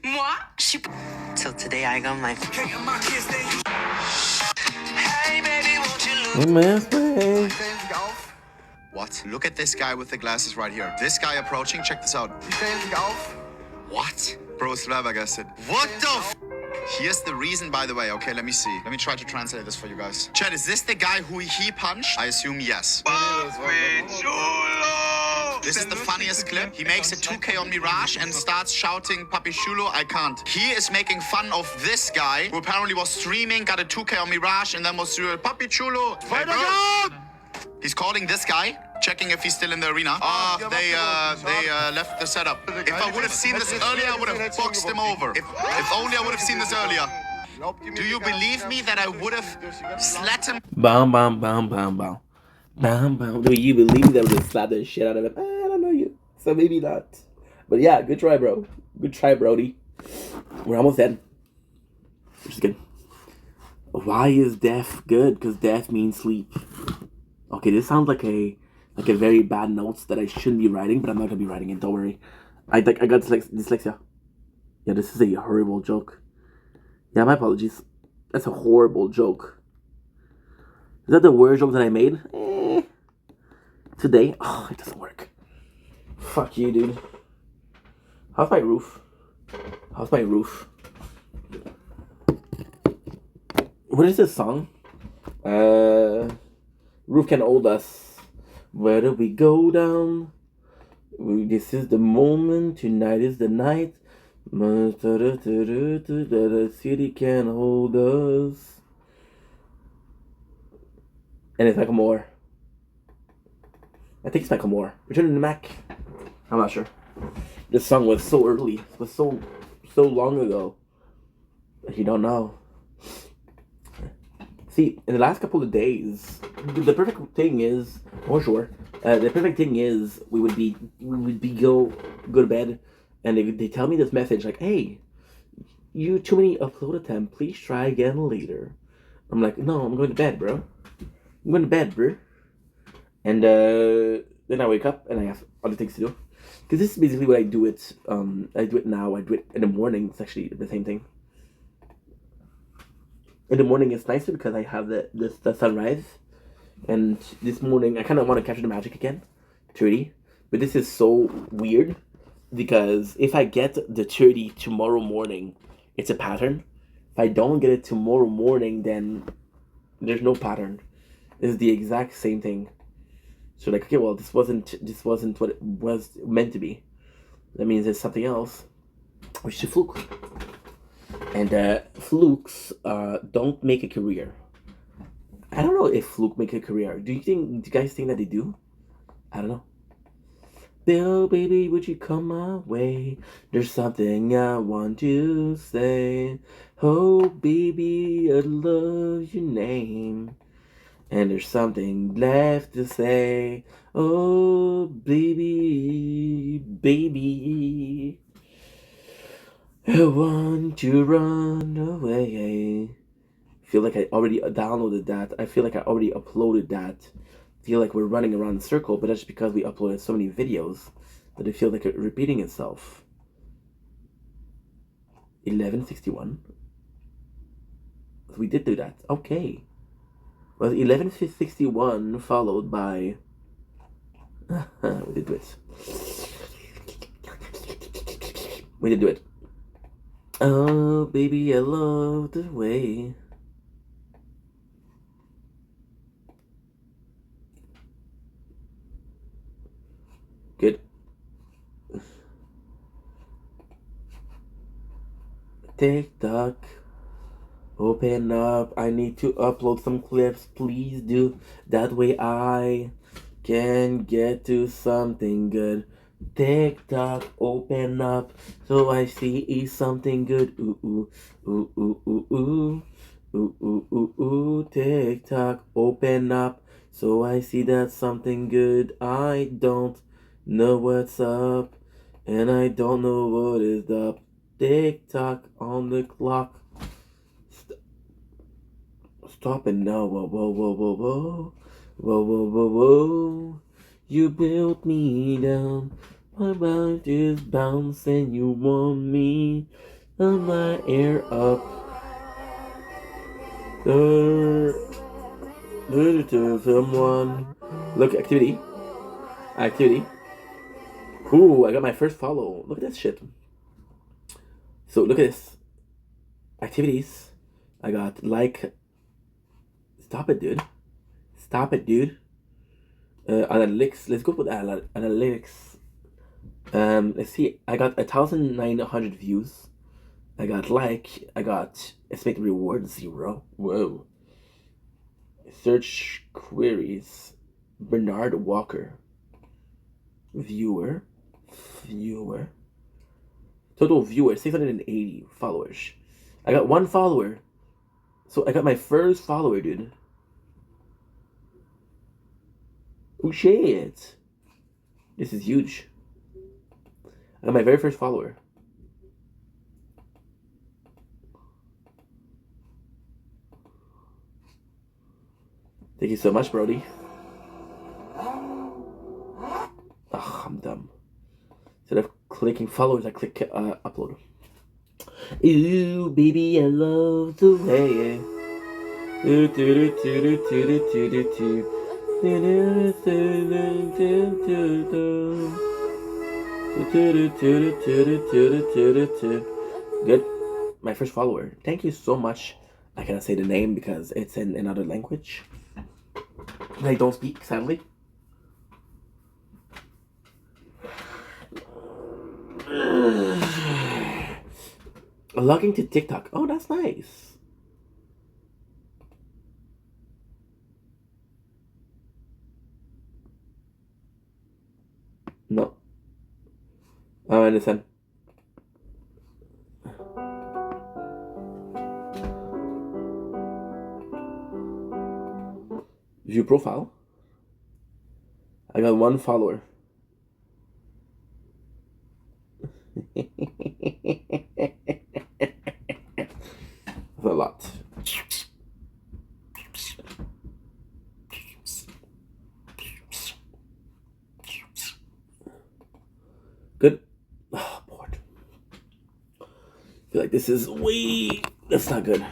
Moi? Till today I got my... Hey baby, won't you look? What? Look at this guy with the glasses right here. This guy approaching, check this out. What? Bro, ist flabbergasted. What the f? Here's the reason, by the way. Okay, let me see. Let me try to translate this for you guys. Chad, is this the guy who he punched? I assume yes. This is the funniest clip. He makes a 2K on Mirage and starts shouting, Papi Chulo, I can't. He is making fun of this guy who apparently was streaming, got a 2K on Mirage, and then was doing Papi Chulo. Hey, bro. He's calling this guy, checking if he's still in the arena. They left the setup. If I would have seen this earlier, I would have boxed him over. If only I would have seen this earlier. Do you believe me that I would have slapped him? Bam, bam, bam, bam, bam. Bam, bam. Do you believe that would have slapped the shit out of him? I don't know you. So maybe not. But yeah, good try, bro. Good try, Brody. We're almost dead. Which is good. Why is death good? Because death means sleep. Okay, this sounds like a very bad notes that I shouldn't be writing, but I'm not gonna be writing it. Don't worry. I got dyslexia. Yeah, this is a horrible joke. Yeah, my apologies. That's a horrible joke. Is that the worst joke that I made? Today? Oh, it doesn't work. Fuck you, dude. How's my roof? How's my roof? What is this song? Roof can hold us. Where do we go down? This is the moment. Tonight is the night. The city can't hold us. And it's Macklemore. I think it's Macklemore. Return to the Mac. I'm not sure. This song was so early. It was so long ago. That you don't know. See, in the last couple of days, the perfect thing is, the perfect thing is we would be go to bed, and they tell me this message like, hey, you too many upload attempt, please try again later. I'm like, no, I'm going to bed, bro. I'm going to bed, bro. And then I wake up and I have other things to do. Because this is basically what I do it. I do it now. I do it in the morning. It's actually the same thing. In the morning, it's nicer because I have the sunrise. And this morning, I kind of want to capture the magic again. 30. But this is so weird. Because if I get the 30 tomorrow morning, it's a pattern. If I don't get it tomorrow morning, then there's no pattern. It's the exact same thing. So like, okay, well, this wasn't what it was meant to be. That means it's something else, which is a fluke. And flukes don't make a career. I don't know if fluke make a career. Do you guys think that they do? I don't know. Bill, baby, would you come my way? There's something I want to say. Oh, baby, I love your name. And there's something left to say. Oh, baby, baby. I want to run away. I feel like I already downloaded that. I feel like I already uploaded that. I feel like we're running around in a circle, but that's because we uploaded so many videos that it feels like it's repeating itself. 1161. We did do that. Okay. Well, 1161 followed by... we did do it. We did do it. Oh, baby, I love the way. Good. TikTok. Open up. I need to upload some clips. Please do. That way I can get to something good. TikTok, open up. So I see something good. Ooh, ooh, ooh, ooh, ooh, ooh. Ooh, ooh, ooh, ooh. TikTok, open up. So I see that something good. I don't know what's up. And I don't know what is up. TikTok on the clock. Stop it now. Whoa, whoa, whoa, whoa, whoa. Whoa, whoa, whoa, whoa. You built me down. My mind is bouncing. You want me. On my air up. Someone. Look, activity. Activity. Ooh, I got my first follow. Look at this shit. So look at this. Activities. I got like. Stop it, dude. Stop it, dude. Analytics. Let's go with analytics. Let's see. I got 1,900 views. I got like. I got estimated reward 0. Whoa. Search queries. Bernard Walker. Viewer. Total viewers 680 followers. I got 1 follower. So I got my first follower, dude. Oh shit. This is huge. I got my very first follower. Thank you so much, Brody. Ugh, I'm dumb. Instead of clicking followers, I click upload. Ooh, baby, I love the way. Good. My first follower. Thank you so much. I cannot say the name because it's in another language. I don't speak, sadly. Logging to TikTok. Oh, that's nice. No. I understand. View profile. I got 1 follower. That's a lot. Good. Oh, bored. I feel like this is way... That's not good.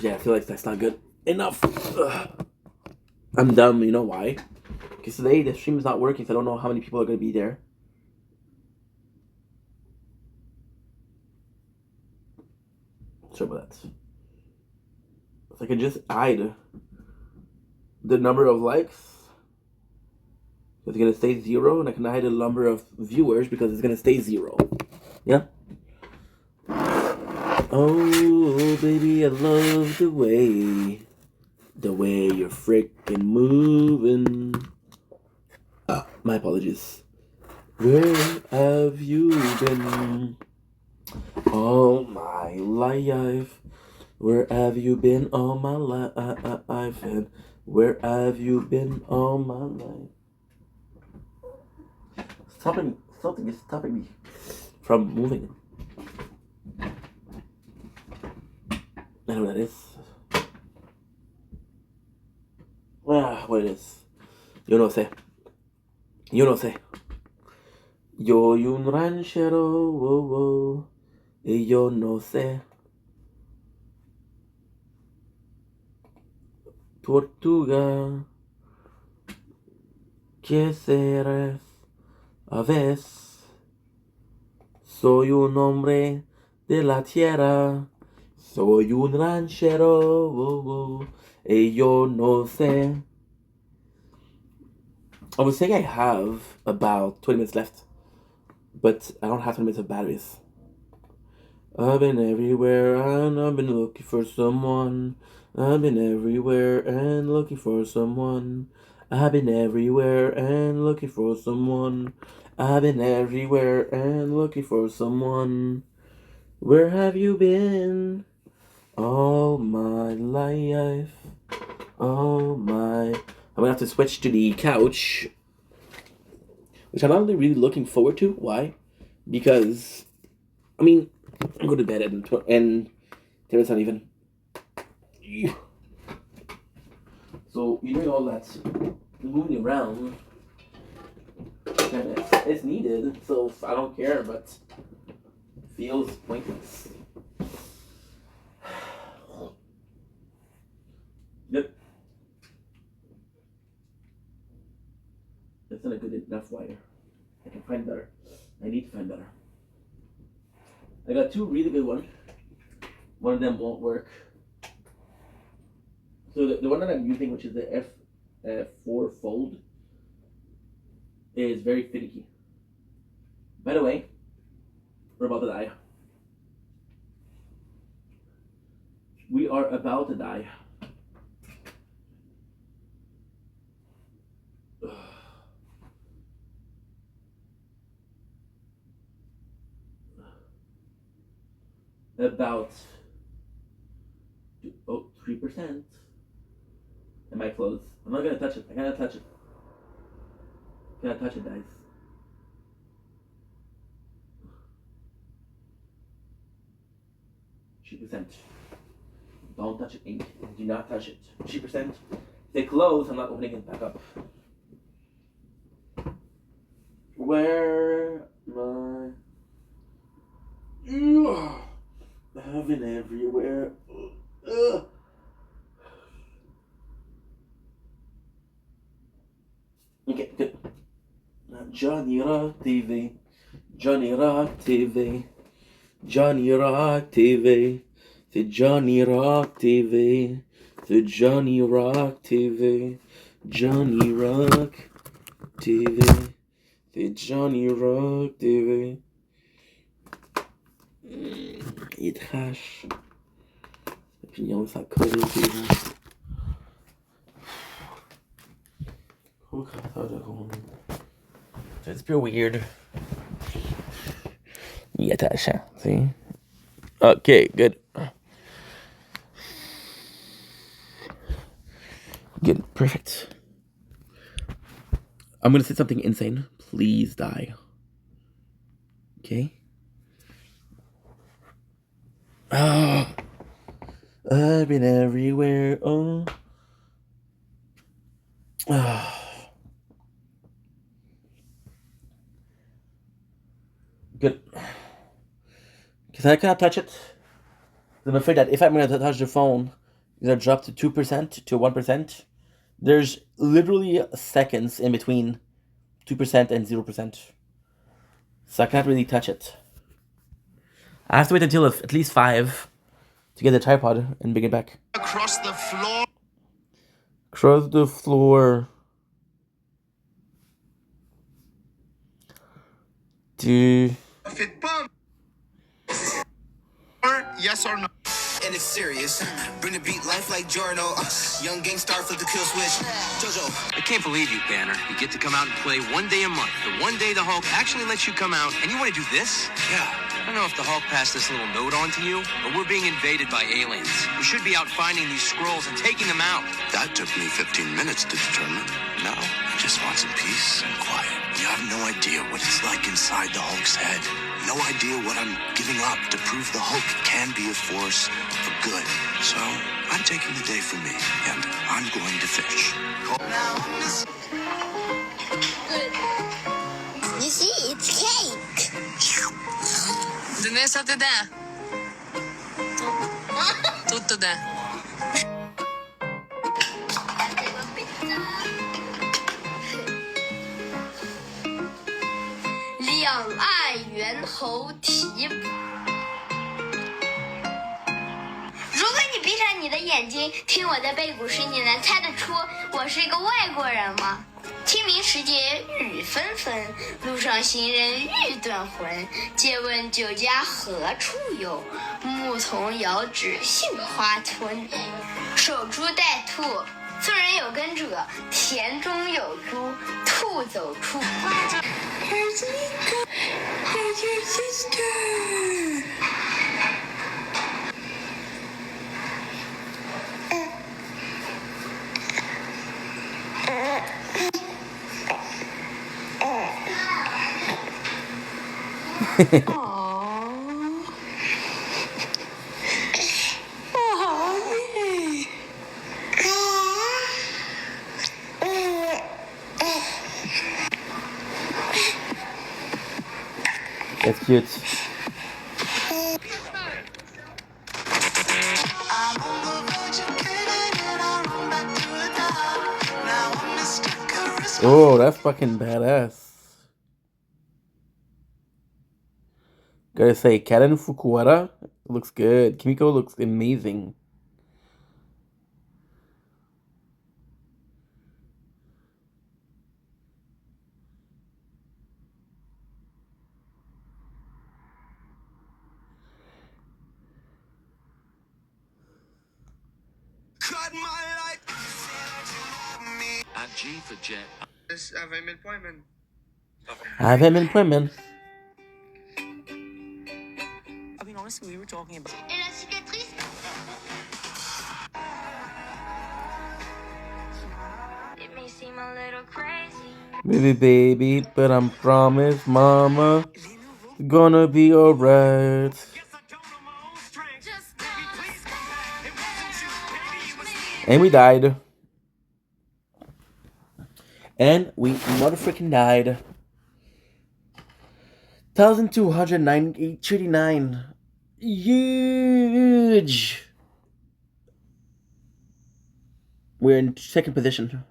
Yeah, I feel like that's not good enough. I'm dumb, you know why? Because today the stream is not working, so I don't know how many people are going to be there. Sorry about that. If I could just hide the number of likes, it's going to stay 0, and I can hide the number of viewers because it's going to stay 0. Yeah? Oh, baby, I love the way you're freaking moving. My apologies. Where have you been all my life? Where have you been all my life? And where have you been all my life? Something is stopping me from moving. I know what that is. What it is. Yo no sé. Yo no sé. Yo y un ranchero, oh, oh, y yo no sé. Tortuga, ¿qué serás? A veces soy un hombre de la tierra. Soy un ranchero, oh, oh, y yo no sé. I would say I have about 20 minutes left, but I don't have 20 minutes of batteries. I've been everywhere and I've been looking for someone. I've been everywhere and looking for someone. I've been everywhere and looking for someone. I've been everywhere and looking for someone. Where have you been? All my life. Oh my. I'm gonna have to switch to the couch, which I'm not really looking forward to. Why? Because, I mean, I go to bed and there's not even. So you're doing all that moving around, and it's needed. So I don't care, but it feels pointless. Yep. That's not a good enough wire. I can find better. I need to find better. I got 2 really good ones. One of them won't work. So the one that I'm using, which is the F4 Fold, is very finicky. By the way, we're about to die. We are about to die. About 3%. Am I close? I'm not gonna touch it. I gotta touch it. Gotta touch it, guys. %. Don't touch it, ink. Do not touch it. 3%. Stay close. I'm not opening it back up. Where my I've been everywhere. Okay, good. Johnny Rock TV. Johnny Rock TV. Johnny Rock TV. C'est Johnny Rock TV. The Johnny Rock TV. Johnny Rock TV. The Johnny Rock TV. Il est trash. Opinion, ça colle au TV. It's a bit weird. Yeah, Tasha. See? Okay, good. Good, perfect. I'm gonna say something insane. Please die. Okay? Oh. I've been everywhere. Oh. Oh. Good. Because I cannot touch it. I'm afraid that if I'm going to touch the phone, it's going to drop to 2% to 1%. There's literally seconds in between 2% and 0%. So I can't really touch it. I have to wait until at least 5 to get the tripod and bring it back. Across the floor. Across the floor. Yes or no? And it's serious. Bring the beat life like Jorno. Young gang star flip the kill switch. Jojo. I can't believe you, Banner. You get to come out and play one day a month. The one day the Hulk actually lets you come out, and you want to do this? Yeah. I don't know if the Hulk passed this little note on to you, but we're being invaded by aliens. We should be out finding these scrolls and taking them out. That took me 15 minutes to determine. Now, I just want some peace and quiet. You have no idea what it's like inside the Hulk's head. No idea what I'm giving up to prove the Hulk can be a force for good. So, I'm taking the day for me, and I'm going to fish. You see, it's cake. Donnez ça dedans. Tout dedans. 两岸猿猴啼。如果你闭上你的眼睛，听我的背古诗，你能猜得出我是一个外国人吗？清明时节雨纷纷，路上行人欲断魂。借问酒家何处有？牧童遥指杏花村。守株待兔，做人有耕者，田中有猪，兔走出。Here's Nico. Here's your sister. That's cute. Oh, that's fucking badass. Gotta say, Karen Fukuhara looks good. Kimiko looks amazing. G for jet. À 20 000 points, man. À 20 000 points, man. I mean, honestly, we were talking about... Et la cicatrice? It may seem a little crazy. Baby, but I'm promised, mama, it's gonna be alright. And we died. And we motherfucking died. 1,239. Huge. We're in second position.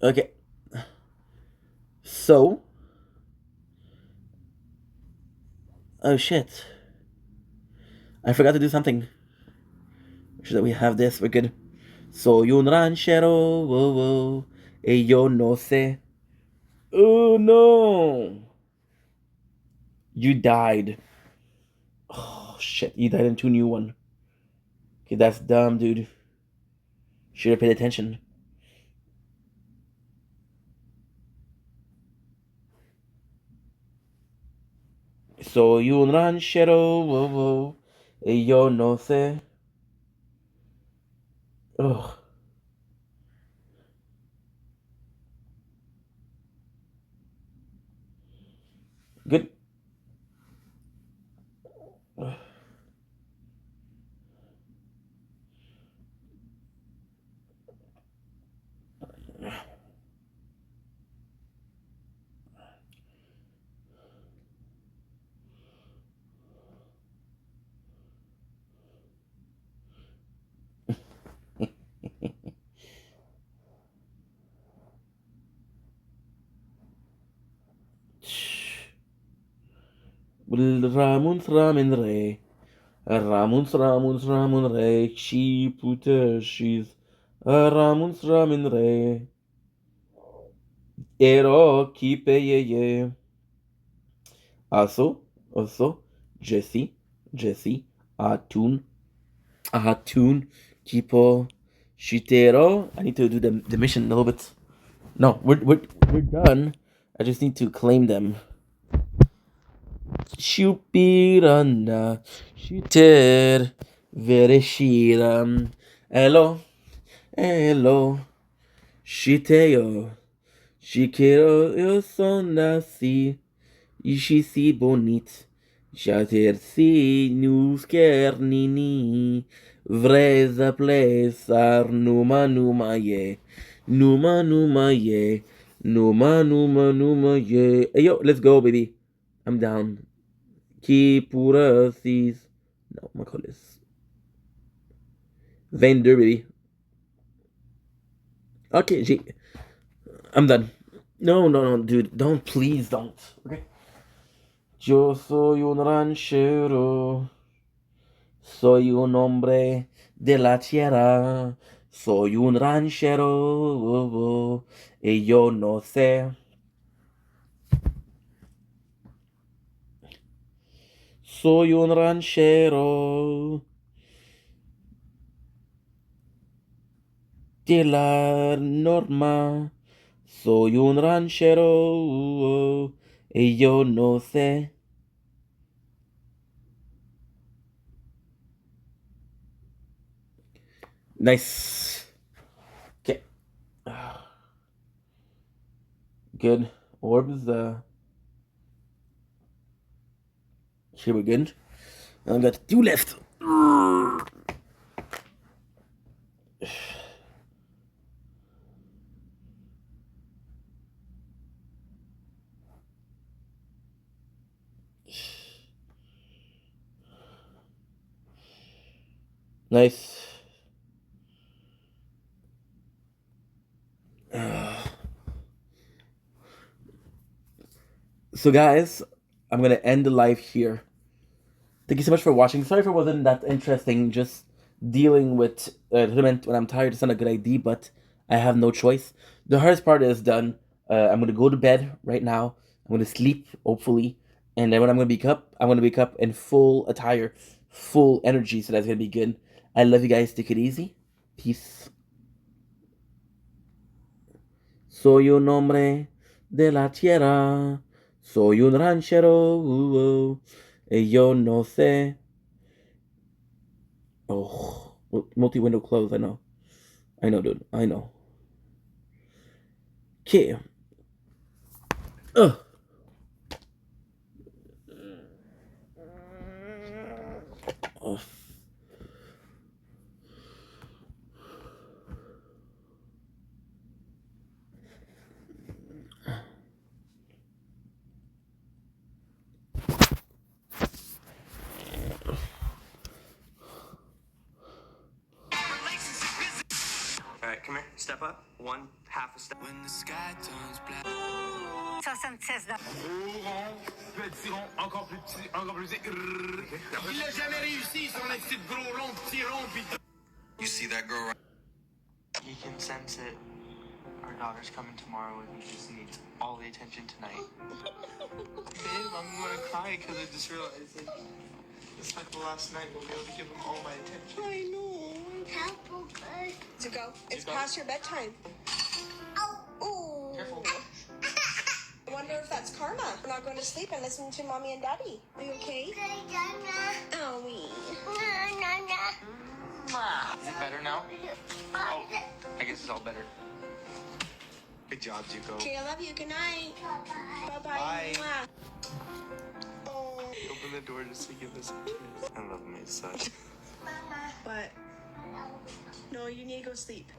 Okay. So. Oh shit. I forgot to do something. Make sure that we have this. We're good. Soy un ranchero, oh, oh, y yo no sé. Oh no! You died. Oh shit, you died into a new one. Okay, that's dumb, dude. Should have paid attention. Soy un ranchero, oh, oh, y yo no sé. Ugh. Good. Ugh. Ramun Ramin Re. Ramun Re. She puter she's. Ramun Ramin Re. Ero kipe ye ye. Also, Jesse, Atun, Tipo, Shitero. I need to do the mission a little bit. No, we're done. I just need to claim them. Shupirana, Shiter, Vereshiram. Hello, Shiteo, Shikero, eu sou nasci. Ishisi bonit, Jatersi nous kernini, Vreza plesar numa ye, numa ye, numa ye. Hey yo, let's go, baby. I'm down. Kipurasis. No, my call is Vander, baby. Okay, I'm done. No, dude. Don't, please don't. Okay. Yo soy un ranchero. Soy un hombre de la tierra. Soy un ranchero. Y yo no sé. Soy un ranchero. De la norma. Soy un ranchero. Y yo no sé. Nice. Okay. Good. Orbs, here we good. I've got 2 left. Nice. So guys, I'm gonna end the live here. Thank you so much for watching. Sorry if it wasn't that interesting, just dealing with tournament when I'm tired. It's not a good idea, but I have no choice. The hardest part is done. I'm gonna go to bed right now. I'm gonna sleep, hopefully. And then when I'm gonna wake up in full attire, full energy, so that's gonna be good. I love you guys. Take it easy. Peace. Soy un hombre de la tierra. Soy un ranchero. Y yo no sé. Oh, multi-window close. I know, dude. I know. Okay. Ugh. Oh. All right, come here. Step up. 1/2 a step. When the sky turns black. Ça me says that. Petit rond, encore plus petit, encore plus petit. Il l'a jamais réussi, son petit gros rond, petit rond, pis... You see that girl right? You can sense it. Our daughter's coming tomorrow and he just needs all the attention tonight. Babe, I'm gonna cry because I just realized that it's like the last night we'll be able to give him all my attention. I know. Zuko, it's past your bedtime. Oh. Careful. I wonder if that's karma. We're not going to sleep and listening to mommy and daddy. Are you okay? Oh, Is it better now? Oh, I guess it's all better. Good job, Zuko. Okay, I love you. Good night. Bye-bye. Bye. Oh. Open the door just to give us a kiss. I love my son. But, no, you need to go sleep.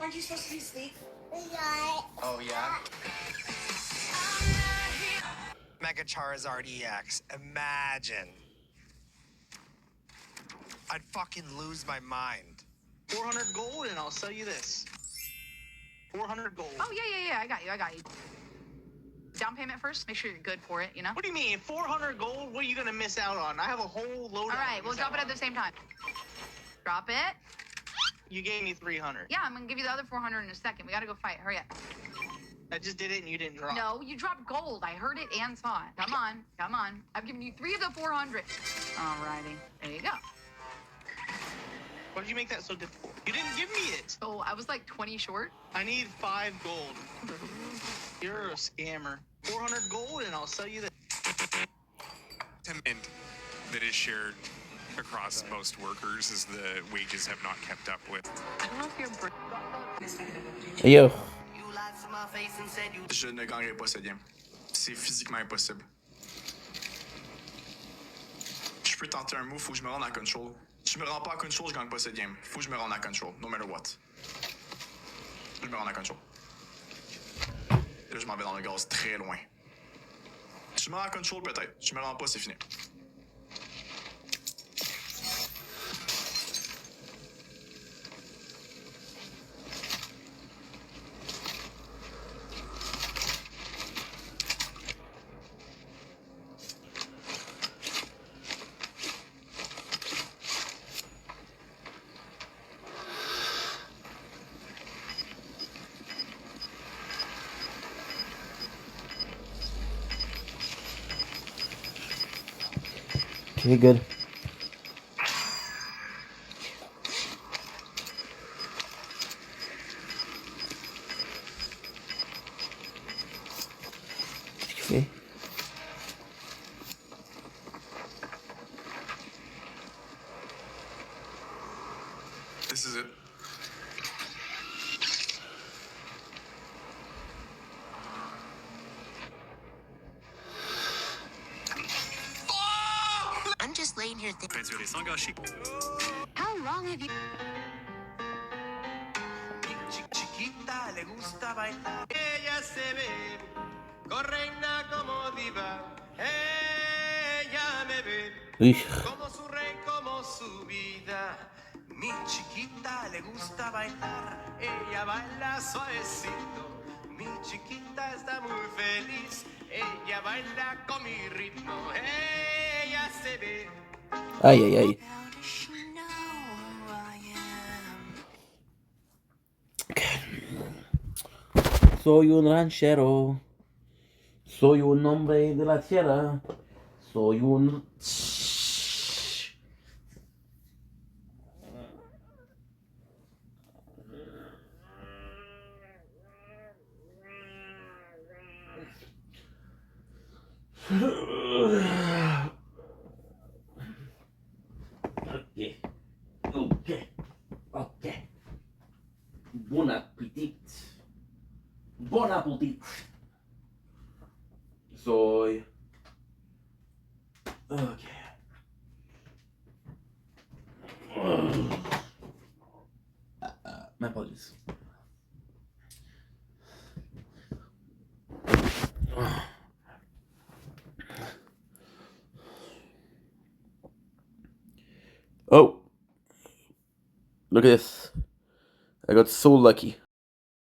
Aren't you supposed to be asleep? Oh, yeah? Mega Charizard EX. Imagine. I'd fucking lose my mind. 400 gold and I'll sell you this. 400 gold. Oh, yeah. I got you. Down payment first. Make sure you're good for it, you know? What do you mean? 400 gold? What are you going to miss out on? I have a whole load. All right, we'll drop it at the same time. Drop it. You gave me 300. Yeah, I'm going to give you the other 400 in a second. We got to go fight. Hurry up. I just did it and you didn't drop. No, you dropped gold. I heard it and saw it. Come on. I've given you 3 of the 400. Alrighty. There you go. Why did you make that so difficult? You didn't give me it. Oh, I was like 20 short. I need 5 gold. You're a scammer. 400 gold and I'll sell you this. And that is shared across most workers is the wages have not kept up with. I don't know if you're... Hey, yo. Je ne gagnerai pas cette game. C'est physiquement impossible. Je peux tenter un move, faut que je me rende à control. Si je me rends pas à control, je gagne pas cette game. Faut que je me rende à control, no matter what. Je me rends à control. Et là, je m'en vais dans le gaz très loin. Si je me rends à control, peut-être. Si je me rends pas, c'est fini. Okay, good. Okay. This is it. I'm just laying here thinking. How long have you... Chiquita le gusta bailar. Ella se ve correina como diva. Ella me ve como su rey, como su vida. Mi chiquita le gusta bailar. Ella baila suavecito. Mi chiquita está muy feliz. Ella baila con mi ritmo. Ella se ve. Ay. Soy un ranchero. Soy un hombre de la tierra. Soy un... Okay. Bon appetit. Bon appetit. Soy... Okay. My apologies. Oh. Look at this. I got so lucky.